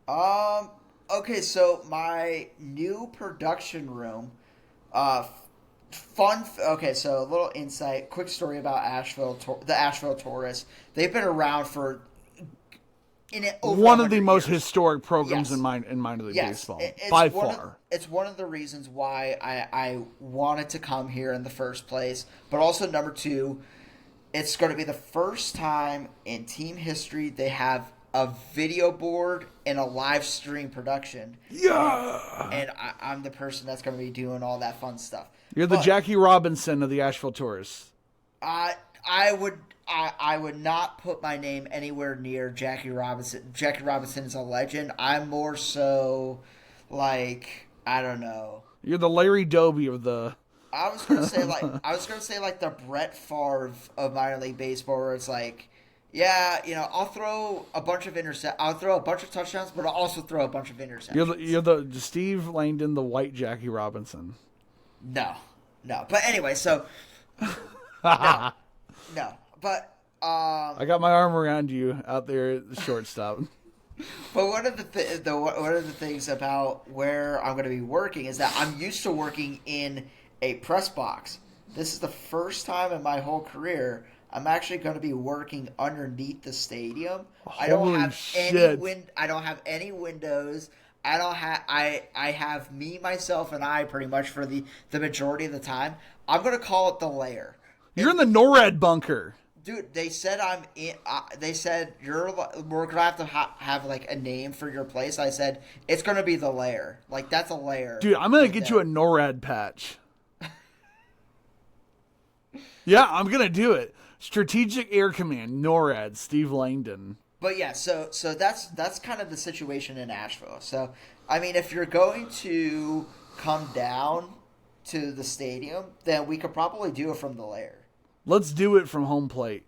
Okay, so my new production room, okay, so a little insight, quick story about Asheville, the Asheville Taurus. They've been around for over one of the most years. historic programs in minor league baseball, it's by far. It's one of the reasons why I wanted to come here in the first place, but also number two, it's going to be the first time in team history they have a video board and a live stream production. Yeah! And I'm the person that's going to be doing all that fun stuff. You're the Jackie Robinson of the Asheville Taurus. I would not put my name anywhere near Jackie Robinson. Jackie Robinson is a legend. I'm more so like, I don't know. You're the Larry Doby of the... I was gonna say like the Brett Favre of minor league baseball, where it's like, yeah, I'll throw a bunch of touchdowns, but I'll also throw a bunch of interceptions. You're the Steve Langdon, the white Jackie Robinson. No. But anyway, so no. But I got my arm around you out there at the shortstop. But one of the things about where I'm going to be working is that I'm used to working in a press box. This is the first time in my whole career I'm actually going to be working underneath the stadium. I don't have any windows. I have me, myself, and I pretty much for the majority of the time. I'm going to call it the lair. You're in the NORAD bunker. Dude, they said I'm in. They said we're gonna have to have like a name for your place. I said it's gonna be the lair. Like that's a lair. Dude, I'm gonna get you a NORAD patch. Yeah, I'm gonna do it. Strategic Air Command, NORAD, Steve Langdon. But yeah, so that's kind of the situation in Asheville. So I mean, if you're going to come down to the stadium, then we could probably do it from the lair. Let's do it from home plate.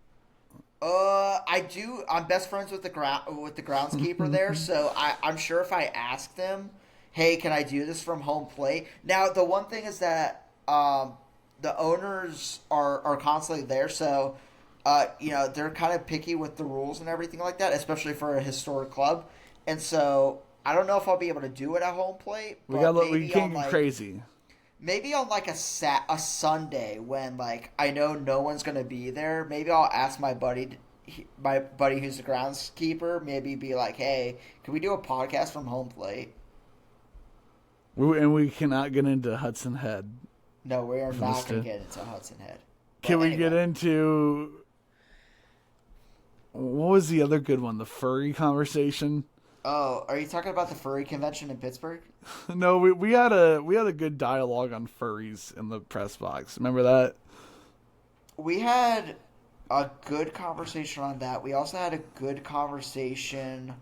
I'm best friends with the groundskeeper there, so I'm sure if I ask them, hey, can I do this from home plate? Now, the one thing is that the owners are constantly there, so they're kind of picky with the rules and everything like that, especially for a historic club. And so I don't know if I'll be able to do it at home plate. We can't get crazy. Maybe on like a Sunday when like I know no one's gonna be there. Maybe I'll ask my buddy who's the groundskeeper. Maybe be like, "Hey, can we do a podcast from home plate?" We cannot get into Hudson Head. No, we are not gonna get into Hudson Head. Can we get into what was the other good one? The furry conversation. Oh, are you talking about the furry convention in Pittsburgh? No, we had a good dialogue on furries in the press box. Remember that? We had a good conversation on that. We also had a good conversation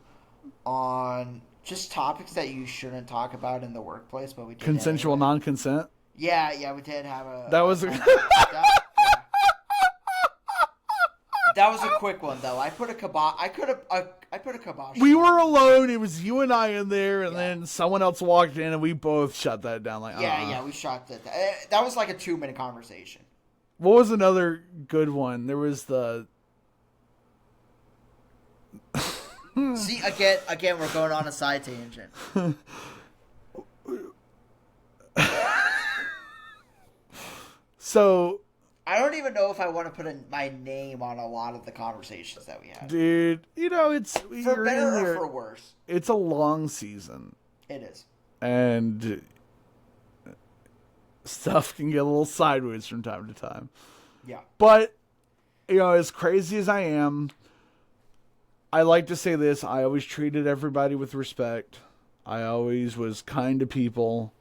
on just topics that you shouldn't talk about in the workplace, but we did consensual non-consent. Yeah, we did have a. That was That was a quick one though. I put a kibosh. I put a kibosh. We were alone. It was you and I in there, and then someone else walked in, and we both shut that down. Like, yeah, we shot that. That was like a 2-minute conversation. What was another good one? There was the. See, again, we're going on a side tangent. So. I don't even know if I want to put my name on a lot of the conversations that we had. Dude, it's... For better or for worse. It's a long season. It is. And stuff can get a little sideways from time to time. Yeah. But, as crazy as I am, I like to say this. I always treated everybody with respect. I always was kind to people.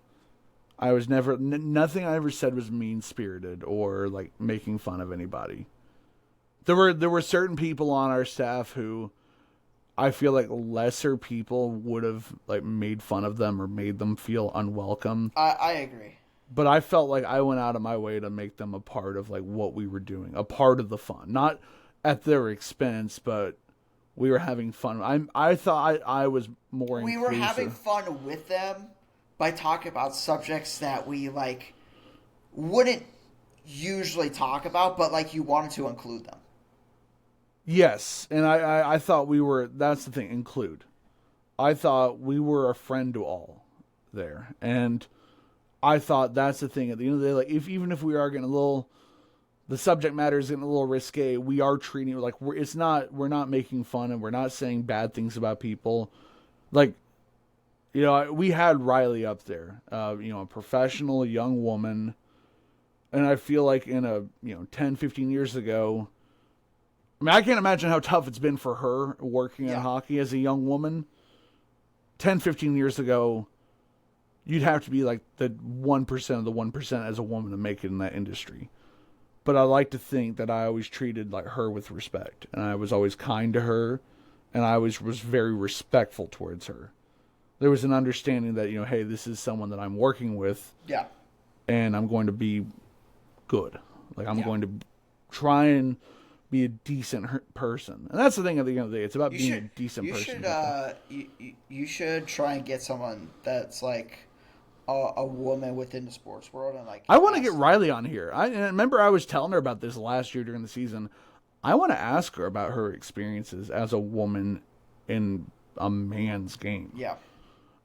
I was never, nothing I ever said was mean-spirited or like making fun of anybody. There were certain people on our staff who I feel like lesser people would have like made fun of them or made them feel unwelcome. I agree. But I felt like I went out of my way to make them a part of like what we were doing, a part of the fun, not at their expense, but we were having fun. I thought I was more. We were having fun with them. by talking about subjects that we like wouldn't usually talk about, but like you wanted to include them. Yes, and I thought we were. That's the thing. Include. I thought we were a friend to all there, and I thought that's the thing. At the end of the day, like even if we are getting a little, the subject matter is getting a little risque. We are treating it like we're not making fun and we're not saying bad things about people. Like, we had Riley up there, a professional young woman, and I feel like in 10, 15 years ago. I mean, I can't imagine how tough it's been for her working in hockey as a young woman. 10, 15 years ago, you'd have to be like the 1% of the 1% as a woman to make it in that industry. But I like to think that I always treated like her with respect. And I was always kind to her. And I always was very respectful towards her. There was an understanding that, hey, this is someone that I'm working with. Yeah. And I'm going to be good. Like, I'm going to try and be a decent person, and that's the thing. At the end of the day, it's about being a decent person. You should try and get someone that's like a woman within the sports world, and like I want to get Riley on here. I remember I was telling her about this last year during the season. I want to ask her about her experiences as a woman in a man's game. Yeah,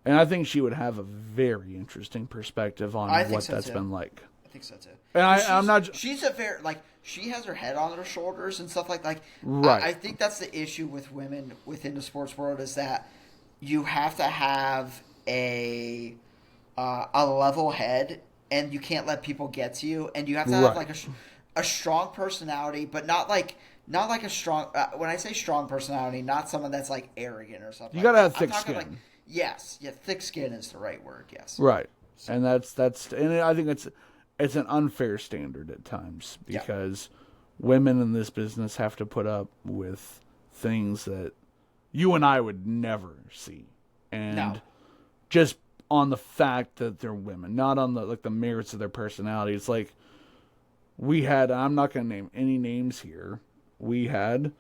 and I think she would have a very interesting perspective on what that's been like. I think so too. And I'm not. She's a very she has her head on her shoulders and stuff like. Right. I think that's the issue with women within the sports world is that you have to have a level head, and you can't let people get to you, and you have to have like a strong personality, but not like a strong. When I say strong personality, not someone that's like arrogant or something. You gotta have thick skin. Like, yes, thick skin is the right word. Yes. Right, so. And that's and I think it's an unfair standard at times because women in this business have to put up with things that you and I would never see. And just on the fact that they're women, not on the merits of their personality. It's like we had, I'm not going to name any names here. We had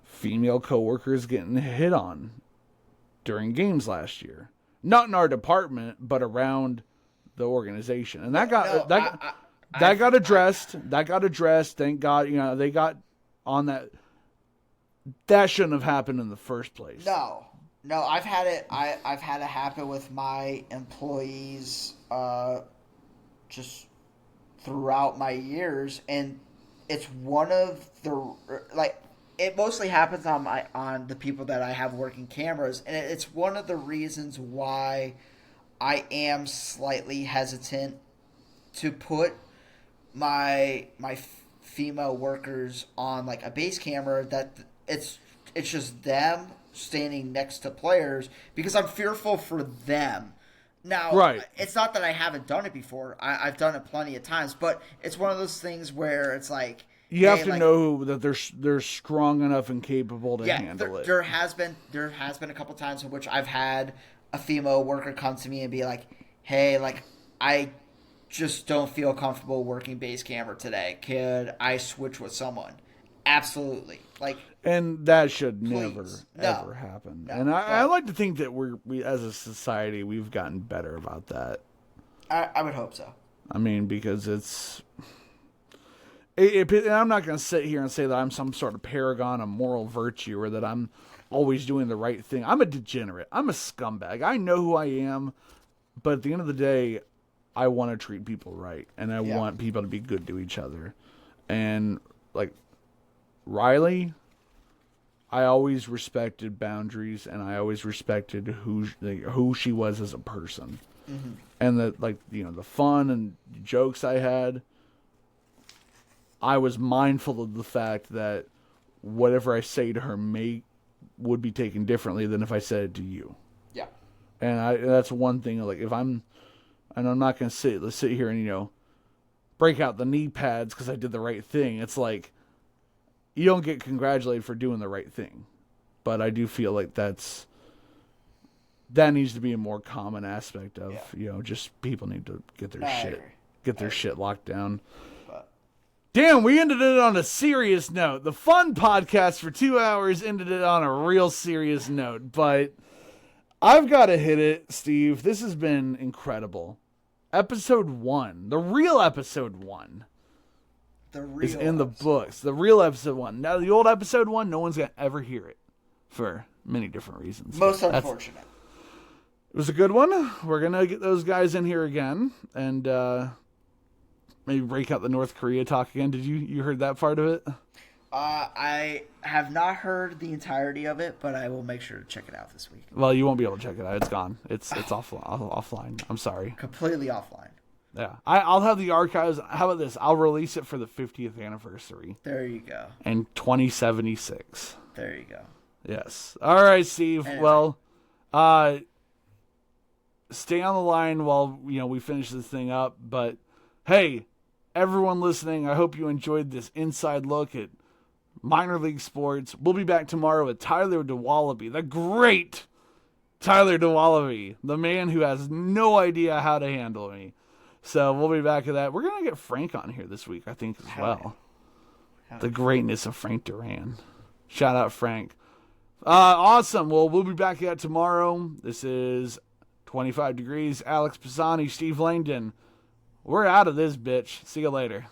female coworkers getting hit on during games last year. Not in our department, but around the organization, and that got addressed. That got addressed. Thank God, they got on that. That shouldn't have happened in the first place. No, I've had it. I've had it happen with my employees, just throughout my years, and it's one of the It mostly happens on the people that I have working cameras, and it's one of the reasons why I am slightly hesitant to put my female workers on like a base camera that it's just them standing next to players because I'm fearful for them. Now, it's not that I haven't done it before. I've done it plenty of times, but it's one of those things where it's like you have to know that they're strong enough and capable to handle it. There has been a couple times in which I've had a female worker come to me and be like, hey, like, I just don't feel comfortable working base camera today. Could I switch with someone? Absolutely. And that should never, ever happen. No, and I like to think that we as a society, we've gotten better about that. I would hope so. I mean, because and I'm not going to sit here and say that I'm some sort of paragon of moral virtue or that I'm always doing the right thing. I'm a degenerate. I'm a scumbag. I know who I am, but at the end of the day, I want to treat people right, and I want people to be good to each other. And like Riley, I always respected boundaries, and I always respected who she was as a person, and the fun and jokes I had. I was mindful of the fact that whatever I say to her would be taken differently than if I said it to you. Yeah. And that's one thing, like, I'm not going to sit here and, break out the knee pads because I did the right thing. It's like, you don't get congratulated for doing the right thing. But I do feel like that needs to be a more common aspect of, just people need to get their shit locked down. Damn, we ended it on a serious note. The fun podcast for 2 hours ended it on a real serious note. But I've got to hit it, Steve. This has been incredible. Episode 1, the real episode 1, is in the books. The real episode 1. Now, the old episode 1, no one's going to ever hear it for many different reasons. Most unfortunate. It was a good one. We're going to get those guys in here again and maybe break out the North Korea talk again. Did you heard that part of it? I have not heard the entirety of it, but I will make sure to check it out this week. Well, you won't be able to check it out. It's gone. It's offline. I'm sorry. Completely offline. Yeah. I'll have the archives. How about this? I'll release it for the 50th anniversary. There you go. In 2076. There you go. Yes. All right, Steve. Anyway. Well, stay on the line while we finish this thing up. But hey, everyone listening, I hope you enjoyed this inside look at minor league sports. We'll be back tomorrow with Tyler DeWallaby, the great Tyler DeWallaby, the man who has no idea how to handle me. So we'll be back at that. We're going to get Frank on here this week, I think, as well. The greatness of Frank Duran. Shout out, Frank. Awesome. Well, we'll be back at that tomorrow. This is 25 Degrees. Alex Posani, Steve Langdon. We're out of this bitch. See you later.